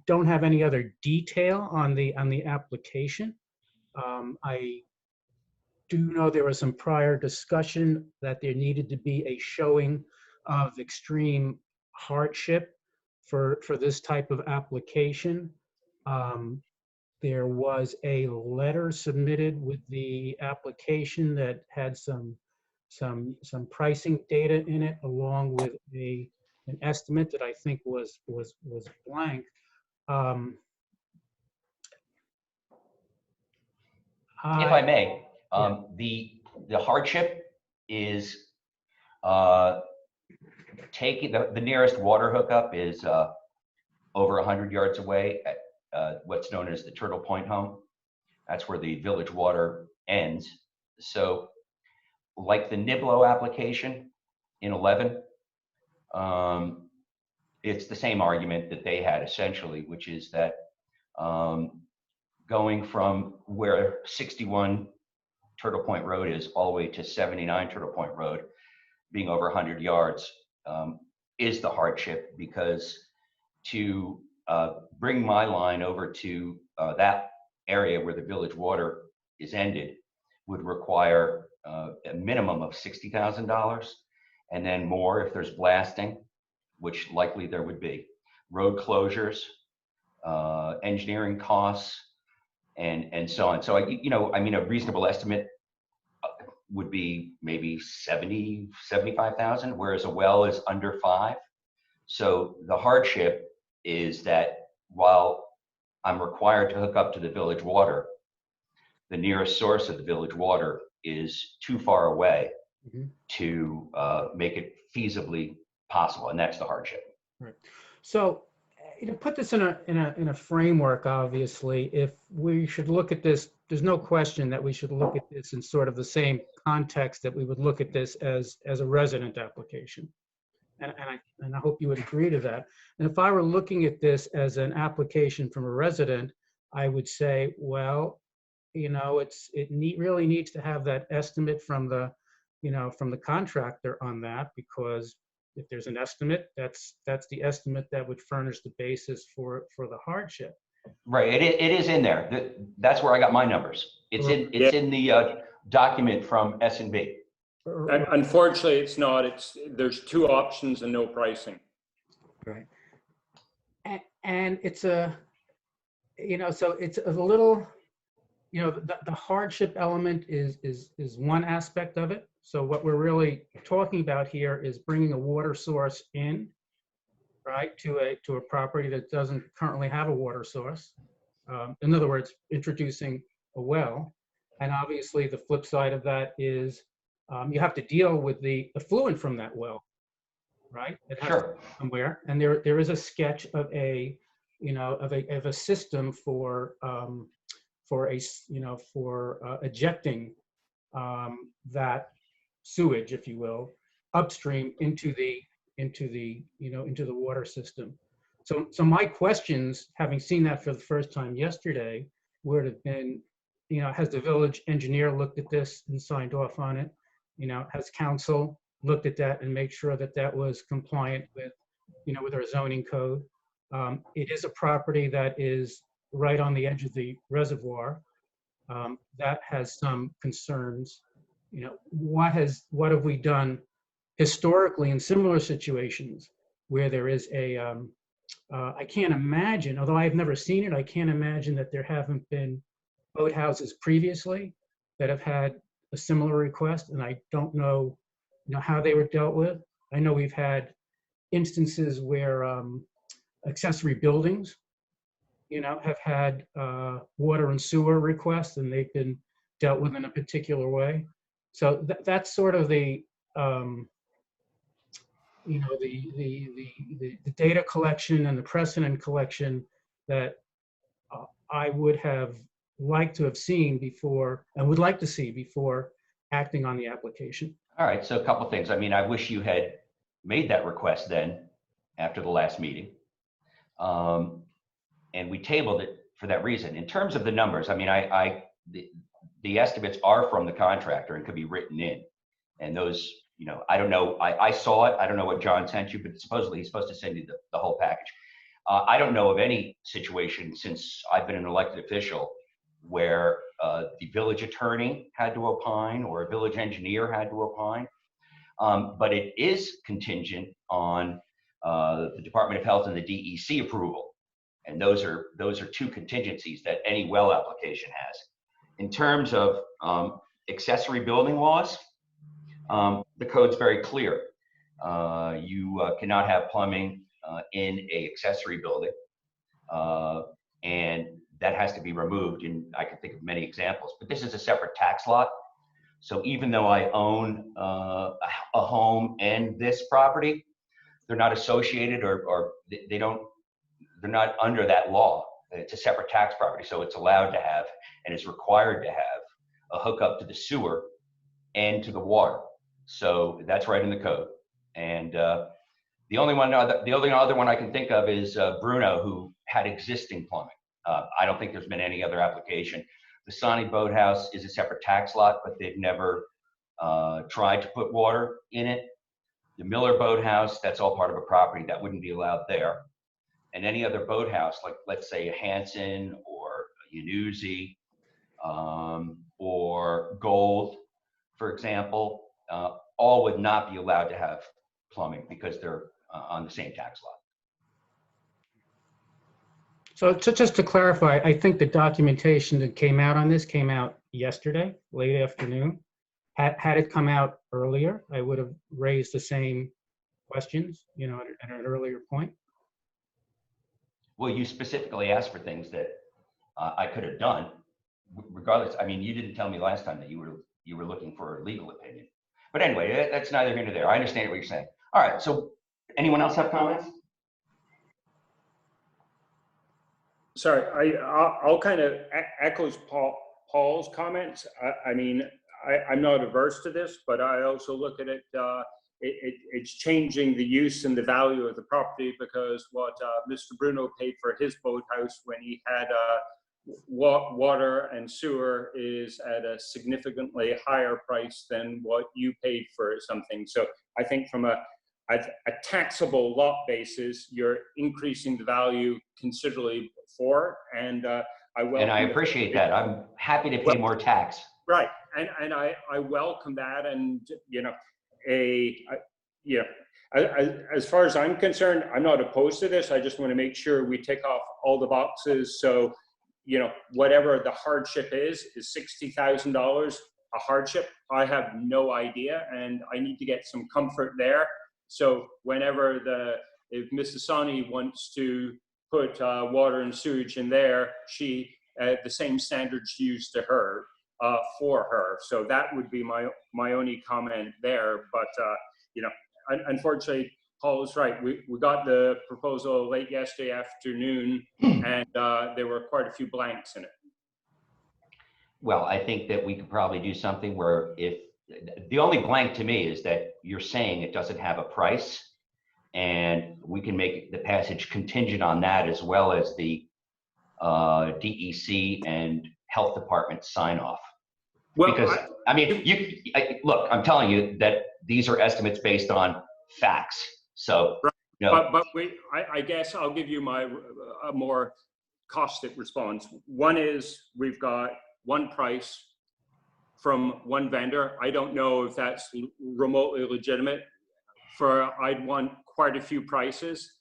don't have any other detail on the application. I do know there was some prior discussion that there needed to be a showing of extreme hardship for this type of application. There was a letter submitted with the application that had some pricing data in it, along with an estimate that I think was blank. If I may, the hardship is taking the nearest water hookup is over 100 yards away at what's known as the Turtle Point home. That's where the village water ends. So like the Niblo application in 11, it's the same argument that they had essentially, which is that going from where 61 Turtle Point Road is all the way to 79 Turtle Point Road, being over 100 yards, is the hardship, because to bring my line over to that area where the village water is ended would require a minimum of $60,000, and then more if there's blasting, which likely there would be, road closures, engineering costs, and so on. So, I mean, a reasonable estimate would be maybe 75,000, whereas a well is under 5. So the hardship is that while I'm required to hook up to the village water, the nearest source of the village water is too far away Mhm. to make it feasibly possible, and that's the hardship. Right. So, put this in a framework, obviously, if we should look at this, there's no question that we should look at this in sort of the same context that we would look at this as a resident application. And I hope you would agree to that. And if I were looking at this as an application from a resident, I would say, well, really needs to have that estimate from the contractor on that, because if there's an estimate, that's the estimate that would furnish the basis for the hardship. Right, it is in there. That's where I got my numbers. It's in the document from S&B. Unfortunately, it's not. There's two options and no pricing. Right. And it's so it's a little, the hardship element is one aspect of it. So what we're really talking about here is bringing a water source in, right, to a property that doesn't currently have a water source. In other words, introducing a well. And obviously the flip side of that is you have to deal with the effluent from that well, right? It has to go somewhere. And there is a sketch of a system for ejecting that sewage, if you will, upstream into the water system. So my questions, having seen that for the first time yesterday, would have been, has the village engineer looked at this and signed off on it? Has council looked at that and made sure that that was compliant with our zoning code? It is a property that is right on the edge of the reservoir. That has some concerns. What have we done historically in similar situations where there is I can't imagine, although I've never seen it, I can't imagine that there haven't been boathouses previously that have had a similar request, and I don't know, how they were dealt with. I know we've had instances where accessory buildings, have had water and sewer requests, and they've been dealt with in a particular way. So that's sort of the data collection and the precedent collection that I would have liked to have seen before, and would like to see before acting on the application. All right, so a couple things. I mean, I wish you had made that request then after the last meeting. And we tabled it for that reason. In terms of the numbers, I mean, the estimates are from the contractor and could be written in. And those, I don't know, I saw it. I don't know what John sent you, but supposedly he's supposed to send you the whole package. I don't know of any situation since I've been an elected official where the village attorney had to opine or a village engineer had to opine. But it is contingent on the Department of Health and the DEC approval. And those are two contingencies that any well application has. In terms of accessory building laws, the code's very clear. You cannot have plumbing in a accessory building, and that has to be removed. And I can think of many examples, but this is a separate tax lot. So even though I own a home and this property, they're not associated or they're not under that law. It's a separate tax property, so it's allowed to have and is required to have a hookup to the sewer and to the water. So that's right in the code. And the only other one I can think of is Bruno, who had existing plumbing. I don't think there's been any other application. The Sonny Boathouse is a separate tax lot, but they've never tried to put water in it. The Miller Boathouse, that's all part of a property that wouldn't be allowed there. And any other boathouse, like let's say a Hanson or a Yanuzzi or Gold, for example, all would not be allowed to have plumbing because they're on the same tax lot. So just to clarify, I think the documentation that came out on this came out yesterday, late afternoon. Had it come out earlier, I would have raised the same questions, at an earlier point. Well, you specifically asked for things that I could have done, regardless, I mean, you didn't tell me last time that you were looking for a legal opinion. But anyway, that's neither here nor there. I understand what you're saying. All right, so anyone else have comments? Sorry, I'll kind of echo Paul's comments. I mean, I'm not averse to this, but I also look at it, it's changing the use and the value of the property, because what Mr. Bruno paid for his boathouse when he had water and sewer is at a significantly higher price than what you paid for something. So I think from a taxable lot basis, you're increasing the value considerably for it, and I appreciate that. I'm happy to pay more tax. Right, and I welcome that, and as far as I'm concerned, I'm not opposed to this. I just want to make sure we tick off all the boxes. So, whatever the hardship is $60,000 a hardship? I have no idea, and I need to get some comfort there. So whenever if Mrs. Sani wants to put water and sewage in there, the same standards used to her for her. So that would be my only comment there. But unfortunately, Paul is right. We got the proposal late yesterday afternoon, and there were quite a few blanks in it. Well, I think that we could probably do something where the only blank to me is that you're saying it doesn't have a price, and we can make the passage contingent on that, as well as the DEC and health department sign off. Well, because I mean, look, I'm telling you that these are estimates based on facts. So, but I guess I'll give you a more caustic response. One is we've got one price from one vendor. I don't know if that's remotely legitimate. I'd want quite a few prices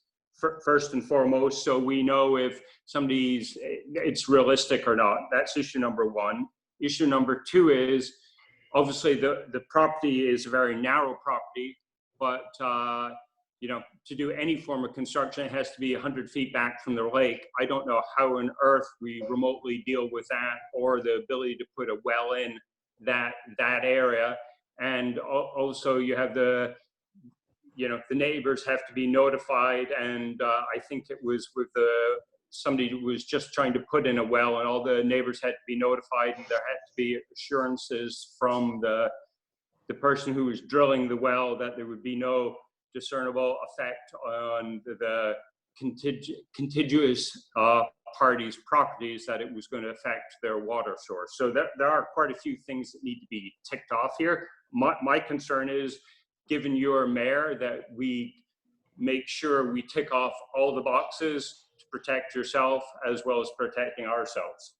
first and foremost, so we know if it's realistic or not. That's issue number one. Issue number two is obviously the property is a very narrow property, but to do any form of construction, it has to be 100 feet back from the lake. I don't know how on earth we remotely deal with that, or the ability to put a well in that area. And also you have the neighbors have to be notified. And I think it was with somebody who was just trying to put in a well, and all the neighbors had to be notified, and there had to be assurances from the person who was drilling the well that there would be no discernible effect on the contiguous parties' properties, that it was going to affect their water source. So there are quite a few things that need to be ticked off here. My concern is, given you're mayor, that we make sure we tick off all the boxes to protect yourself as well as protecting ourselves.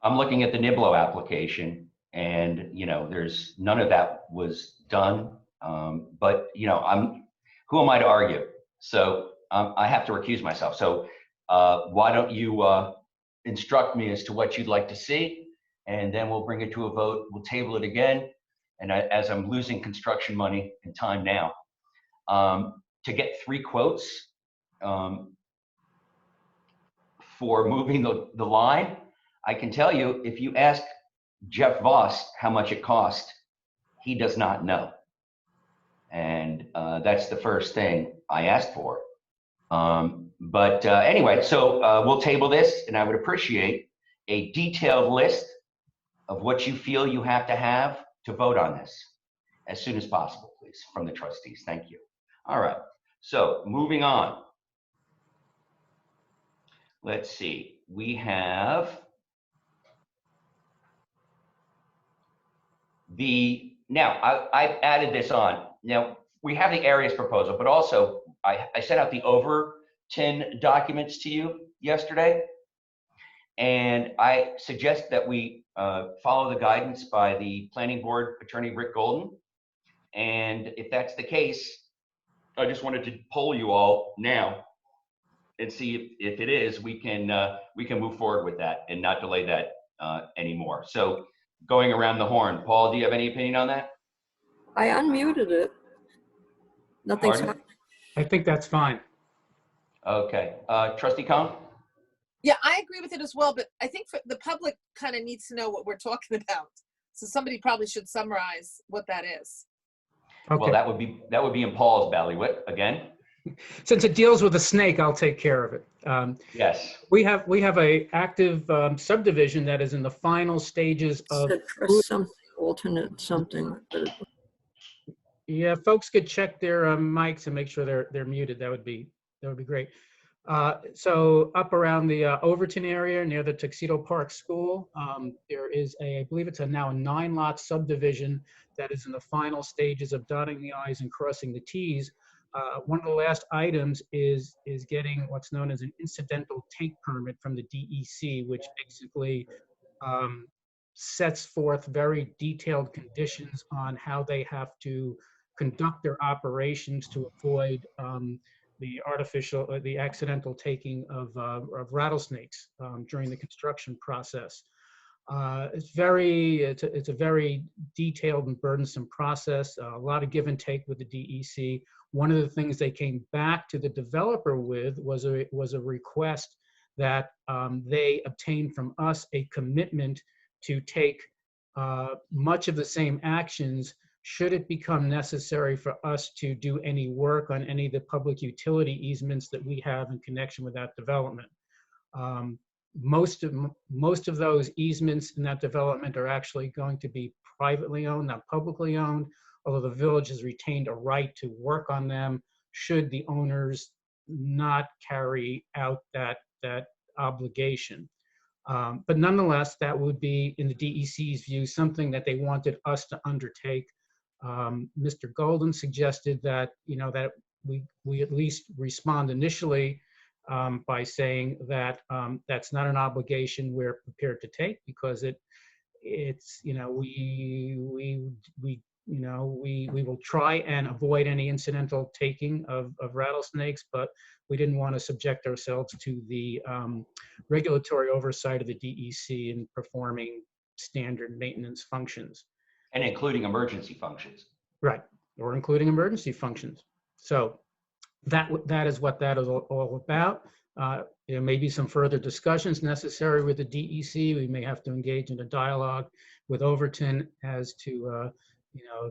I'm looking at the Niblo application, and there's none of that was done. But who am I to argue? So I have to recuse myself. So why don't you instruct me as to what you'd like to see, and then we'll bring it to a vote. We'll table it again. And as I'm losing construction money and time now, to get 3 quotes for moving the line, I can tell you, if you ask Jeff Voss how much it cost, he does not know. And that's the first thing I asked for. But anyway, so we'll table this, and I would appreciate a detailed list of what you feel you have to vote on this as soon as possible, please, from the trustees. Thank you. All right, so moving on. Let's see, we have now I've added this on. Now, we have the areas proposal, but also I sent out the Overton documents to you yesterday. And I suggest that we follow the guidance by the planning board attorney, Rick Golden. And if that's the case, I just wanted to poll you all now and see if it is, we can move forward with that and not delay that anymore. So going around the horn, Paul, do you have any opinion on that? I unmuted it. Nothing's happening. I think that's fine. Okay. Trustee Cohn? Yeah, I agree with it as well, but I think for the public kind of needs to know what we're talking about. So somebody probably should summarize what that is. Okay. Well, that would be in Paul's bailiwick again. Since it deals with a snake, I'll take care of it. Yes. We have a active subdivision that is in the final stages of. Said press something, alternate something. Yeah, folks could check their mics and make sure they're muted. That would be great. So up around the Overton area near the Tuxedo Park School, there is I believe it's now a 9-lot subdivision that is in the final stages of dotting the I's and crossing the T's. One of the last items is getting what's known as an incidental take permit from the DEC, which basically sets forth very detailed conditions on how they have to conduct their operations to avoid the accidental taking of rattlesnakes during the construction process. It's a very detailed and burdensome process, a lot of give and take with the DEC. One of the things they came back to the developer with was a request that they obtained from us a commitment to take much of the same actions should it become necessary for us to do any work on any of the public utility easements that we have in connection with that development. Most of those easements in that development are actually going to be privately owned, not publicly owned, although the village has retained a right to work on them should the owners not carry out that obligation. But nonetheless, that would be, in the DEC's view, something that they wanted us to undertake. Mr. Golden suggested that, that we at least respond initially by saying that that's not an obligation we're prepared to take because it's we will try and avoid any incidental taking of rattlesnakes, but we didn't want to subject ourselves to the regulatory oversight of the DEC in performing standard maintenance functions. And including emergency functions. Right, or including emergency functions. So that is what that is all about. There may be some further discussions necessary with the DEC. We may have to engage in a dialogue with Overton as to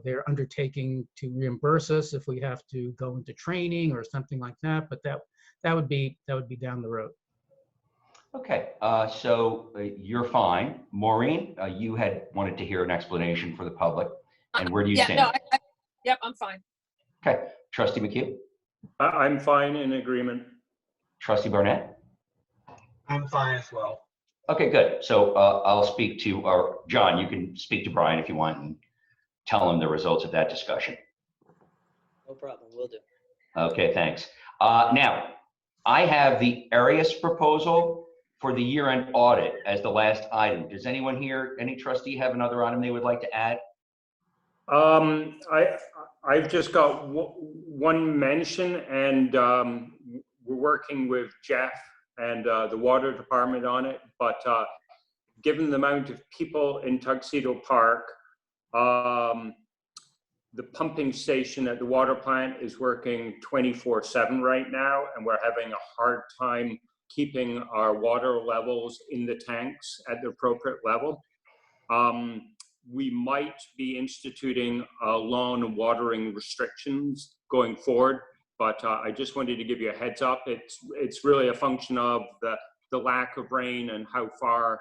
their undertaking to reimburse us if we have to go into training or something like that. But that would be down the road. Okay, so you're fine. Maureen, you had wanted to hear an explanation for the public. And where do you stand? Yep, I'm fine. Okay, Trustee McHugh? I'm fine, in agreement. Trustee Barnett? I'm fine as well. Okay, good. So I'll speak to, or John, you can speak to Brian if you want and tell him the results of that discussion. No problem, will do. Okay, thanks. Now, I have the Arias proposal for the year-end audit as the last item. Does anyone here, any trustee have another item they would like to add? I've just got one mention, and we're working with Jeff and the water department on it, but given the amount of people in Tuxedo Park, the pumping station at the water plant is working 24/7 right now, and we're having a hard time keeping our water levels in the tanks at the appropriate level. We might be instituting lawn and watering restrictions going forward, but I just wanted to give you a heads up. It's really a function of the lack of rain and how far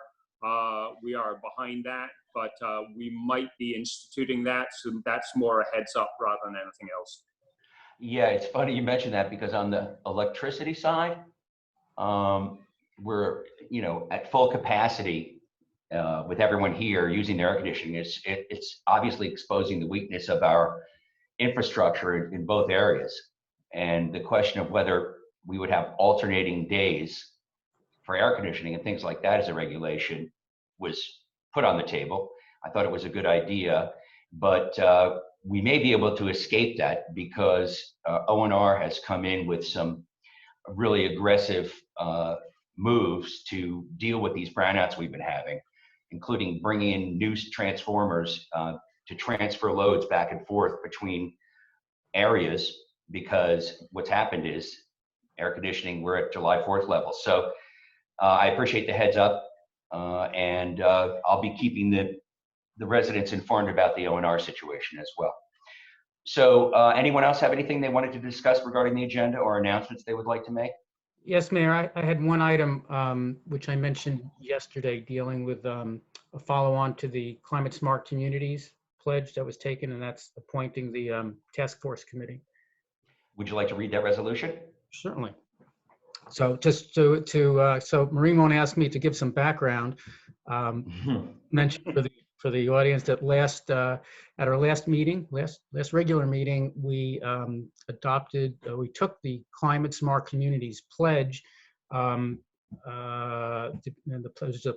we are behind that, but we might be instituting that, so that's more a heads up rather than anything else. Yeah, it's funny you mentioned that because on the electricity side, we're at full capacity with everyone here using the air conditioning. It's obviously exposing the weakness of our infrastructure in both areas. And the question of whether we would have alternating days for air conditioning and things like that as a regulation was put on the table. I thought it was a good idea, but we may be able to escape that because ONR has come in with some really aggressive moves to deal with these brownouts we've been having, including bringing in new transformers to transfer loads back and forth between areas, because what's happened is air conditioning, we're at July 4th level. So I appreciate the heads up, and I'll be keeping the residents informed about the ONR situation as well. So anyone else have anything they wanted to discuss regarding the agenda or announcements they would like to make? Yes, Mayor, I had one item which I mentioned yesterday dealing with a follow-on to the Climate Smart Communities pledge that was taken, and that's appointing the task force committee. Would you like to read that resolution? Certainly. So just so Maureen won't ask me to give some background, mention for the audience that at our last meeting, last regular meeting, we we took the Climate Smart Communities pledge, the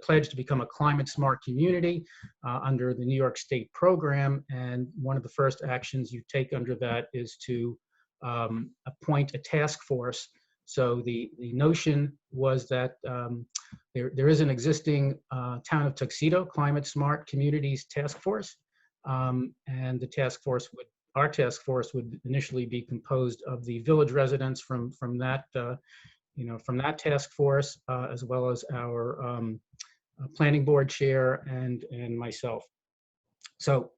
pledge to become a climate smart community under the New York State program. And one of the first actions you take under that is to appoint a task force. So the notion was that there is an existing Town of Tuxedo Climate Smart Communities Task Force, and the task force our task force would initially be composed of the village residents from that from that task force, as well as our planning board chair and myself. So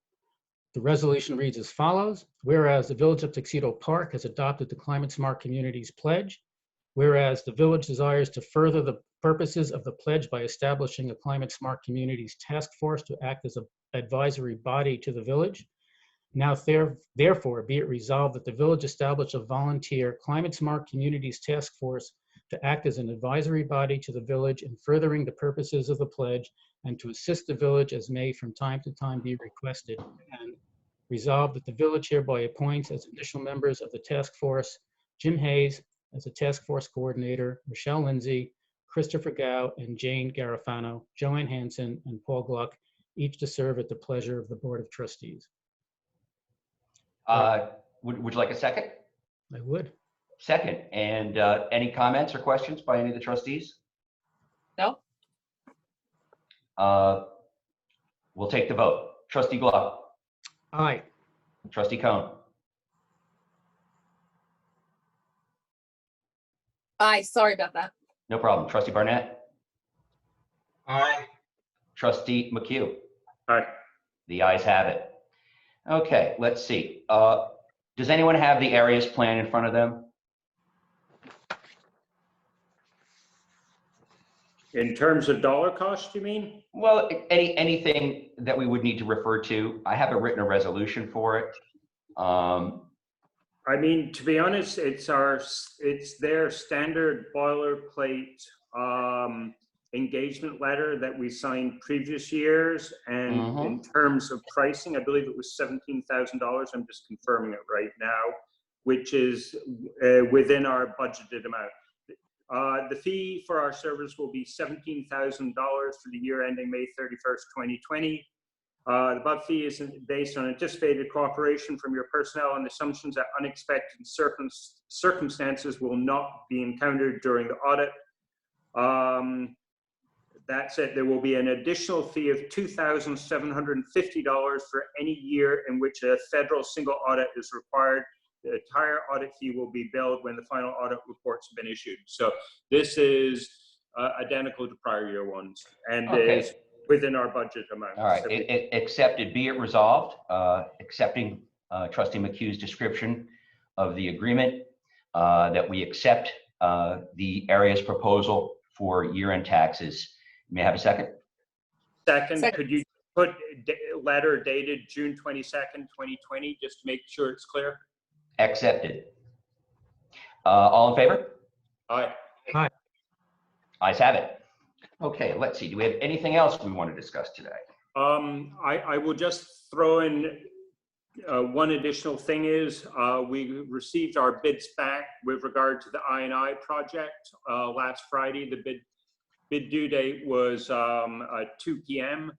the resolution reads as follows: whereas the Village of Tuxedo Park has adopted the Climate Smart Communities Pledge, whereas the village desires to further the purposes of the pledge by establishing a Climate Smart Communities Task Force to act as an advisory body to the village. Now, therefore, be it resolved that the village establish a volunteer Climate Smart Communities Task Force to act as an advisory body to the village in furthering the purposes of the pledge and to assist the village as may from time to time be requested. And resolved that the village hereby appoints as initial members of the task force Jim Hayes as a task force coordinator, Michelle Lindsay, Christopher Gao, and Jane Garofano, Joanne Hanson, and Paul Gluck, each to serve at the pleasure of the Board of Trustees. Would you like a second? I would. Second. And any comments or questions by any of the trustees? No. We'll take the vote. Trustee Gluck. Aye. Trustee Cohn. Aye, sorry about that. No problem. Trustee Barnett. Aye. Trustee McHugh. Aye. The ayes have it. Okay, let's see. Does anyone have the areas plan in front of them? In terms of dollar cost, you mean? Well, anything that we would need to refer to. I haven't written a resolution for it. I mean, to be honest, it's their standard boilerplate engagement letter that we signed previous years. And in terms of pricing, I believe it was $17,000. I'm just confirming it right now, which is within our budgeted amount. The fee for our service will be $17,000 for the year ending May 31st, 2020. The above fee is based on anticipated cooperation from your personnel and assumptions that unexpected circumstances will not be encountered during the audit. That said, there will be an additional fee of $2,750 for any year in which a federal single audit is required. The entire audit fee will be billed when the final audit reports have been issued. So this is identical to prior year ones and is within our budget amount. All right, accepted. Be it resolved, accepting Trustee McHugh's description of the agreement, that we accept the area's proposal for year-end taxes. May I have a second? Second. Could you put letter dated June 22nd, 2020, just to make sure it's clear? Accepted. All in favor? Aye. Aye. Ayes have it. Okay, let's see. Do we have anything else we want to discuss today? I will just throw in one additional thing is we received our bids back with regard to the I&I project last Friday. The bid due date was 2 p.m.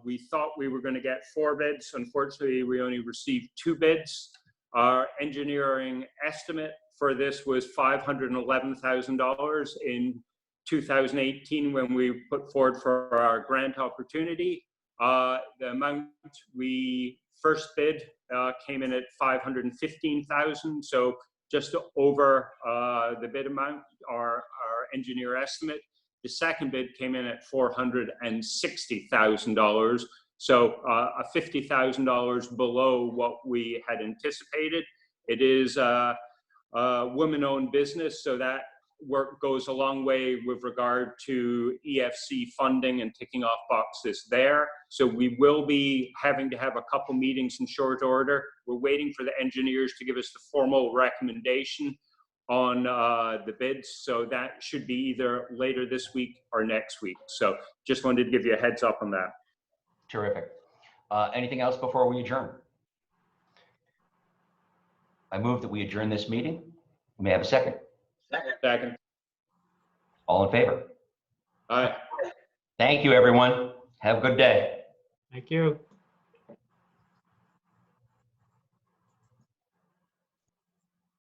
We thought we were going to get 4 bids. Unfortunately, we only received 2 bids. Our engineering estimate for this was $511,000 in 2018 when we put forward for our grant opportunity. The amount we first bid came in at $515,000. So just over the bid amount, our engineer estimate. The second bid came in at $460,000, so $50,000 below what we had anticipated. It is a woman-owned business, so that work goes a long way with regard to EFC funding and ticking off boxes there. So we will be having to have a couple meetings in short order. We're waiting for the engineers to give us the formal recommendation on the bids. So that should be either later this week or next week. So just wanted to give you a heads up on that. Terrific. Anything else before we adjourn? I move that we adjourn this meeting. May I have a second? Second. All in favor? Aye. Thank you, everyone. Have a good day. Thank you.